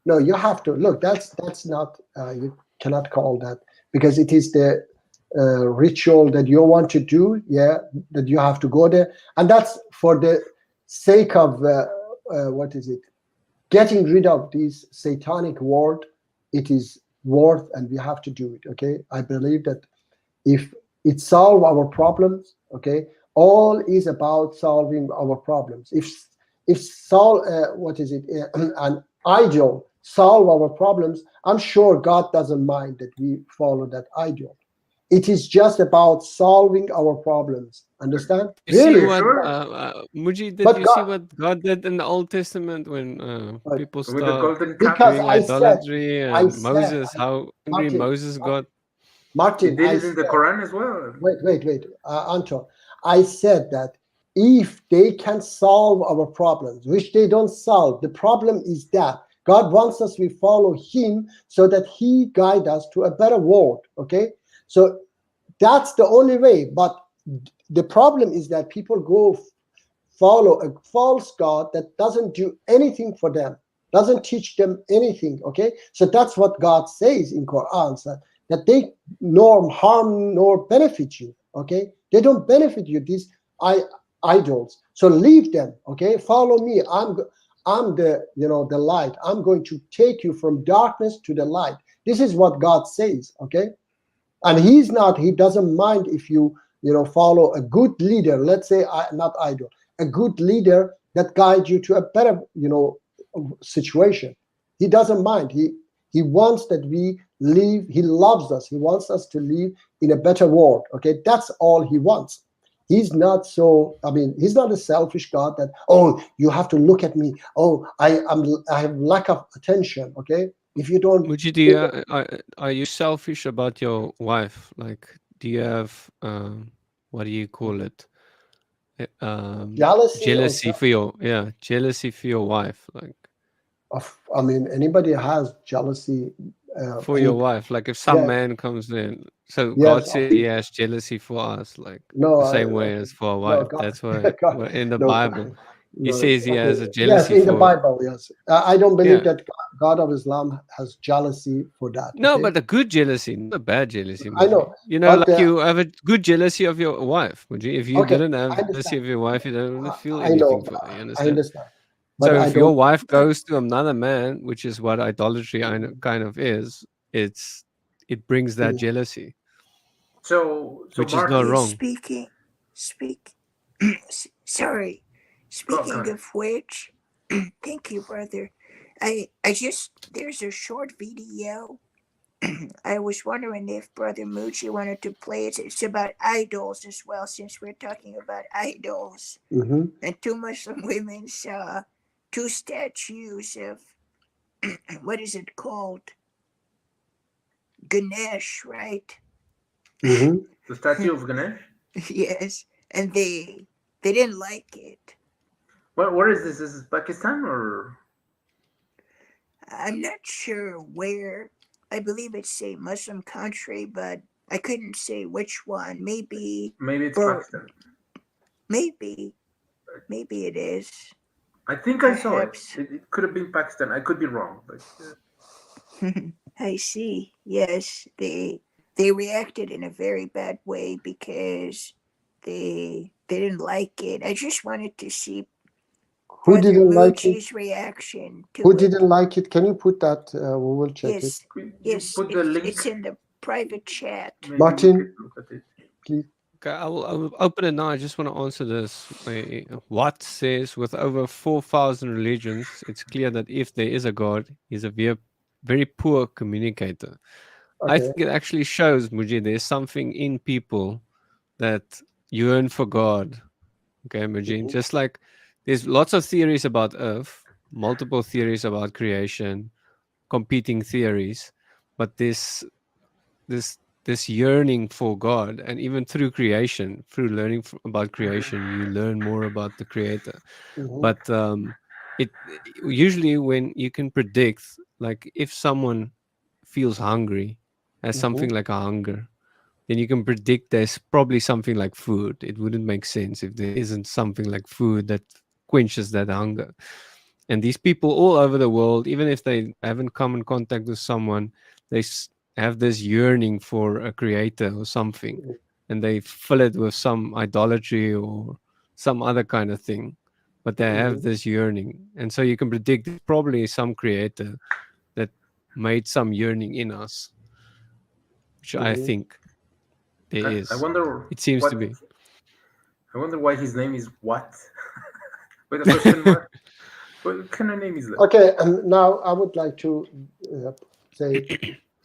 No, you have to look. That's not. You cannot call that because it is the ritual that you want to do, that you have to go there, and that's for the sake of getting rid of this satanic word. It is worth, and we have to do it. Okay, I believe that if it solves our problems, okay, all is about solving our problems. If an idol solve our problems, I'm sure God doesn't mind that we follow that idol. It is just about solving our problems. Understand? Really? Muji, did you see what God did in the Old Testament when people started doing idolatry and Moses, how angry Moses got? Martin, did it in the Quran as well. Wait, Anton. I said that if they can solve our problems, which they don't solve, the problem is that God wants us to follow Him so that He guide us to a better world. Okay. So that's the only way. But the problem is that people go follow a false God that doesn't do anything for them, doesn't teach them anything. Okay, so that's what God says in Quran, that they nor harm nor benefit you. Okay, they don't benefit you, these idols. So leave them. Okay, follow me. I'm the the light. I'm going to take you from darkness to the light. This is what God says. Okay. And he doesn't mind if you follow a good leader, let's say not idol, a good leader that guides you to a better situation. He doesn't mind. He wants that we live. He loves us. He wants us to live in a better world. Okay, that's all he wants. He's not he's not a selfish God that, oh, you have to look at me. Oh, I have lack of attention. Okay. If you don't, are you selfish about your wife? Like, do you have what do you call it? Jealousy for your wife. Like, anybody has jealousy for your wife. Like, if some man comes in, so God said He has jealousy for us, like the same way as for a wife. That's why in the Bible. He says He has a jealousy. Yes, in the Bible, yes. I don't believe that God of Islam has jealousy for that. No, okay? but a good jealousy, not a bad jealousy. I know. You have a good jealousy of your wife, would you? If you didn't have jealousy of your wife, you don't feel anything for her. You understand? I understand. So if your wife goes to another man, which is what idolatry kind of is, it brings that jealousy. So which is not wrong. Sorry. Speaking of which, thank you, brother. There's a short video I was wondering if Brother Mucci wanted to play it. It's about idols as well, since we're talking about idols. Mhm. And two Muslim women saw two statues of, what is it called? Ganesh, right? Mhm. The statue of Ganesh? Yes. And they didn't like it. Where is this? Is this Pakistan or? I'm not sure where. I believe it's a Muslim country, but I couldn't say which one. Maybe Maybe it's Pakistan. Maybe it is. I think I saw it. Perhaps. It could have been Pakistan. I could be wrong, but I see. Yes, they reacted in a very bad way because they didn't like it. I just wanted to see Who Brother didn't like it? Muji's reaction to Who it. didn't like it? Can you put that? We will check Yes, it. yes, put the link. it's in the private chat. maybe we Martin, could look at it. please. Okay, I will open it now. I just want to answer this. Watt says, with over 4,000 religions, it's clear that if there is a God, he's a very poor communicator. I Okay. think it actually shows, Mujib, there's something in people that yearn for God. Okay, Mujib? Just like there's lots of theories about Earth, multiple theories about creation, competing theories, but this yearning for God, and even through creation, through learning about creation, you learn more about the Creator. Mhm. But it usually when you can predict, like if someone feels hungry, has something like a hunger, then you can predict there's probably something like food. It wouldn't make sense if there isn't something like food that quenches that hunger. And these people all over the world, even if they haven't come in contact with someone, they have this yearning for a creator or something, and they fill it with some idolatry or some other kind of thing. But they have this yearning, and so you can predict there's probably some creator that made some yearning in us, which I think there is. I wonder. It seems to be. I wonder why his name is what? With a question mark. What kind of name is that? Okay, and now I would like to say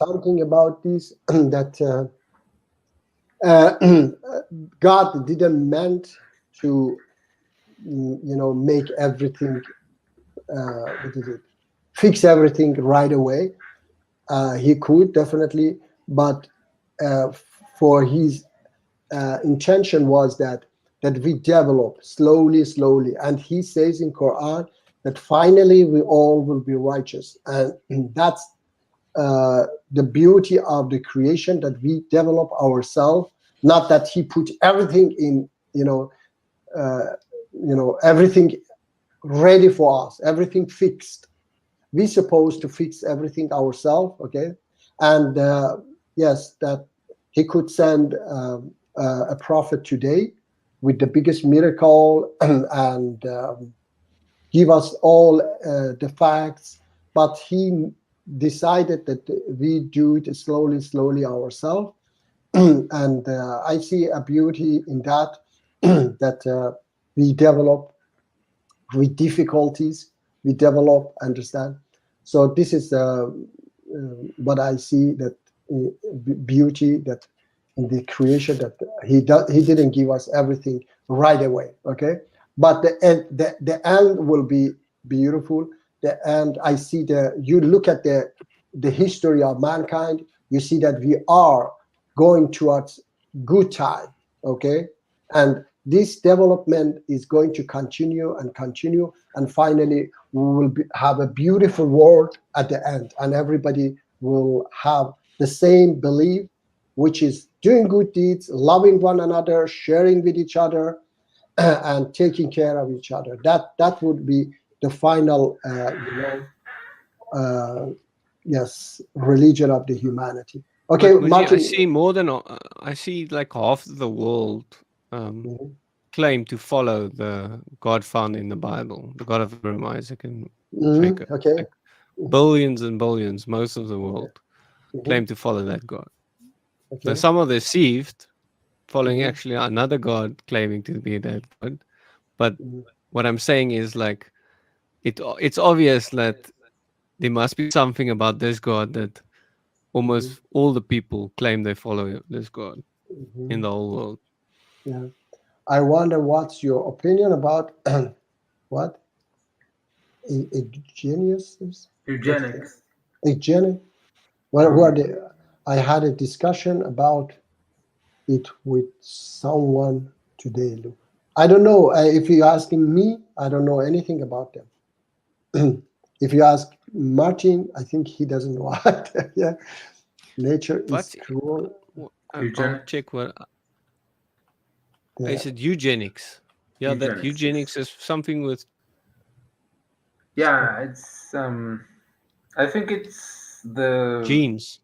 something about this that God didn't meant to, make everything, fix everything right away. He could definitely, but for his intention was that we develop slowly, and he says in Quran that finally we all will be righteous, and that's the beauty of the creation, that we develop ourselves, not that he put everything in, everything ready for us, everything fixed. We're supposed to fix everything ourselves, okay? And yes, that he could send a prophet today with the biggest miracle and give us all the facts, but he decided that we do it slowly ourselves. And I see a beauty in that, that we develop with difficulties, we develop, understand. So this is what I see, that beauty that in the creation, that he didn't give us everything right away, okay? But the end will be beautiful. The end, I see you look at the history of mankind, you see that we are going towards good time, okay? And this development is going to continue, and finally we will have a beautiful world at the end, and everybody will have the same belief, which is doing good deeds, loving one another, sharing with each other, and taking care of each other. That would be the final, yes, religion of the humanity. Okay, Martin. I see more than I see like half of the world claim to follow the God found in the Bible, the God of Abraham, Isaac, and Jacob. Okay. Like billions and billions, most of the world claim to follow that God. Okay. So some are deceived, following actually another God claiming to be that God. But what I'm saying is, like, it's obvious that there must be something about this God that almost all the people claim they follow this God in the whole world. Yeah. I wonder what's your opinion about what? Eugenics? Eugenics. Eugenics? Well, what I had a discussion about it with someone today, Luke. I don't know. If you're asking me, I don't know anything about them. If you ask Martin, I think he doesn't know either. Yeah. Nature is cruel. I'll check what. Yeah. I said eugenics. Yeah, that eugenics is something with. Yeah, it's I think it's the genes.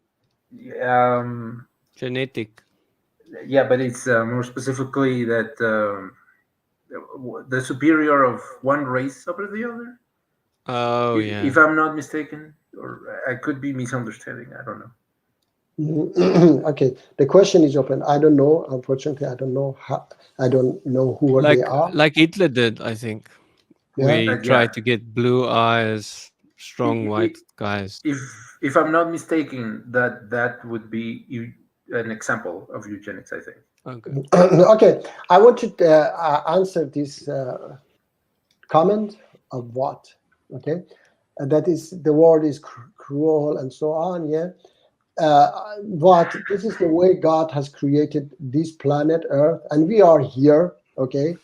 Genetic. Yeah, but it's more specifically that the superior of one race over the other. Oh, yeah. If I'm not mistaken, or I could be misunderstanding. I don't know. Okay, the question is open. I don't know. Unfortunately, I don't know how. I don't know who they are. Like Hitler did, I think. Yeah. We tried to get blue eyes, strong white guys. If I'm not mistaken, that would be an example of eugenics, I think. Okay. Okay, I want to answer this comment of what. Okay, that is the world is cruel and so on. Yeah. But this is the way God has created this planet Earth, and we are here, okay?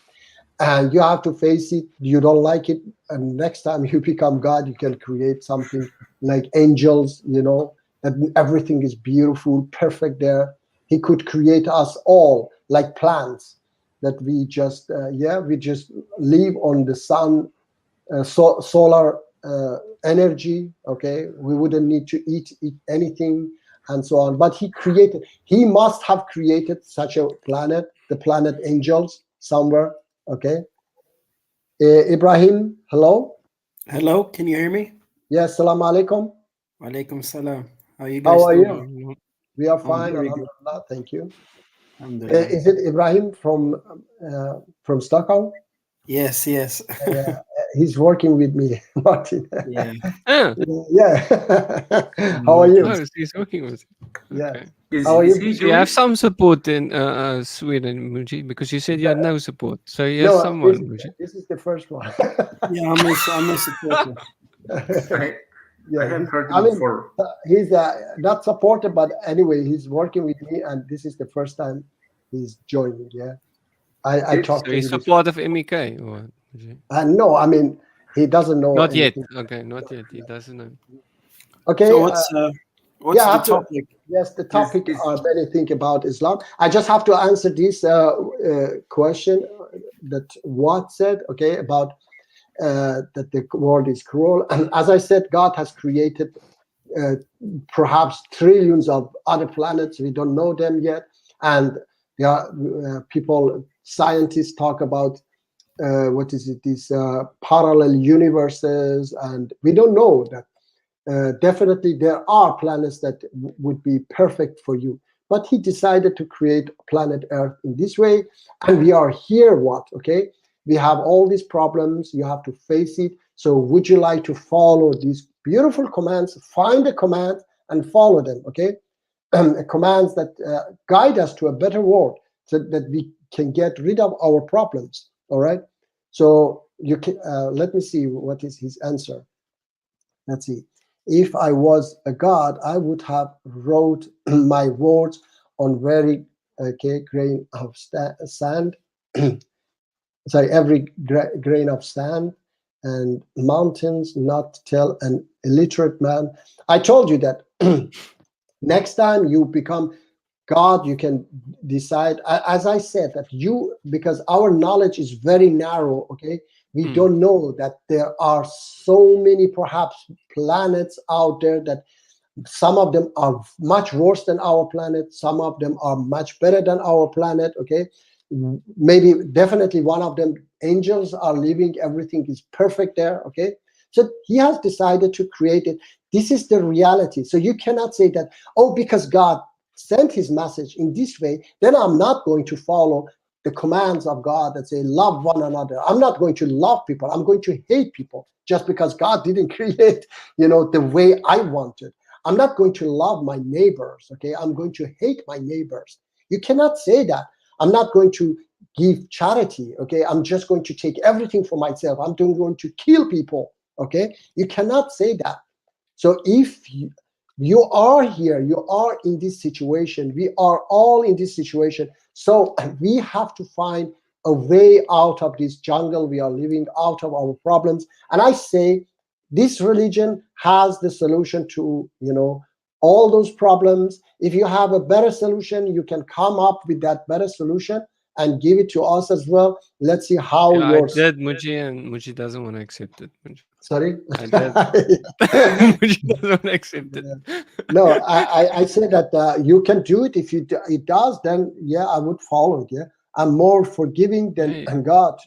And you have to face it. You don't like it, and next time you become God, you can create something like angels, you know, that everything is beautiful, perfect there. He could create us all like plants, that we just, we just live on the sun, solar energy, okay? We wouldn't need to eat anything, and so on. But he must have created such a planet, the planet angels, somewhere, okay? Ibrahim, hello? Hello, can you hear me? Yes, salam alaikum. Walaikum salam. How are you guys doing? You? We are fine, very good. alhamdulillah, thank you. Alhamdulillah. Is it Ibrahim from Stockholm? Yes. He's working with me, Martin. Yeah. Yeah. How are you? Oh, he's working with you. Yeah. Okay. How are you? You have some support in Sweden, Muji, because you said you had no support. So you have someone, Muji. This is the first one. Yeah, I'm a supporter. I have heard him before. He's not supporter, but anyway, he's working with me, and this is the first time he's joining. Yeah, I talked. So he's support of MEK, or? No, I mean he doesn't know. Not anything. yet. Okay, not yet. He doesn't know. Okay. So what's the topic? Yes, the topic are anything about Islam. I just have to answer this question that Watt said. Okay, about that the world is cruel, and as I said, God has created perhaps trillions of other planets. We don't know them yet, and there are scientists talk about these parallel universes, and we don't know that. Definitely there are planets that would be perfect for you, but he decided to create planet Earth in this way, and we are here. Okay, we have all these problems, you have to face it. So would you like to follow these beautiful commands? Find a command and follow them. Okay, commands that guide us to a better world, so that we can get rid of our problems. All right, so you can let me see what is his answer. Let's see. If I was a god, I would have wrote my words on very grain of sand. Sorry, every grain of sand and mountains, not tell an illiterate man. I told you that next time you become God, you can decide. As I said, that because our knowledge is very narrow, okay? We don't know that there are so many perhaps planets out there, that some of them are much worse than our planet. Some of them are much better than our planet, okay? Maybe definitely one of them, angels are living, everything is perfect there, okay? So he has decided to create it. This is the reality. So you cannot say that, oh, because God sent his message in this way, then I'm not going to follow the commands of God that say love one another. I'm not going to love people. I'm going to hate people just because God didn't create, the way I wanted. I'm not going to love my neighbors. Okay, I'm going to hate my neighbors. You cannot say that. I'm not going to give charity. Okay, I'm just going to take everything for myself. I'm going to kill people. Okay, you cannot say that. So if you are here, you are in this situation, we are all in this situation. So we have to find a way out of this jungle we are living, out of our problems. And I say this religion has the solution to, all those problems. If you have a better solution, you can come up with that better solution and give it to us as well. Let's see how I yours. did, Muji, and Muji doesn't want to accept it. Muji. Sorry? I did. Muji doesn't want to accept it. No, I say that you can do it. If it does, then yeah, I would follow it. Yeah, I'm more forgiving than God.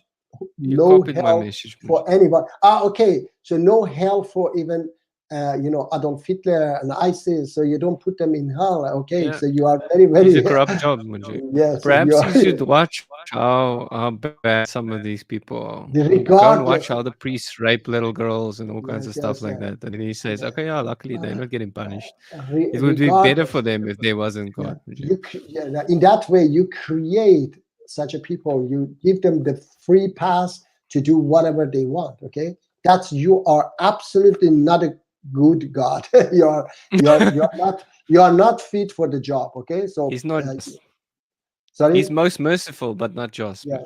No hell for anyone. Okay. So no hell for even Adolf Hitler and ISIS. So you don't put them in hell. Okay. Yeah. So you are very, very. It's a corrupt job, Muji. Yes. Perhaps you should watch how bad some of these people are. Go and watch how the priests rape little girls and all kinds of stuff like that. And then he says, okay, yeah, luckily they're not getting punished. It would be better for them if there wasn't God. In that way, you create such a people. You give them the free pass to do whatever they want. Okay, you are absolutely not a good God. you are not fit for the job. Okay, so he's not. Sorry? He's most merciful, but not just. Yeah,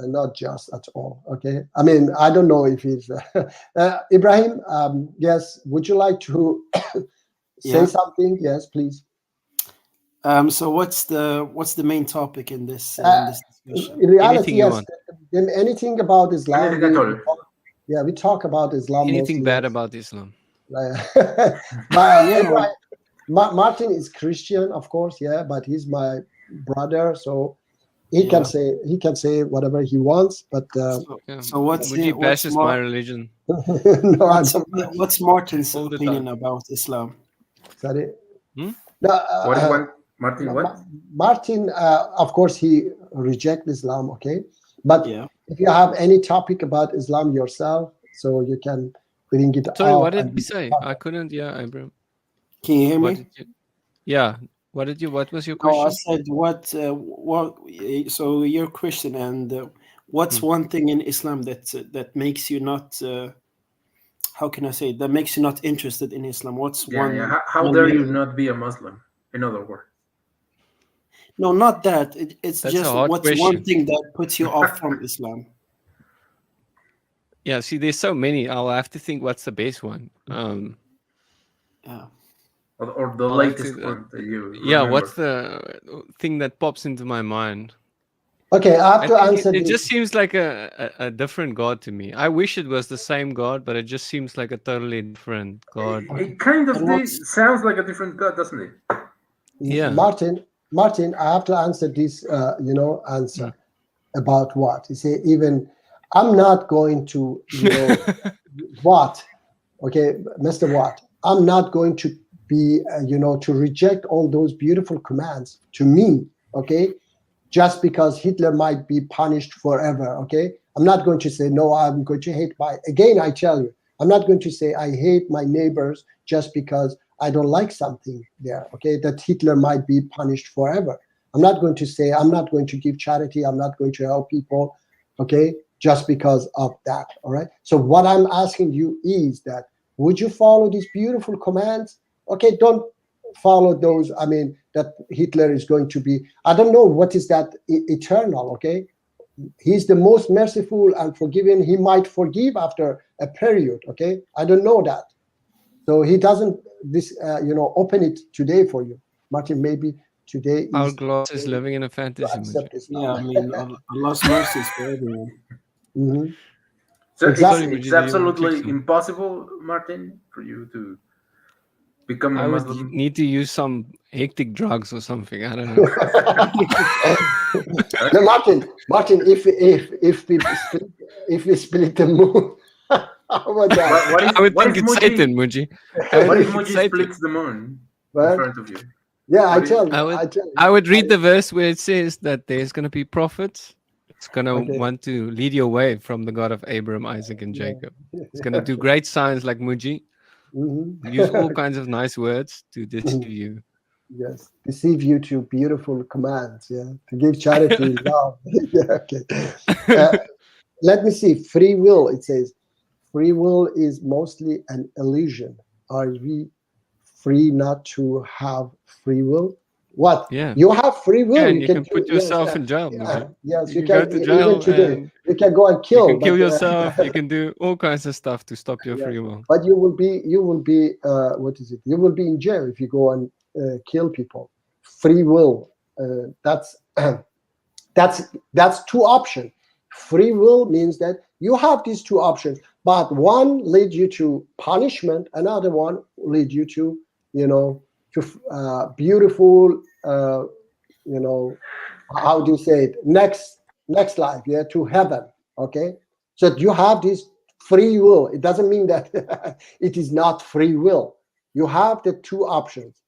not just at all. Okay, I mean, I don't know if he's Ibrahim. Yes, would you like to say something? Yes, please. So what's the main topic in this discussion? In reality, yes, anything about Islam. We talk about Islam. Anything bad about Islam? Martin is Christian, of course, yeah, but he's my brother, so he can say whatever he wants. But so what's my religion? No, what's Martin's opinion about Islam? Sorry. Martin, what? Martin, of course, he rejects Islam. Okay, but if you have any topic about Islam yourself, so you can bring it. Sorry, what did he say? I couldn't. Yeah, Ibrahim. Can you hear me? What was your question? I said what. So you're Christian, and what's one thing in Islam that makes you not? How can I say that makes you not interested in Islam? What's one? Yeah. How dare you not be a Muslim? In other words. No, not that. It's That's just what's question. one thing that puts you off from Islam? Yeah, see, there's so many. I'll have to think what's the best one. Or the latest one that you remember. What's the thing that pops into my mind? Okay, I have to answer. It just seems like a different God to me. I wish it was the same God, but it just seems like a totally different God. It kind of sounds like a different God, doesn't it? Yeah. Martin, I have to answer this, answer about what? You say, even I'm not going to, what? Okay, Mr. Watt, I'm not going to be, to reject all those beautiful commands to me, okay? Just because Hitler might be punished forever, okay? I'm not going to say, no, I'm going to hate again, I tell you, I'm not going to say I hate my neighbors just because I don't like something there, okay, that Hitler might be punished forever. I'm not going to say, I'm not going to give charity, I'm not going to help people, okay, just because of that, all right? So what I'm asking you is that, would you follow these beautiful commands? Okay, don't follow those, that Hitler is going to be, I don't know what is that eternal, okay? He's the most merciful and forgiving. He might forgive after a period, okay? I don't know that. So he doesn't open it today for you, Martin. Maybe today. Our glass is living in a fantasy. Yeah, Allah's mercy is for everyone. Mm-hmm. So it's absolutely impossible, Martin, for you to become a Muslim. I would need to use some hectic drugs or something. I don't know. No, Martin, if we split the moon. I would think it's Satan, Muji. What if Muji splits the moon in front of you? Yeah, I would read the verse where it says that there's going to be prophets. It's going to want to lead you away from the God of Abraham, Isaac, and Jacob. It's going to do great signs like Muji. Use all kinds of nice words to deceive you. Yes, deceive you to beautiful commands. Yeah, to give charity. Love. Yeah, okay. Let me see. Free will. It says, free will is mostly an illusion. Are we free not to have free will? What? Yeah. You have free will. Yeah, and you can do, put yourself in jail. Yes, you you can can. go to jail. Even today, And you can go and kill. you can kill but, yourself. You can do all kinds of stuff to stop your free will. But you will be. What is it? You will be in jail if you go and kill people. Free will. That's two options. Free will means that you have these two options, but one leads you to punishment, another one leads you to, beautiful, how do you say it? Next life, yeah, to heaven. Okay, so you have this free will. It doesn't mean that it is not free will. You have the two options.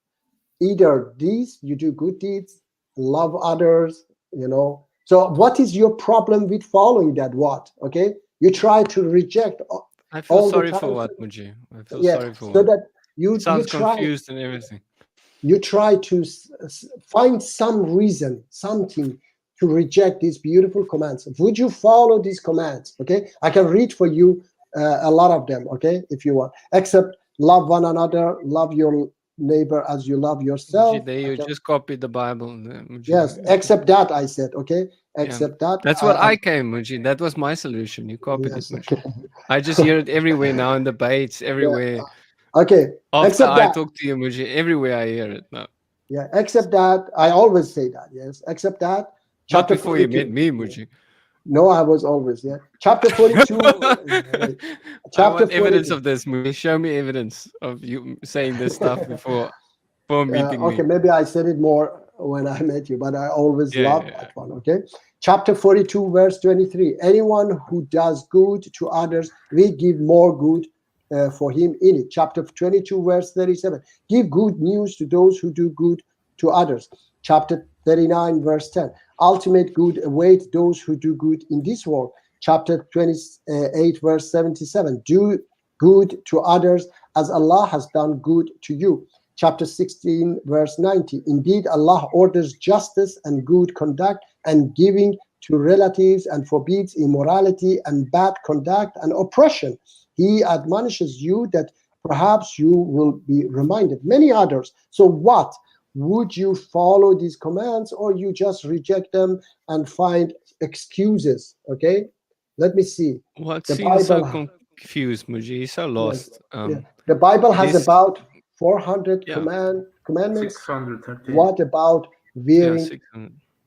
Either these, you do good deeds, love others, So what is your problem with following that? What? Okay, you try to reject. I feel sorry for what, Muji? I feel sorry for so what? that you Sounds try, confused and everything. You try to find some reason, something to reject these beautiful commands. Would you follow these commands? Okay, I can read for you a lot of them. Okay, if you want, except love one another, love your neighbor as you love yourself. Muji, there you just copied the Bible. Muji. Yes, except that I said, okay, except that. That's what I came, Muji. That was my solution. You copied it, Muji. Okay. I just hear it everywhere now in debates, everywhere. Yeah. Okay, after except I that. talk to you, Muji, everywhere I hear it now. Yeah, except that. I always say that. Yes, except that. Not before 42. You met me, Muji. No, I was always, Chapter 42. I want evidence of this, Muji. Show me evidence of you saying this stuff before meeting me. Okay, maybe I said it more when I met you, but I always loved that one. Okay, chapter 42, verse 23. Anyone who does good to others, we give more good for him in it. Chapter 22, verse 37. Give good news to those who do good to others. Chapter 39, verse 10. Ultimate good awaits those who do good in this world. Chapter 28, verse 77. Do good to others as Allah has done good to you. Chapter 16, verse 90. Indeed, Allah orders justice and good conduct and giving to relatives and forbids immorality and bad conduct and oppression. He admonishes you that perhaps you will be reminded. Many others. So what? Would you follow these commands or you just reject them and find excuses? Okay, let me see. What seems so confused, Muji? So lost. Yes. The Bible has about 400 commandments. 613. What about wearing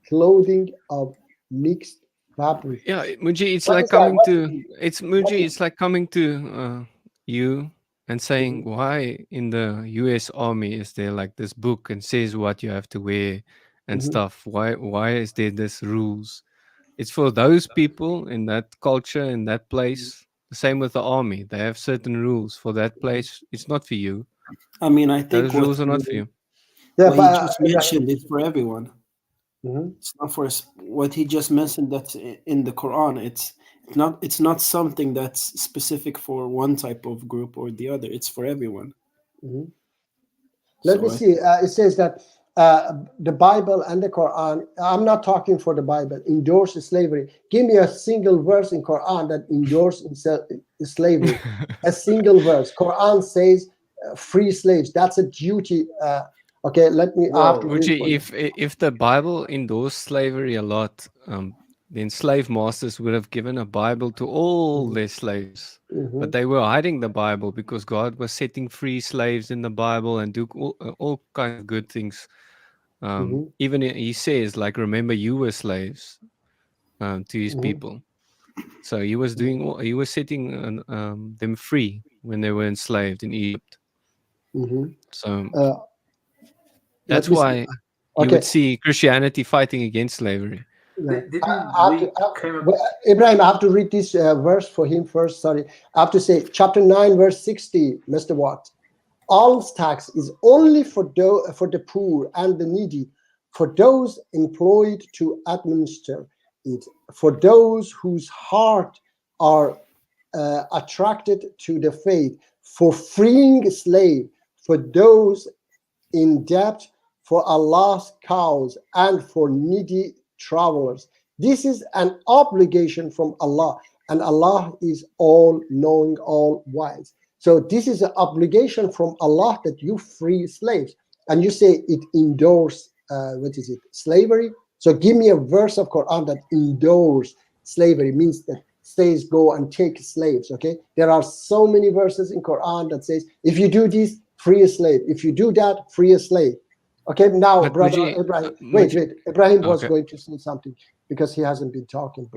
clothing of mixed fabric? Yeah, Muji, it's like coming to it's like coming to you and saying, why in the US Army is there like this book and says what you have to wear and stuff? Why is there this rules? It's for those people in that culture, in that place. The same with the army. They have certain rules for that place. It's not for you. I mean, I think those rules are not for you. Yeah, what he just mentioned is for everyone. It's not for what he just mentioned. That's in the Quran. It's not something that's specific for one type of group or the other. It's for everyone. Let me see. It says that the Bible and the Quran, I'm not talking for the Bible, endorse slavery. Give me a single verse in Quran that endorses slavery. A single verse. Quran says free slaves. That's a duty. Okay, let me. If the Bible endorsed slavery a lot, then slave masters would have given a Bible to all their slaves. But they were hiding the Bible because God was setting free slaves in the Bible and do all kinds of good things. Even he says, like, remember you were slaves to his people. So he was setting them free when they were enslaved in Egypt. So that's why you would see Christianity fighting against slavery. Ibrahim, I have to read this verse for him first. Sorry, I have to say chapter 9, verse 60, Mr. Watt. Alms tax is only for the poor and the needy, for those employed to administer it, for those whose heart are attracted to the faith, for freeing slave, for those in debt, for Allah's cause, and for needy travelers. This is an obligation from Allah, and Allah is all knowing, all wise. So this is an obligation from Allah that you free slaves. And you say it endorses slavery. So give me a verse of Quran that endorses slavery, means that says go and take slaves. Okay, there are so many verses in Quran that says if you do this, free a slave. If you do that, free a slave. Okay, now But brother Muji, Ibrahim, wait, Ibrahim was okay. going to say something because he hasn't been talking.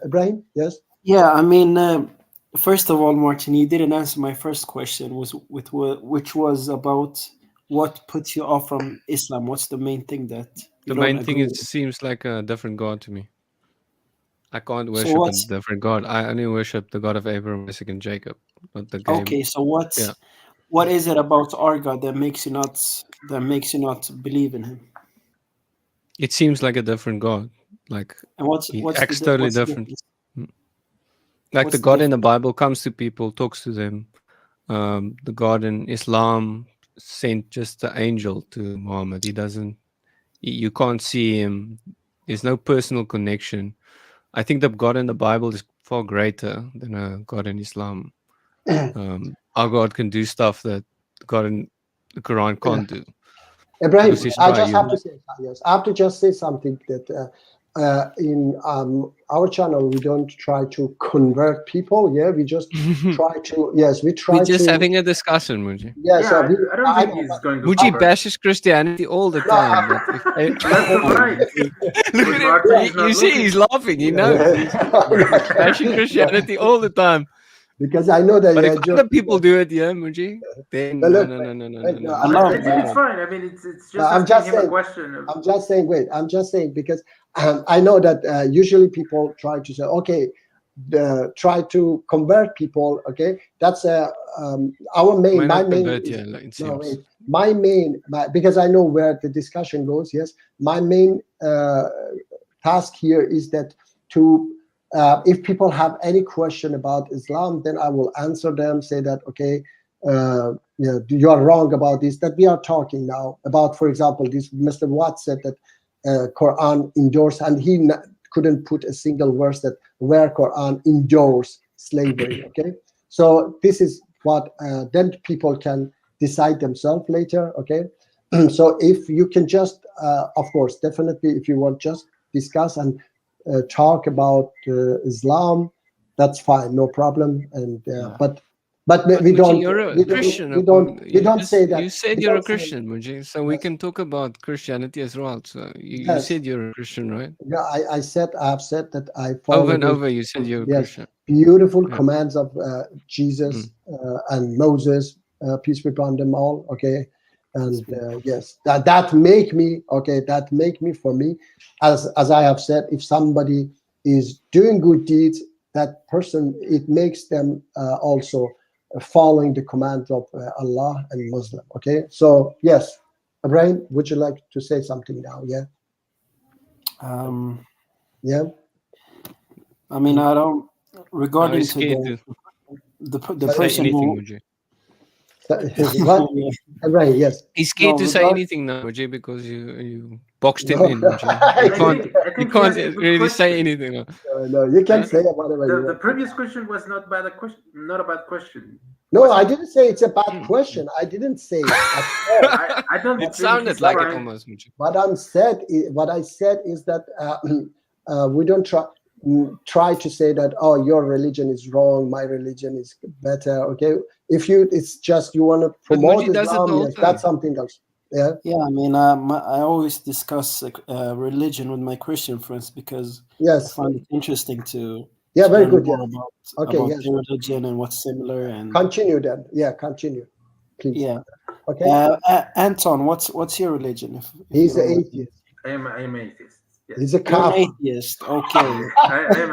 Ibrahim, yes. Yeah, I mean, first of all, Martin, you didn't answer my first question, which was about what puts you off from Islam. What's the main thing that you The don't main thing agree is with? seems like a different God to me. I can't So worship a what's different God. I only worship the God of Abraham, Isaac, and Jacob, not the game. okay? So Yeah. what is it about our God that makes you not believe in Him? It seems like a different God. Like And he acts totally what's the different. difference? Like What's the the God in the difference? Bible comes to people, talks to them. The God in Islam sent just the angel to Muhammad. He doesn't. You can't see him. There's no personal connection. I think the God in the Bible is far greater than a God in Islam. Our God can do stuff that God in the Quran can't do. Ibrahim, Because he's I by just you. have to say, yes, I have to just say something that in our channel we don't try to convert people. Yeah, we just try to. Yes, we try We're just to. having a discussion, Muji. Yes, Yeah, I don't think he's going to Muji convert. bashes Christianity all the time. But Left and right. Look But at Martin him. is not You see, looking. he's laughing. He knows. He's bashing Christianity all the time. Because I know that. But Yeah, if other people do it, yeah, Muji, then But no, look, no, no, no, no, wait, no, no, no. I'm You not- can't I do think it's that. fine. I mean, it's just I'm asking just him a saying. question. I'm just saying. Wait, I'm just saying because I know that usually people try to say, okay, try to convert people. Okay, that's our main. Might My not main. convert, yeah, like it No, seems. wait. My main, because I know where the discussion goes. Yes, my main task here is that to. If people have any question about Islam, then I will answer them. Say that okay, you are wrong about this. That we are talking now about, for example, this Mr. Watt said that Quran endorsed, and he couldn't put a single verse that where Quran endorse slavery. Okay, so this is what then people can decide themselves later. Okay, so if you can just, of course, definitely, if you want, just discuss and talk about Islam, that's fine, no problem. And but we Muji, don't you're a we Christian. don't say that. You said we you're a don't say- Christian, Muji, so we can talk about Christianity as well. So you Yes. said you're a Christian, right? Yeah, I have said that I follow Over and the- over, you said you're a yes, Christian. beautiful Yeah. commands of Jesus and Moses, peace be upon them all. Okay, and yes, that make me okay. That make me, for me, as I have said, if somebody is doing good deeds, that person, it makes them also following the commands of Allah and Muslim. Okay, so yes, Ibrahim, would you like to say something now? Yeah. Yeah. I mean, I don't. Regarding he's to scared the to say person anything, who. Muji. What? Right, yes. He's scared No, to say regard- anything now, Muji, because you boxed him No. in, Muji. I You think can't he has a good really say question. anything now. No, you can say whatever you The want. previous question was not bad. Not a bad question. No, I didn't say it's a bad question. I didn't say it at all. I don't. It think sounded he's like it trying- almost, Muji. What I said is that we don't try to say that, oh, your religion is wrong, my religion is better. Okay, if it's just you want to But promote Muji does it the Islam, whole yes, time. that's something else. Yeah. Yeah, I mean, I always discuss religion with my Christian friends because Yes. I find it interesting to Yeah, very learn good. more Yeah. about Okay, yes. their religion and what's similar and Continue then. Yeah, continue, please. yeah. Okay. Anton, what's your religion? If He's you an don't mind? atheist. I am atheist. Yes. He's a You're an kafir. atheist. Okay. I am.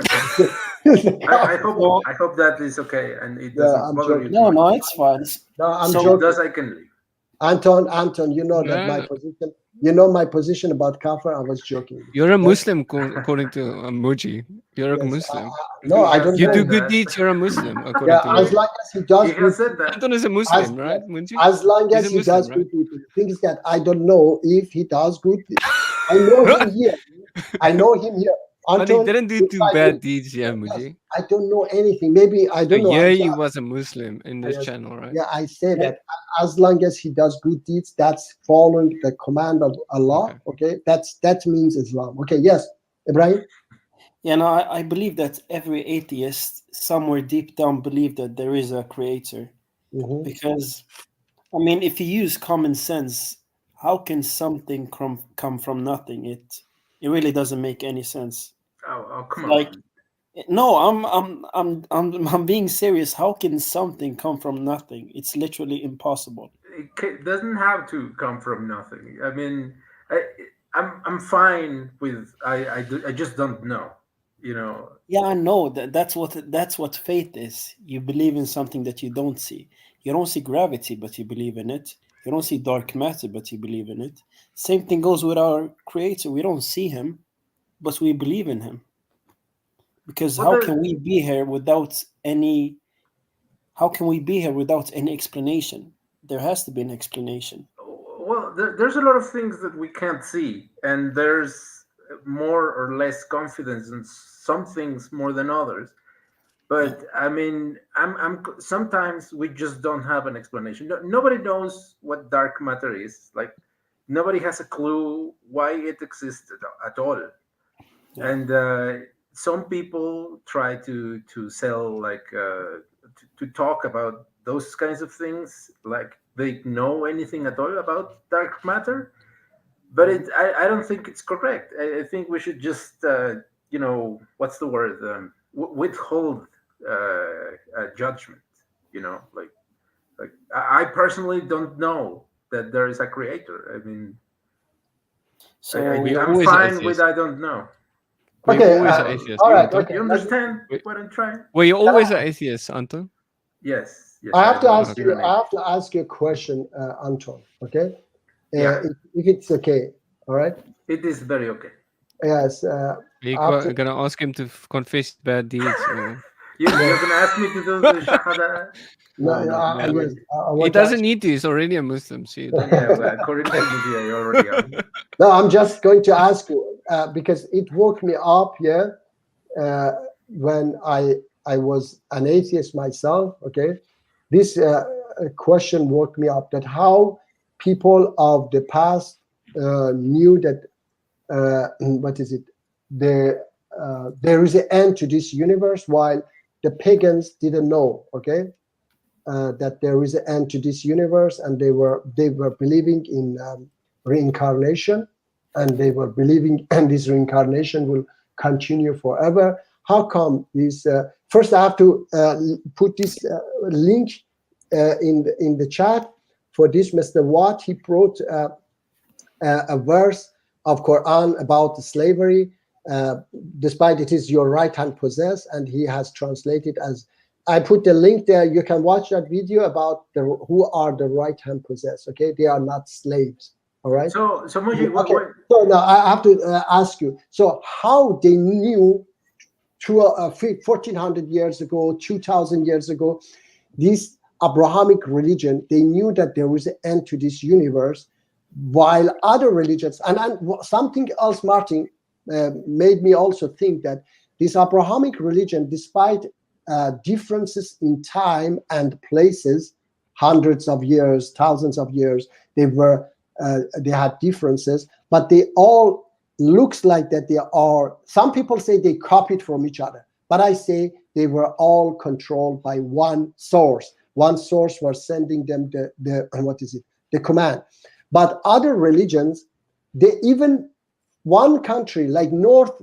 I hope that is okay and it doesn't I'm bother joking. you. No, no, it's fine. No, I'm So- joking. Thus I can leave. Anton, you know that my position. You know my position about kafir. I was joking. You're a Muslim, according to Muji. You're a Muslim. No, I don't. You know do that. good deeds. You're a Muslim, according to as Muji. long as he does He good. has said that. Anton is a Muslim, right, Muji? As long as he does good. The thing is that I don't know if he does good. I know him here. I know him here. But he didn't do two bad deeds, yeah, Muji. I don't know anything. Maybe I don't know. Yeah, he was a Muslim in this channel, right? Yeah, I say that as long as he does good deeds, that's following the command of Allah. Okay, that means Islam. Okay, yes, Ibrahim. Yeah, no, I believe that every atheist somewhere deep down believe that there is a creator, because I mean, if you use common sense, how can something come from nothing? It really doesn't make any sense. Oh, come like, on. No, I'm being serious. How can something come from nothing? It's literally impossible. It doesn't have to come from nothing. I mean, I'm fine with I just don't know. You know. Yeah, I know that's what faith is. You believe in something that you don't see. You don't see gravity, but you believe in it. You don't see dark matter, but you believe in it. Same thing goes with our Creator. We don't see Him, but we believe in Him. Because how can we be here without any? How can we be here without any explanation? There has to be an explanation. Well, there's a lot of things that we can't see, and there's more or less confidence in some things more than others. But I mean, I'm sometimes we just don't have an explanation. Nobody knows what dark matter is. Like nobody has a clue why it exists at all. Yeah. And some people try to sell like to talk about those kinds of things, like they know anything at all about dark matter. But I don't think it's correct. I think we should just what's the word, withhold judgment. Like I personally don't know that there is a creator. I mean, so I'm fine with I don't know. Okay, all right. Okay, you understand what I'm trying? Were you always an atheist, Anton? Yes. I have to ask you. I have to ask you a question, Anton. Okay. If it's okay, all right. It is very okay. Yes. You're gonna ask him to confess bad deeds. You're gonna ask me to do the shahada. He doesn't need to. He's already a Muslim. See. According to media, you already are. No, I'm just going to ask you because it woke me up here when I was an atheist myself. Okay, this question woke me up that how people of the past knew that there is an end to this universe, while the pagans didn't know. Okay. That there is an end to this universe, and they were believing in reincarnation, and they were believing and this reincarnation will continue forever. How come this? First, I have to put this link in the chat for this. Mr. Watt, he wrote a verse of Quran about slavery, despite it is your right hand possess, and he has translated as. I put the link there. You can watch that video about who are the right hand possessed. Okay, they are not slaves. All right. So Muji, okay. So now I have to ask you. So how they knew, through 1400 years ago, 2000 years ago, this Abrahamic religion, they knew that there was an end to this universe, while other religions and something else, Martin, made me also think that this Abrahamic religion, despite differences in time and places, hundreds of years, thousands of years, they had differences, but they all looks like that they are. Some people say they copied from each other, but I say they were all controlled by one source. One source was sending them the command. But other religions, they even one country like North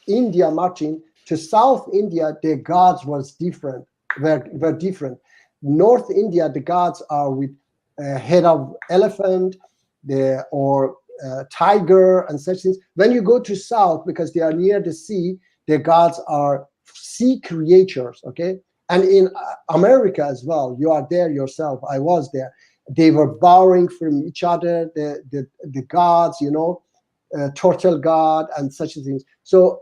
India, Martin, to South India, their gods was different. Were different. North India, the gods are with a head of elephant, or tiger and such things. When you go to South, because they are near the sea, their gods are sea creatures. Okay, and in America as well, you are there yourself. I was there. they were borrowing from each other, the gods, turtle god and such things. So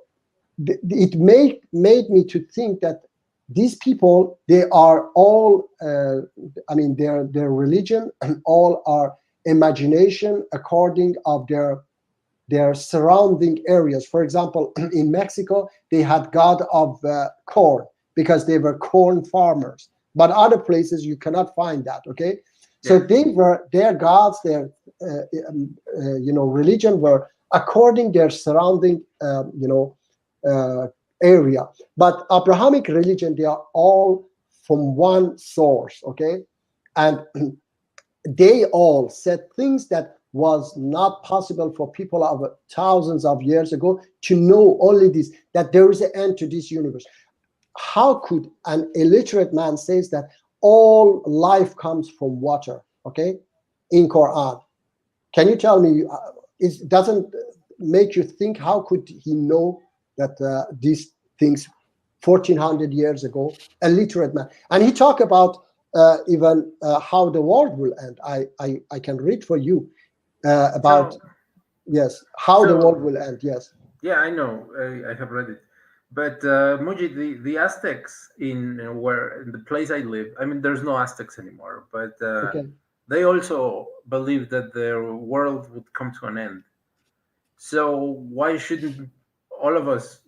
it made me to think that these people, they are all, their religion and all are imagination according of their surrounding areas. For example, in Mexico, they had god of corn because they were corn farmers. But other places you cannot find that. Okay, so they were their gods, their religion were according their surrounding area. But Abrahamic religion, they are all from one source. Okay, and they all said things that was not possible for people of thousands of years ago to know only this, that there is an end to this universe. How could an illiterate man says that all life comes from water, okay, in Quran? Can you tell me, it doesn't make you think, how could he know that these things 1400 years ago, a literate man? And he talked about even how the world will end. I can read for you about, how the world will end, yes. Yeah, I know, I have read it. But Mujib, the Aztecs in the place I live, I mean, there's no Aztecs anymore, but they also believe that their world would come to an end. So why shouldn't all of us,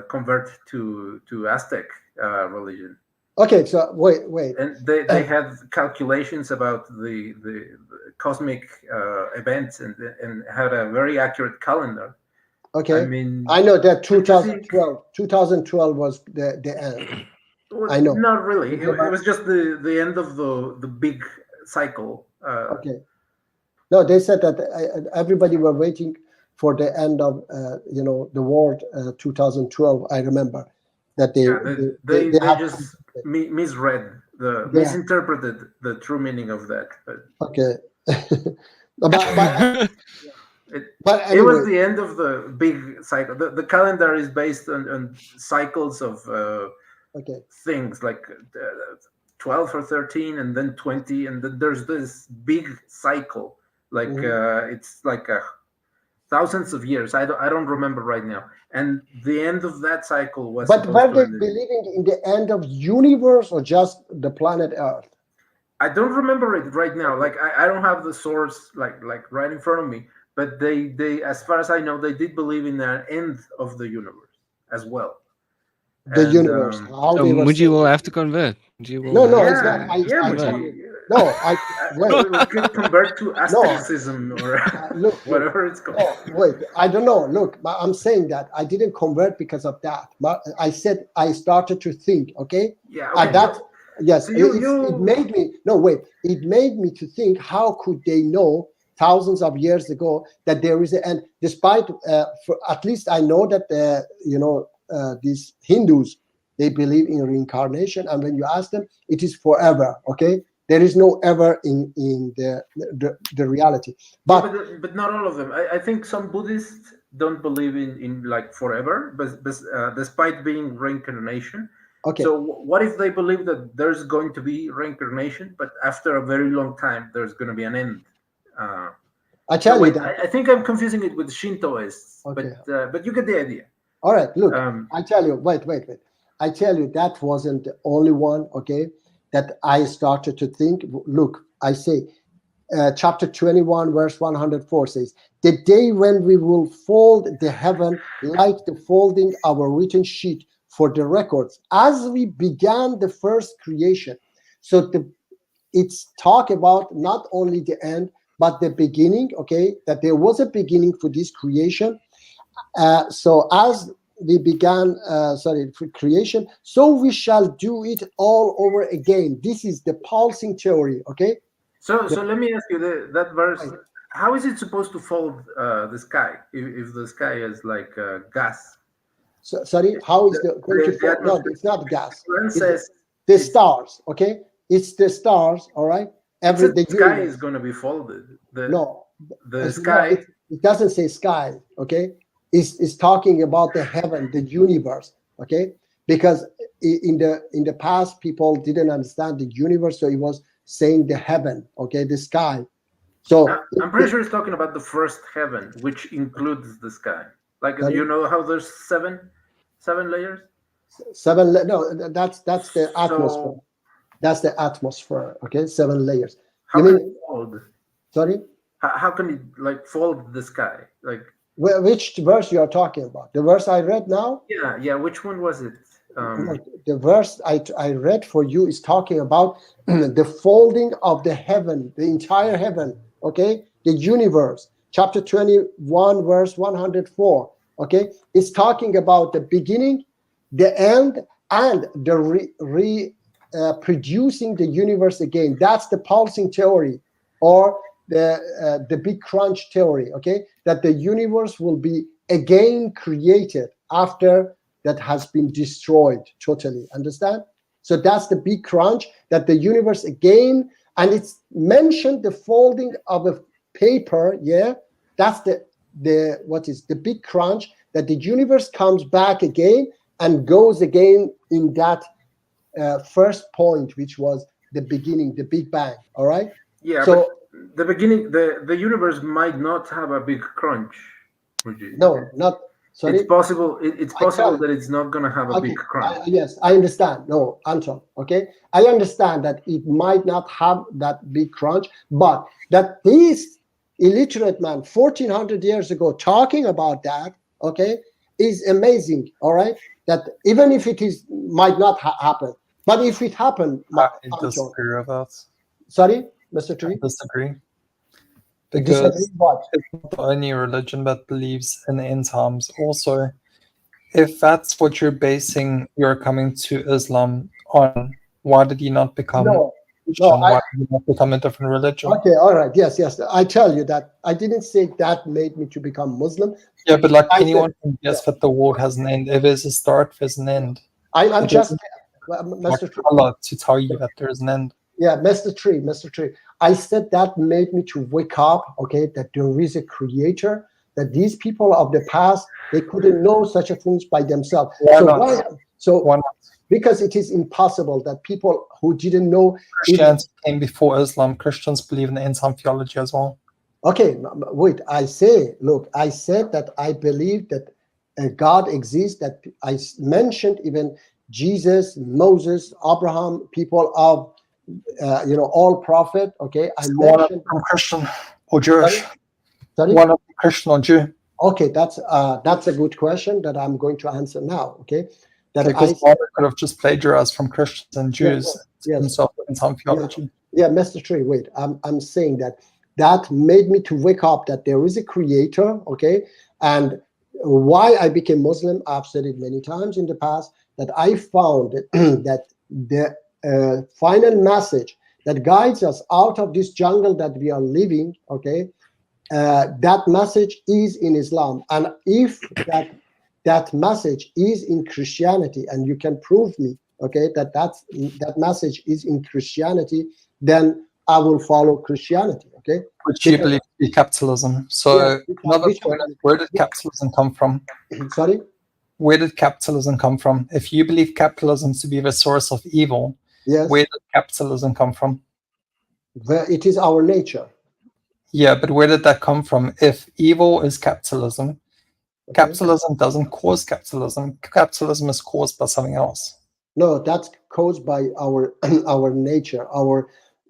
convert to Aztec religion? Okay, so wait. And they had calculations about the cosmic events and had a very accurate calendar. Okay, I mean, I know that 2012 was the end. Well, I know. Not really. It was just the end of the big cycle. Okay. No, they said that everybody were waiting for the end of the world 2012. I remember that they just misread misinterpreted the true meaning of that. But okay. But anyway. It was the end of the big cycle. The calendar is based on cycles of things like 12 or 13 and then 20, and then there's this big cycle like it's like thousands of years. I don't remember right now. And the end of that cycle was. But were they believing in the end of universe or just the planet Earth? I don't remember it right now. Like I don't have the source like right in front of me. But they, as far as I know, they did believe in the end of the universe as well. The universe. So Muji will have to convert. No, it's not. We can convert to Aztecism or whatever it's called. Wait, I don't know. Look, I'm saying that I didn't convert because of that. But I said I started to think. Okay. Yeah. Okay. Yes. So it made me. No, wait. It made me to think. How could they know thousands of years ago that there is and despite at least I know that these Hindus, they believe in reincarnation, and when you ask them, it is forever. Okay, there is no ever in the reality. But not all of them. I think some Buddhists don't believe in like forever, but despite being reincarnation. Okay. So what if they believe that there's going to be reincarnation, but after a very long time there's going to be an end? I tell you that. I think I'm confusing it with Shintoists, but you get the idea. All right, look, I tell you, wait. I tell you that wasn't the only one, okay, that I started to think. Look, I say, chapter 21, verse 104 says, the day when we will fold the heaven like the folding our written sheet for the records, as we began the first creation. So it's talk about not only the end, but the beginning, okay, that there was a beginning for this creation. So as we began, for creation, so we shall do it all over again. This is the pulsing theory, okay? So let me ask you that verse. How is it supposed to fold the sky if the sky is like gas? So, sorry, how is going to fold? No, it's not gas. It's the stars, okay? It's the stars, all right? The sky is going to be folded. The sky. It doesn't say sky, okay? It's talking about the heaven, the universe, okay? Because in the past, people didn't understand the universe, so it was saying the heaven, okay, the sky. So I'm pretty sure it's talking about the first heaven, which includes the sky. Like, you know how there's seven layers? No, that's the atmosphere. That's the atmosphere. Okay, 7 layers. How can it fold? Sorry? How can it like fold the sky? Like, which verse you are talking about? The verse I read now? Yeah. Which one was it? The verse I read for you is talking about the folding of the heaven, the entire heaven. Okay, the universe. Chapter 21, verse 104. Okay, it's talking about the beginning, the end, and the producing the universe again. That's the pulsing theory, or the Big Crunch theory. Okay, that the universe will be again created after that has been destroyed totally. Understand? So that's the Big Crunch, that the universe again, and it's mentioned the folding of a paper. Yeah, that's the what is the Big Crunch, that the universe comes back again and goes again in that first point, which was the beginning, the Big Bang. All right. Yeah. So but the beginning, the universe might not have a big crunch. No, not. Sorry? It's possible. It's possible that it's not going to have a big crunch. Yes, I understand. No, Anton. Okay, I understand that it might not have that big crunch, but that this illiterate man 1400 years ago talking about that, okay, is amazing. All right, that even if it is might not happen, but if it happened, I disagree with that. Sorry, Mr. Tree? I disagree. Because it's not the only religion that believes in the end times. Also, if that's what you're basing your coming to Islam on, why did you not become Christian? Why did you not become a different religion? Okay, all right, yes. I tell you that I didn't say that made me to become Muslim. Yeah, but like anyone can guess that the world has an end. If there's a start, there's an end. I'm just Mr. Allah to tell you that there's an end. Yeah, Mr. Tree. I said that made me to wake up, okay, that there is a creator, that these people of the past, they couldn't know such a things by themselves. Why not? Because it is impossible that people who didn't know. Christians came before Islam. Christians believe in the end time theology as well. Okay, wait, I said that I believe that God exists, that I mentioned even Jesus, Moses, Abraham, people of all prophet. Okay, I mentioned from Christian or Jewish. Sorry? One of Christian or Jew. Okay, that's a good question that I'm going to answer now. Okay, that because I could have just plagiarized from Christians and Jews himself in some theology. Yeah, Mr. Tree. Wait, I'm saying that made me to wake up that there is a creator. Okay, and why I became Muslim, I've said it many times in the past, that I found that the final message that guides us out of this jungle that we are living, okay, that message is in Islam. And if that message is in Christianity, and you can prove me, okay, that message is in Christianity, then I will follow Christianity, okay? Which you believe to be capitalism. So another point, where did capitalism come from? Sorry? Where did capitalism come from? If you believe capitalism to be the source of evil, where did capitalism come from? It is our nature. Yeah, but where did that come from? If evil is capitalism, capitalism doesn't cause capitalism. Capitalism is caused by something else. No, that's caused by our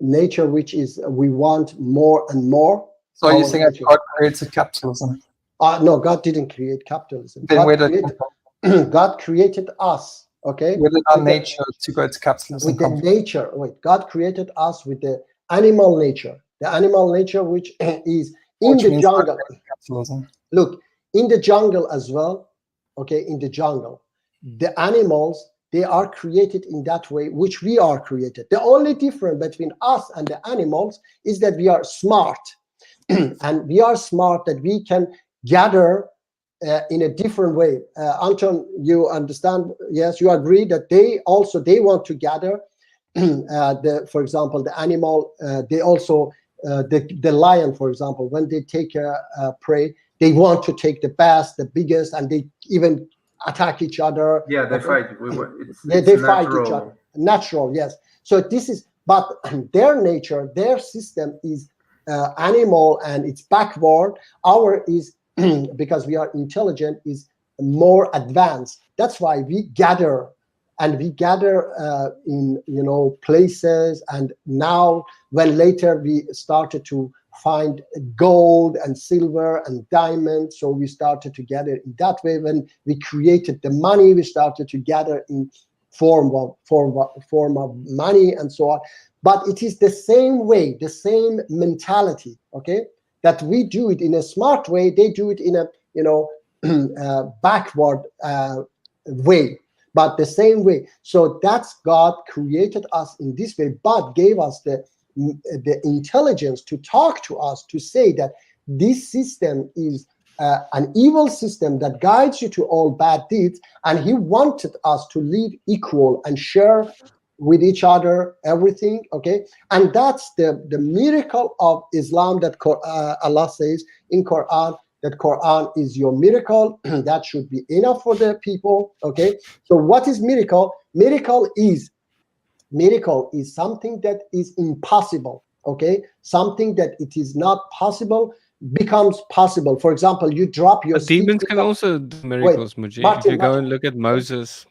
nature, which is we want more and more. So you're saying that God created capitalism? No, God didn't create capitalism. Then where did it come from? God created us. Okay. Where did our nature to go to capitalism come from? Nature. Wait, God created us with the animal nature. The animal nature, which is in the jungle. Capitalism. Look, in the jungle as well. Okay, in the jungle, the animals, they are created in that way, which we are created. The only difference between us and the animals is that we are smart, and we are smart that we can gather in a different way. Anton, you understand? Yes, you agree that they want to gather. For example, the animal, they also the lion, for example, when they take a prey, they want to take the best, the biggest, and they even attack each other. Yeah, they fight. They fight each other. Natural, yes. So this is, but their nature, their system is animal and it's backward. Our is because we are intelligent, is more advanced. That's why we gather, and we gather in places. And now, when later we started to find gold and silver and diamonds, so we started to gather in that way. When we created the money, we started to gather in form of money and so on. But it is the same way, the same mentality, okay, that we do it in a smart way. They do it in a backward way, but the same way. So that's God created us in this way, but gave us the intelligence to talk to us, to say that this system is an evil system that guides you to all bad deeds, and he wanted us to live equal and share with each other everything, okay? And that's the miracle of Islam, that Allah says in Quran, that Quran is your miracle. That should be enough for the people, okay? So what is miracle? Miracle is something that is impossible, okay? Something that it is not possible becomes possible. For example, you drop your demons can also do miracles, Mujib. Martin, if you go and look at Moses,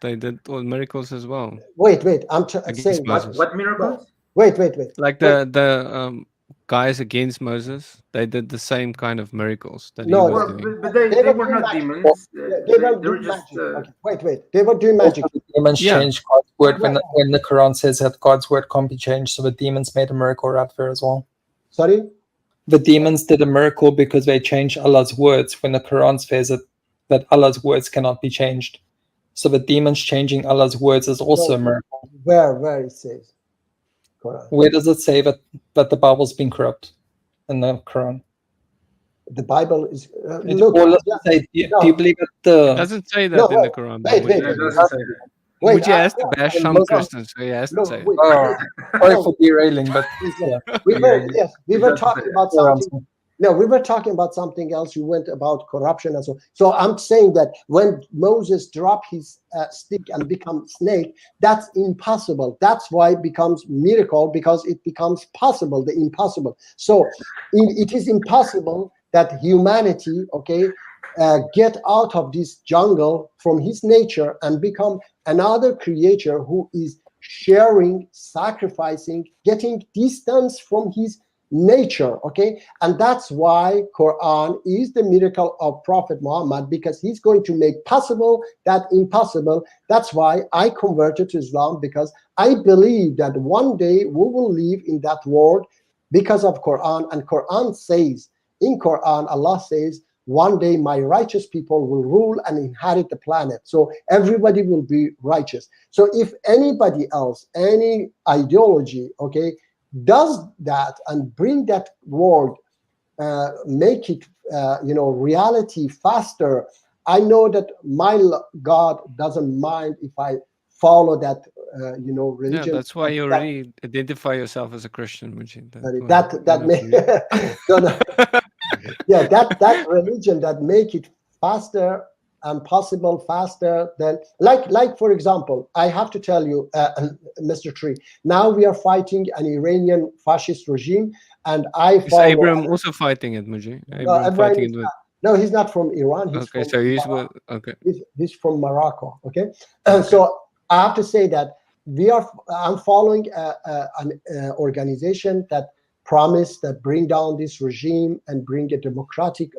they did all miracles as well. Wait, I'm saying what miracles? Wait. Like the guys against Moses, they did the same kind of miracles that he was doing. But they were not demons. They were just. Wait. They were doing magic. The demons changed God's word when the Quran says that God's word can't be changed. So the demons made a miracle right there as well. Sorry? The demons did a miracle because they changed Allah's words when the Quran says that Allah's words cannot be changed. So the demons changing Allah's words is also a miracle. Where it says? Quran. Where does it say that the Bible's been corrupt in the Quran? The Bible is. Do you believe that It doesn't say that in the Quran. Wait, Would you ask to bash some Christians? So he has to say it. Sorry for derailing, but we were talking about something. No, we were talking about something else. You went about corruption and so. So I'm saying that when Moses dropped his stick and become snake, that's impossible. That's why it becomes miracle, because it becomes possible, the impossible. So it is impossible that humanity, okay, get out of this jungle from his nature and become another creature who is sharing, sacrificing, getting distance from his nature, okay? And that's why Quran is the miracle of Prophet Muhammad, because he's going to make possible that impossible. That's why I converted to Islam, because I believe that one day we will live in that world because of Quran. And Quran says, in Quran, Allah says, one day my righteous people will rule and inherit the planet. So everybody will be righteous. So if anybody else, any ideology, okay, does that and bring that world, make it, reality faster, I know that my God doesn't mind if I follow that, religion. Yeah, that's why you already identify yourself as a Christian, Mujib. Yeah, that religion that make it faster and possible faster than like for example, I have to tell you, Mr. Tree, now we are fighting an Iranian fascist regime, and Is Abraham also fighting it, Mujib? No, he's not from Iran. He's from Morocco. Okay, so I have to say that I'm following an organization that promise that bring down this regime and bring a democratic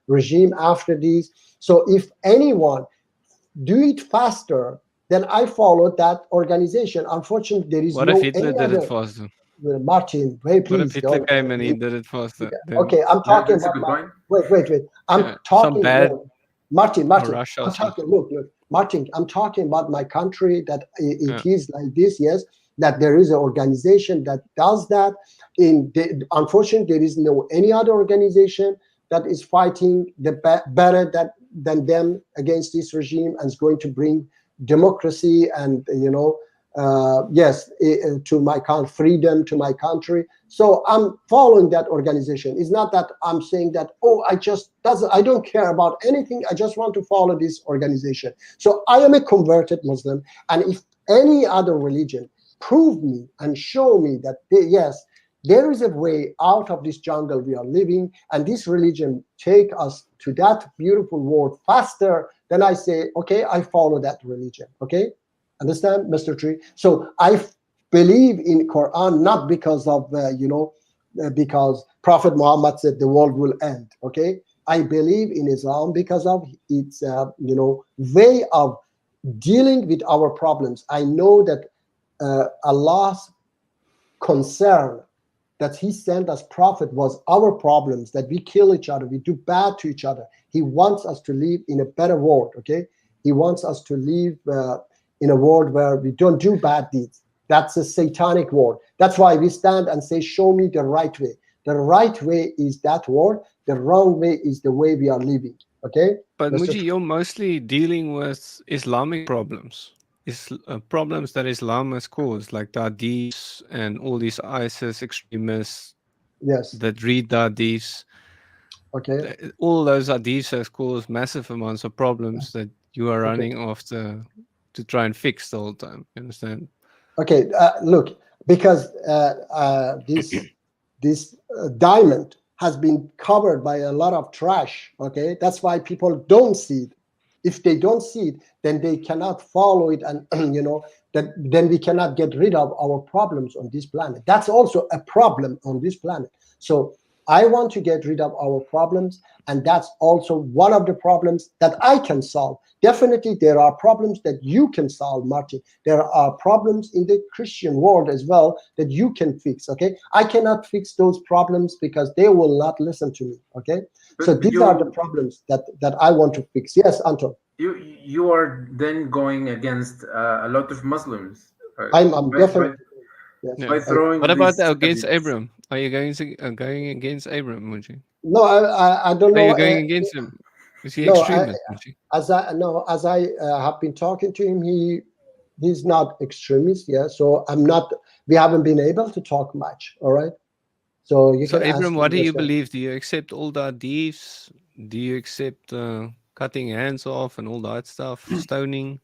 regime after these. So if anyone do it faster, then I follow that organization. Unfortunately, there is what no if Hitler any did other. it faster? Martin, very please. What if Hitler came and he did it faster? Okay, I'm talking about. Wait. I'm talking. Martin. I'm talking. Look. Martin, I'm talking about my country. That it is like this. Yes, that there is an organization that does that. Unfortunately, there is no any other organization that is fighting better than them against this regime and is going to bring democracy and to my country, freedom to my country. So I'm following that organization. It's not that I'm saying that I don't care about anything. I just want to follow this organization. So I am a converted Muslim, and if any other religion prove me and show me that yes, there is a way out of this jungle we are living, and this religion take us to that beautiful world faster, then I say, okay, I follow that religion. Okay, understand, Mr. Tree? So I believe in Quran not because of because Prophet Muhammad said the world will end. Okay, I believe in Islam because of its way of dealing with our problems. I know that Allah's concern that He sent us prophet was our problems, that we kill each other, we do bad to each other. He wants us to live in a better world. Okay, He wants us to live in a world where we don't do bad deeds. That's a satanic world. That's why we stand and say, show me the right way. The right way is that world. The wrong way is the way we are living. Okay? But Muji, you're mostly dealing with Islamic problems. Problems that Islam has caused, like the Hadiths and all these ISIS extremists that read the Hadiths. Okay. All those Hadiths has caused massive amounts of problems that you are running after to try and fix the whole time. You understand? Okay, look, because this diamond has been covered by a lot of trash. Okay, that's why people don't see it. If they don't see it, then they cannot follow it, and then we cannot get rid of our problems on this planet. That's also a problem on this planet. So I want to get rid of our problems, and that's also one of the problems that I can solve. Definitely, there are problems that you can solve, Martin. There are problems in the Christian world as well that you can fix. Okay, I cannot fix those problems because they will not listen to me. Okay, so these are the problems that I want to fix. Yes, Anton. You are then going against a lot of Muslims. I'm definitely. By throwing what about these against Hadiths. Abraham? Are you going against Abraham, Muji? No, I don't know. Are you going against him? Is he No, extremist? Muji? As I have been talking to him, he's not extremist. Yeah, so I'm not. We haven't been able to talk much. All right. So you can. Abraham, what do you yourself. believe? Do you accept all the hadiths? Do you accept cutting hands off and all that stuff, stoning?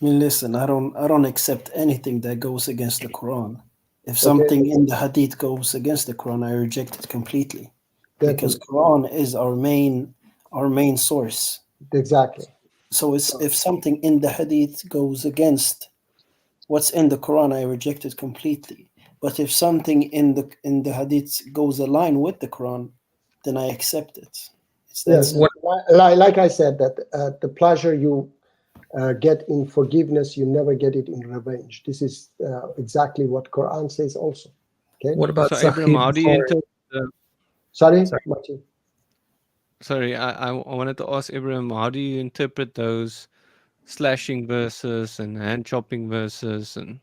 I mean, listen, I don't accept anything that goes against the Quran. If something in the Hadith goes against the Quran, I reject it completely, because Quran is our main source. Exactly. So if something in the Hadith goes against what's in the Quran, I reject it completely. But if something in the Hadith goes aligned with the Quran, then I accept it. Yes, like I said, that the pleasure you get in forgiveness, you never get it in revenge. This is exactly what Quran says also. Okay. What about Abraham? How do you interpret? Sorry, Martin. Sorry, I wanted to ask Abraham, how do you interpret those slashing verses and hand chopping verses and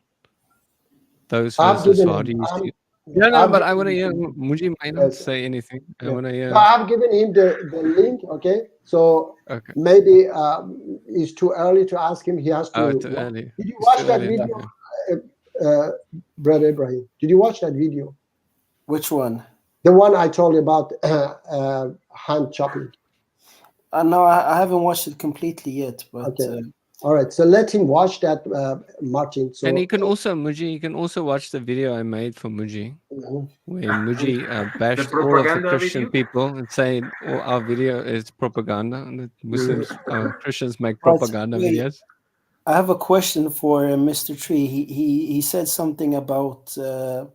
those verses? How do you see? No, but I want to hear. Muji might not say anything. I want to hear. No, I've given him the link. Okay, so maybe it's too early to ask him. He has to. Too early. Did you watch that video, Brother Ibrahim? Did you watch that video? Which one? The one I told you about hand chopping. No, I haven't watched it completely yet. But all right, so let him watch that, Martin. So, and he can also, Muji, you can also watch the video I made for Muji, where Muji bashed all of the Christian people and saying all our video is propaganda, and that Muslims, Christians make propaganda videos. I have a question for Mr. Tree. He said something about the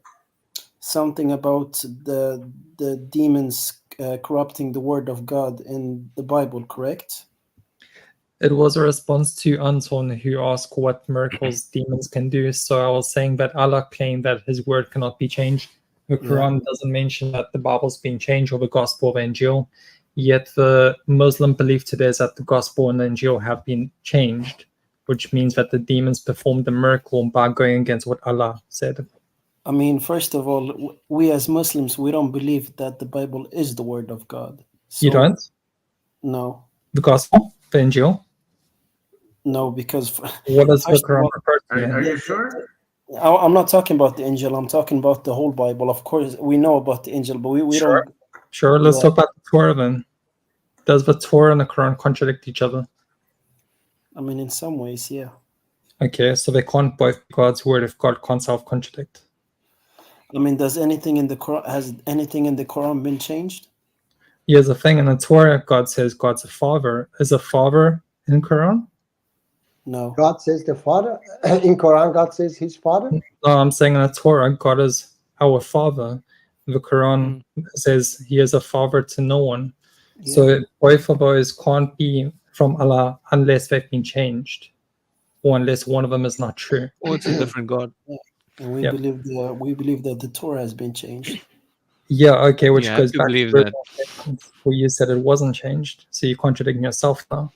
demons corrupting the word of God in the Bible, correct? It was a response to Anton, who asked what miracles demons can do. So I was saying that Allah claimed that his word cannot be changed. The Quran doesn't mention that the Bible's been changed or the Gospel of Injil. Yet the Muslim belief today is that the Gospel and the Injil have been changed, which means that the demons performed the miracle by going against what Allah said. I mean, first of all, we as Muslims, we don't believe that the Bible is the word of God. So, you don't? No. The Gospel? The Injil? No, because what does the Quran refer to? Are you sure? I'm not talking about the Injil. I'm talking about the whole Bible. Of course, we know about the Injil, but we don't. Sure, let's talk about the Torah then. Does the Torah and the Quran contradict each other? I mean, in some ways, yeah. Okay, so they can't both be God's word if God can't self-contradict. I mean, has anything in the Quran been changed? Here's the thing, in the Torah, God says God's a father. Is a father in Quran? No. God says the father. In Quran, God says his father? No, I'm saying in the Torah, God is our father. The Quran says he is a father to no one. Yeah. So both of those can't be from Allah unless they've been changed, or unless one of them is not true. Or it's a different God. Yeah. And we Yeah. believe that the Torah has been changed. Yeah, okay, which You have goes to back believe to that. where you said it wasn't changed. So you're contradicting yourself now.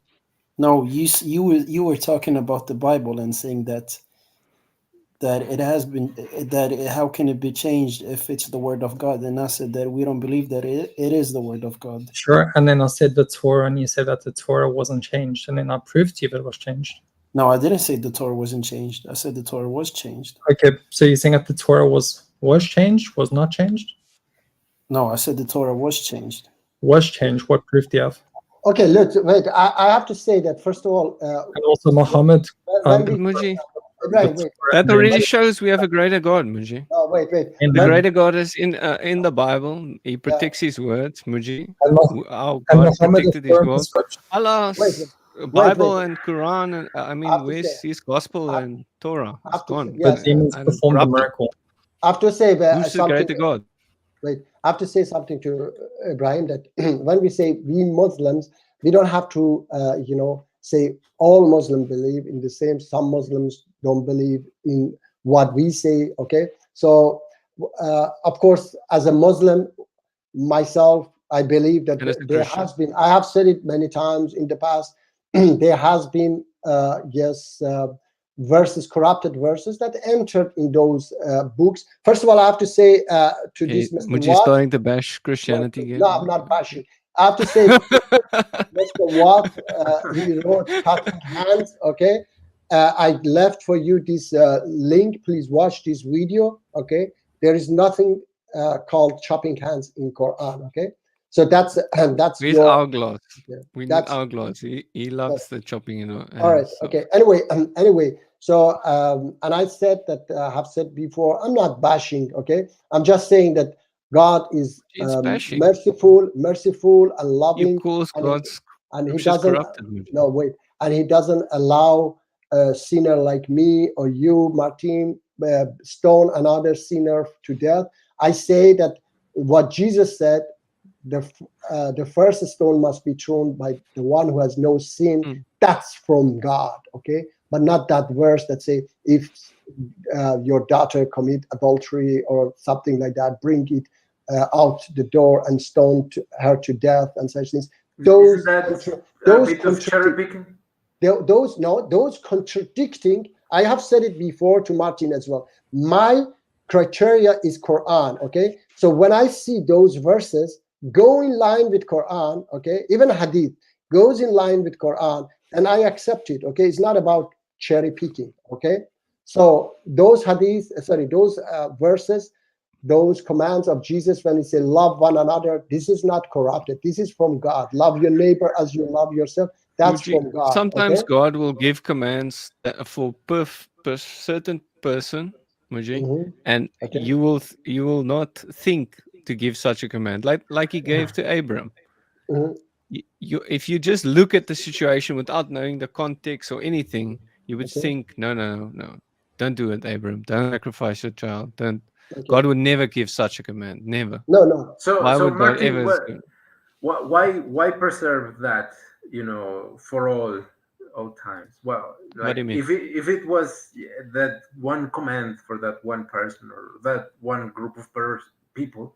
No, you were talking about the Bible and saying that it has been how can it be changed if it's the word of God? And I said that we don't believe that it is the word of God. Sure, and then I said the Torah, and you said that the Torah wasn't changed, and then I proved to you that it was changed. No, I didn't say the Torah wasn't changed. I said the Torah was changed. Okay, so you're saying that the Torah was changed, was not changed? No, I said the Torah was changed. Was changed. What proof do you have? Okay, look, wait. I have to say that first of all, and also Muhammad. Muji, that already shows we have a greater God, Muji. Oh, wait. The greater God is in the Bible. He protects his words, Muji. Our God protected his word. Allah's Bible and Quran, and I mean, where's his gospel and Torah? It's gone. But demons performed the miracle. I have to say who's the greater God? Wait, I have to say something to Ibrahim, that when we say we Muslims, we don't have to, say all Muslims believe in the same. Some Muslims don't believe in what we say. Okay, so of course, as a Muslim myself, I believe that there has been. I have said it many times in the past. There has been verses, corrupted verses that entered in those books. First of all, I have to say to this Mr. Muji is starting to bash Christianity again. No, I'm not bashing. I have to say, Mr. Watt, he wrote Talking Hands. Okay, I left for you this link. Please watch this video. Okay, there is nothing called chopping hands in Quran. Okay, so that's Where's Hourglass? Yeah, we need Hourglass. He loves the chopping, All right. So. Okay. Anyway. So and I said that I have said before, I'm not bashing. Okay, I'm just saying that God is merciful and loving. Of course, and he doesn't. No, wait, and he doesn't allow a sinner like me or you, Martin, stone another sinner to death. I say that what Jesus said. The first stone must be thrown by the one who has no sin. That's from God, okay? But not that verse that say if your daughter commit adultery or something like that, bring it out the door and stone her to death and such things. Those contradicting. I have said it before to Martin as well. My criteria is Quran, okay? So when I see those verses go in line with Quran, okay, even hadith goes in line with Quran, and I accept it, okay? It's not about cherry picking, okay? So those verses, those commands of Jesus when he said love one another, this is not corrupted. This is from God. Love your neighbor as you love yourself. That's from God. Sometimes okay? God will give commands for per certain person, Muji, and you will not think to give such a command like he gave to Abram. If you just look at the situation without knowing the context or anything, you would think no, don't do it, Abram, don't sacrifice your child, don't. God would never give such a command, never. No. So would God Martin, ever why preserve that, for all times? Well, like, what do you mean? If it was that one command for that one person or that one group of people,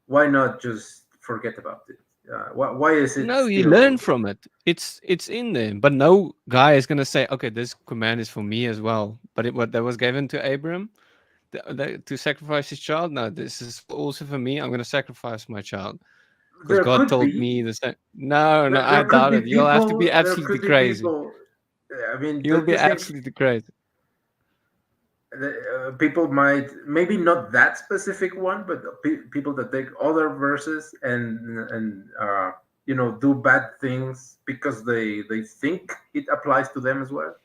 why not just forget about it? Why is it? No, you learn from it. It's in there, but no guy is gonna say, okay, this command is for me as well. But what that was given to Abram, to sacrifice his child. No, this is also for me. I'm gonna sacrifice my child because God told me the same. No, I doubt it. You'll have to be absolutely crazy. I mean, you'll be absolutely crazy. People might, maybe not that specific one, but people that take other verses and do bad things because they think it applies to them as well.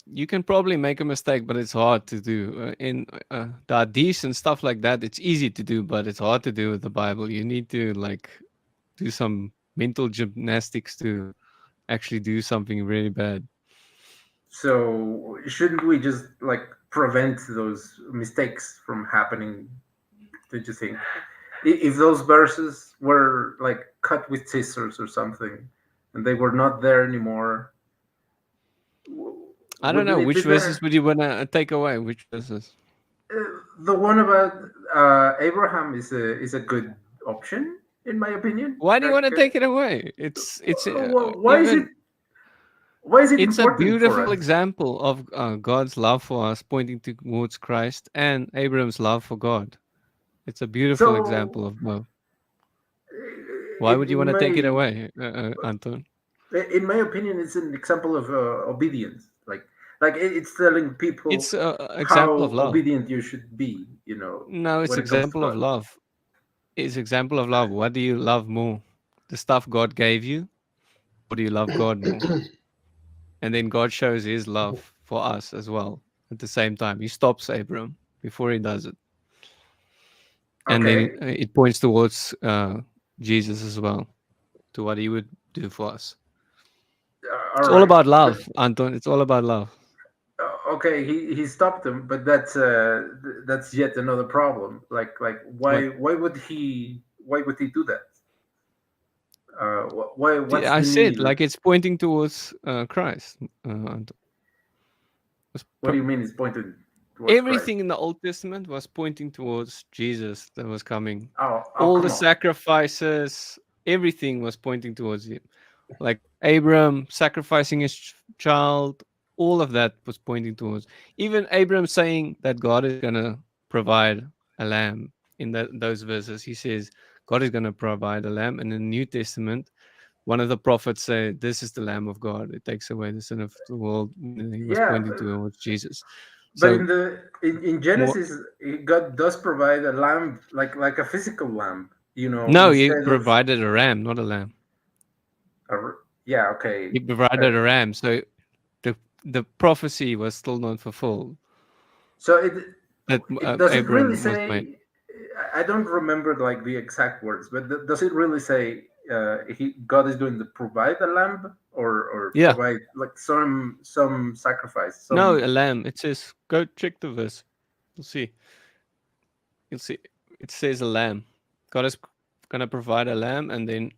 you can probably make a mistake, but it's hard to do. In the hadiths and stuff like that, it's easy to do, but it's hard to do with the Bible. You need to like do some mental gymnastics to actually do something really bad. So shouldn't we just like prevent those mistakes from happening? Did you think if those verses were like cut with scissors or something, and they were not there anymore? I don't know which verses would you want to take away. Which verses? The one about Abraham is a good option in my opinion. Why do you want to take it away? Why is it? Why is it It's a important for beautiful us? example of God's love for us, pointing towards Christ, and Abraham's love for God. It's a beautiful So, example of both. Why would you want to take it away, Anton? In my opinion, it's an example of obedience. Like it's telling people It's an example how of love. obedient you should be. You know. No, it's when it comes to example of God. love. It's example of love. What do you love more? The stuff God gave you, or do you love God more? And then God shows his love for us as well at the same time. He stops Abram before he does it. And then it points towards Jesus as well, to what he would do for us. It's all right. about love, Anton. It's all about love. Okay, he stopped him, but that's yet another problem. Like why would he do that? What's I the said, need? like, it's pointing towards Christ. Anton. What do you mean it's pointed towards Everything in the Old Testament was pointing towards Jesus that was coming. Oh, All come the on. sacrifices, everything was pointing towards him. Like Abram sacrificing his child, all of that was pointing towards. Even Abram saying that God is going to provide a lamb in those verses. He says God is going to provide a lamb. And in the New Testament, one of the prophets say, "This is the Lamb of God. It takes away the sin of the world." And he was Yeah, pointing towards Jesus. But So in Genesis, God does provide a lamb, like a physical lamb. You know. no, he instead of provided a ram, not a lamb. yeah, okay. He provided a ram. So the prophecy was still not fulfilled. So That does it Abram really was say? made. I don't remember like the exact words, but does it really say God is going to provide a lamb or Yeah. provide like some sacrifice? No, a lamb. It says, go check the verse. You'll see. You'll see. It says a lamb. God is gonna provide a lamb, and then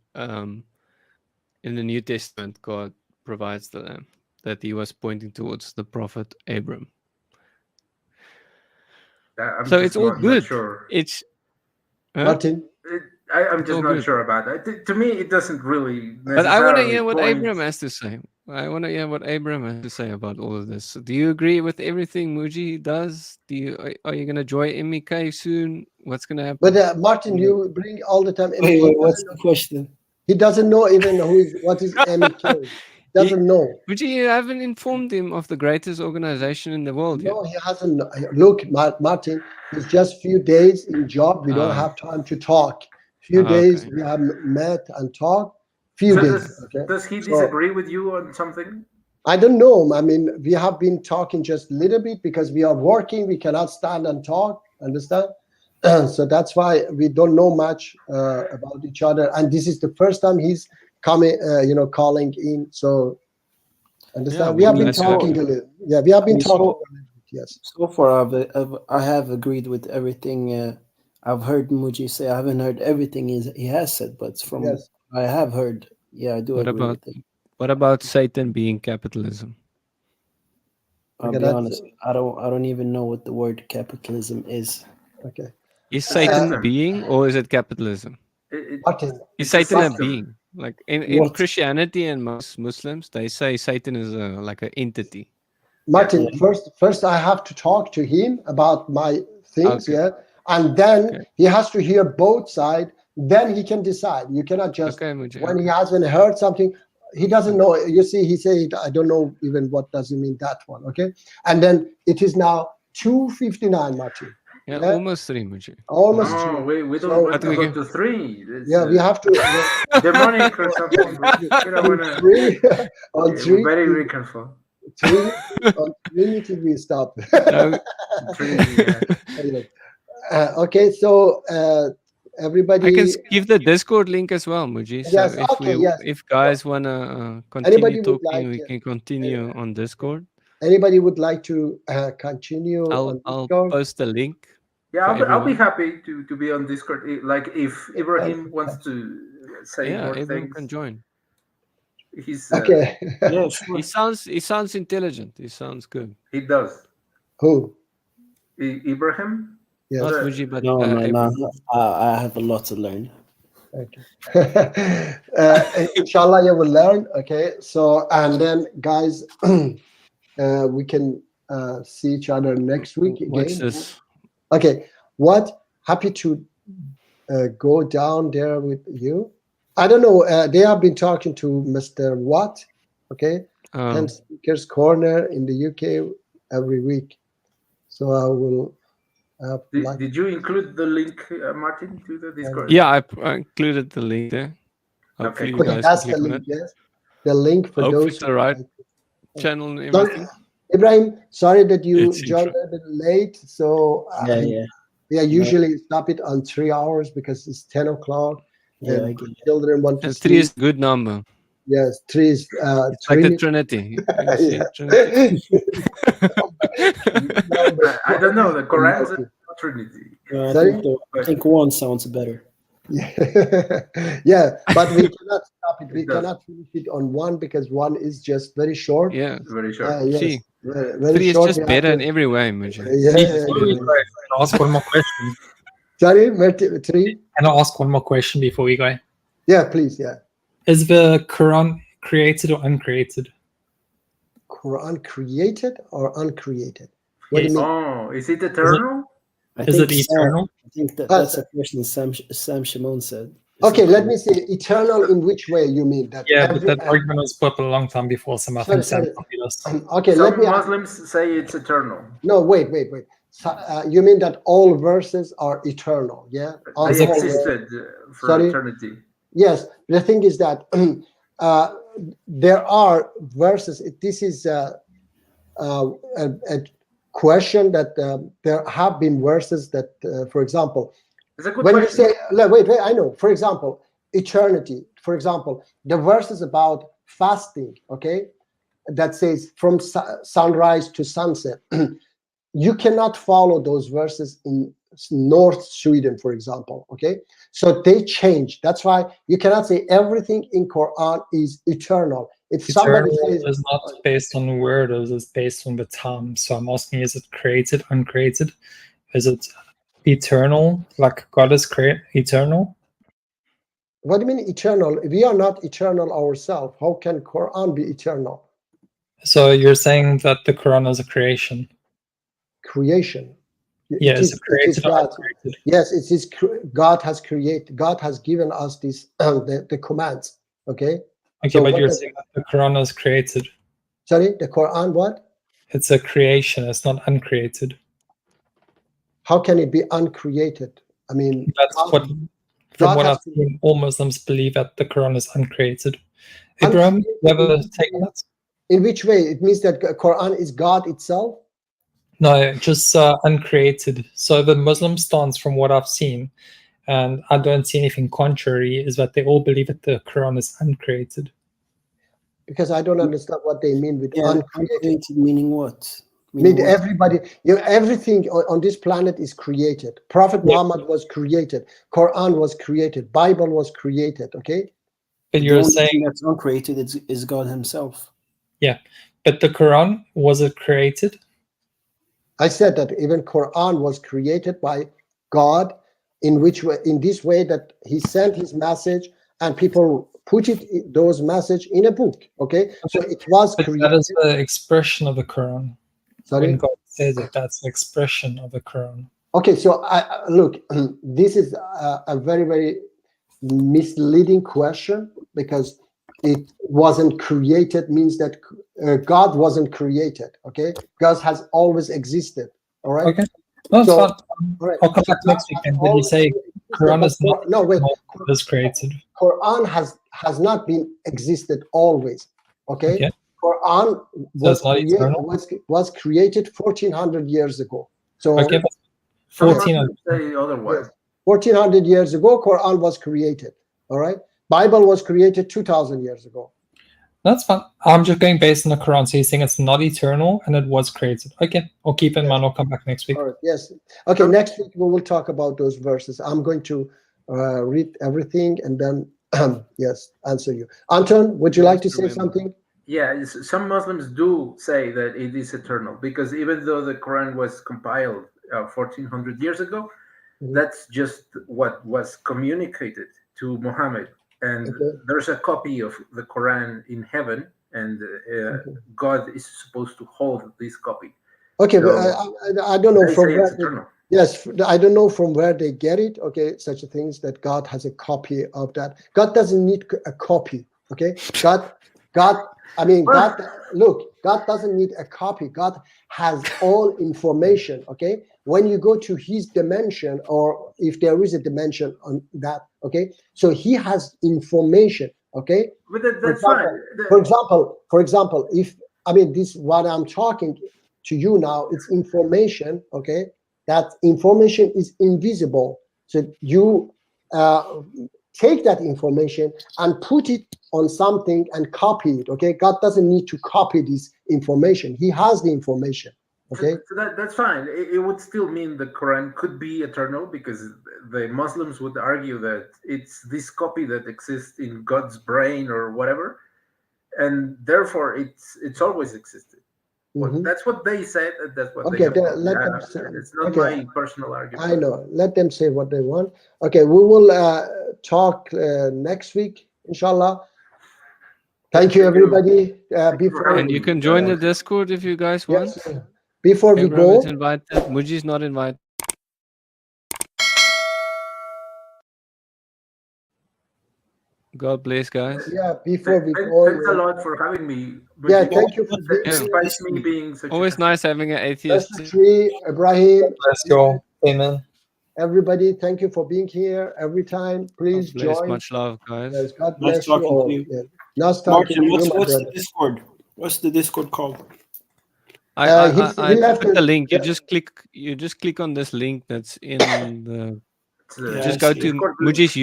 in the New Testament, God provides the lamb that he was pointing towards the prophet Abram. I'm So just it's all not good. sure. It's Martin. I'm It's just all not good. sure about that. To me, it doesn't really necessarily But I want to hear what point. Abram has to say. I want to hear what Abram has to say about all of this. Do you agree with everything Muji does? Are you going to join MK soon? What's going to happen? But Martin, you bring all the time. Wait, MK what's doesn't the know- question? He doesn't know even what is MK. Doesn't know. Muji, you haven't informed him of the greatest organization in the world yet. No, he hasn't. Look, Martin, it's just few days in job. We don't have time to talk. Few days we have met and talked. Few So days. does he So, disagree with you on something? I don't know. I mean, we have been talking just a little bit because we are working. We cannot stand and talk. Understand? So that's why we don't know much about each other. And this is the first time he's coming, calling in. So understand? Yeah, we have been that's talking a little. Yeah, we have been talking a little bit. Yes. So far, I have agreed with everything I've heard Muji say. I haven't heard everything he has said, but from Yes. I have heard, yeah, I do What agree about with him. what about Satan being capitalism? I'll Okay, be that's- honest. I don't even know what the word capitalism is. Okay. Is Satan System. being or is it capitalism? Martin. Is It's a Satan a system. being? Like in What? Christianity and most Muslims, they say Satan is like an entity. Martin, first I have to talk to him about my things, Okay. yeah, and then he has to hear both sides. Then he can decide. You cannot just Okay, Muji. when he hasn't heard something, he doesn't know. You see, he said, "I don't know even what does it mean that one." Okay, and then it is now 2:59, Martin. Yeah, Yeah. almost 3, Muji. Almost. No, three. we don't So- want to we go can- to 3. It's, Yeah, we have to. demonic or something. We don't on want to. three, on We're three. very, very careful. 3 until we stop. No. Okay, so everybody. I can give the Discord link as well, Muji. So Yes, if okay, yes. if guys wanna Anybody continue would talking, like, we can continue on Discord. Anybody would like to continue on I'll Discord? post the link. Yeah, for I'll be everyone. happy to be on Discord. Like if Ibrahim wants to say Yeah, more everyone things, can join. he's Okay. Yeah, sure. He sounds intelligent. He sounds good. he does. Who? Ibrahim? Yes. Not Muji, but No, everyone. I have a lot to learn. Okay. Inshallah, you will learn. Okay. So, and then, guys, we can see each other next week again. What's this? Okay. What? Happy to go down there with you. I don't know. They have been talking to Mr. Watt. Okay. And Speakers Corner in the UK every week. So I will. Did you include the link, Martin, to the Discord? Yeah, I included the link there. Hopefully you guys that's can the click on link. it. Yes, the link for Hope those. it's the right channel and So, everything. Ibrahim, sorry that you It's joined a bit late. So Yeah. Usually stop it on 3 hours because it's 10 o'clock. Yeah, and I get it. children want to And sleep. 3 is a good number. Yes, 3 is It's like the Trinity. You see Yeah. Trinity. I don't know. The Quran is a Trinity. Sorry? I think one sounds better. Yeah, but we cannot stop it. We cannot finish it on 1 because 1 is just very short. Yeah, very short. Yes, See, very 3 is short. just We have better to- in every way, Muji. I'll ask one more question. Sorry, 3? Can I ask one more question before we go? Yeah, please. Yeah. Is the Quran created or uncreated? Quran created or uncreated? What do you mean? Oh, is it eternal? Is it eternal? I think that's a question Sam Shimon said. Okay, let me see. Eternal in which way you mean that? Yeah, but that argument was put up a long time before Sam. I think Sam Sorry. copied us. Okay, Some let me. Muslims say it's eternal. No, wait. So, you mean that all verses are eternal? Yeah. All They verses- existed for Sorry? eternity. Yes. The thing is that there are verses. This is a question that there have been verses that, for example, It's a good when question. we say, wait, I know. For example, eternity. For example, the verses about fasting. Okay, that says from sunrise to sunset. You cannot follow those verses in North Sweden, for example. Okay, so they change. That's why you cannot say everything in Quran is eternal. If somebody Eternal says is not based on words, it's based on the time. So I'm asking, is it created, uncreated? Is it eternal, like God is eternal? what do you mean eternal? We are not eternal ourselves. How can Quran be eternal? So you're saying that the Quran is a creation? Creation. Yeah, It is is it created or God. uncreated? Yes, it is. God has created. God has given us these the commands. Okay. Okay, So but what you're does- saying that the Quran is created. Sorry, the Quran. What? It's a creation. It's not uncreated. How can it be uncreated? I mean, That's God- what, from God what has I've seen, all Muslims believe that the Quran is uncreated. Ibrahim, you have a take on that? In which way? It means that Quran is God itself. No, just uncreated. So the Muslim stance, from what I've seen, and I don't see anything contrary, is that they all believe that the Quran is uncreated. Because I don't understand what they mean with Yeah, uncreated. uncreated meaning what? Mean what? everybody, everything on this planet is created. Prophet Muhammad was created. Quran was created. Bible was created. Okay. But The you're only saying, thing that's uncreated is God Himself. yeah, but the Quran, was it created? I said that even Quran was created by God in which way, in this way that He sent His message and people put those message in a book. Okay, so it was But created. that is the expression of the Quran. Sorry? When God says it, that's the expression of the Quran. Okay, so look, this is a very, very misleading question because it wasn't created means that God wasn't created. Okay, God has always existed. All right. Okay, no, that's So- fine. all right. I'll come back next weekend. Did you say Quran is not No, wait. is created? Quran has not been existed always. Okay. Okay. Quran was created 1400 years ago. So okay, 1400. Say otherwise. 1400 years ago, Quran was created. All right, Bible was created 2000 years ago. That's fine. I'm just going based on the Quran. So you're saying it's not eternal and it was created. Okay, I'll keep in mind. I'll come back next week. All right. Yes. Okay. Next week we will talk about those verses. I'm going to read everything and then yes, answer you. Anton, would you like to say something? Yeah, some Muslims do say that it is eternal because even though the Quran was compiled 1400 years ago, that's just what was communicated to Muhammad. And there's a copy of the Quran in heaven, and God is supposed to hold this copy. Okay, so but I don't know from where. Yes, I don't know from where they get it. Okay, such a things that God has a copy of that. God doesn't need a copy. Okay, God. Look, God doesn't need a copy. God has all information. Okay, when you go to His dimension, or if there is a dimension on that, okay, so He has information. Okay, but that's fine. For example, if this what I'm talking to you now, it's information. Okay, that information is invisible. So you take that information and put it on something and copy it. Okay, God doesn't need to copy this information. He has the information. Okay, so that's fine. It would still mean the Quran could be eternal because the Muslims would argue that it's this copy that exists in God's brain or whatever, and therefore it's always existed. That's what they said. That's what okay, they let them say. It's not my personal argument. I know. Let them say what they want. Okay, we will talk next week, inshallah. Thank you, everybody. And you can join the Discord if you guys want. Yes. Before we Abraham go, is invited. Muji's not invited. God bless, guys. Yeah, before we go. Thanks a lot for having me. Yeah, thank you. Despite me being such always nice having an atheist. Ibrahim. Bless you all. Amen. Everybody, thank you for being here every time. Please God bless, join. much love, guys. Yes, God Nice bless you talking all. to you. Yeah. Nice talking Martin, to you, what's my the brother. Discord? What's the Discord called? I left put the it- link. yeah. You just click on this link that's in the. Yeah, just I go see. to Muji's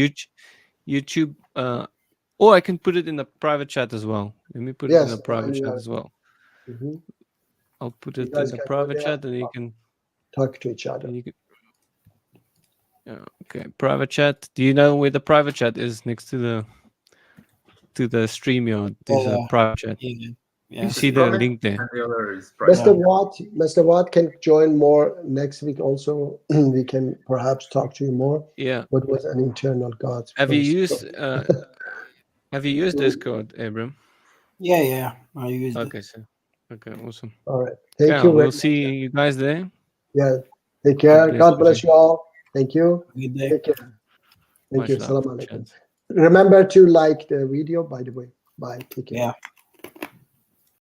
YouTube. Or I can put it in the private chat as well. Let me put it in the private chat as well. I'll put it in guys the can go private there. chat, and you can Talk to each other. Yeah, okay, private chat. Do you know where the private chat is next to the StreamYard? There's a private chat. Yeah. You see the link there. The other is private. Mr. Watt can join more next week also. We can perhaps talk to you more. Yeah. What was an internal God? Have you used Discord, Abram? Yeah. I used it. Okay, so okay, awesome. All right. Thank you. We'll see you guys there. Yeah. Take care. God bless you all. Thank you. Good day. Take care. Thank Much you. love. Salam alaikum. Remember to like the video, by the way. Bye. Take care. Yeah.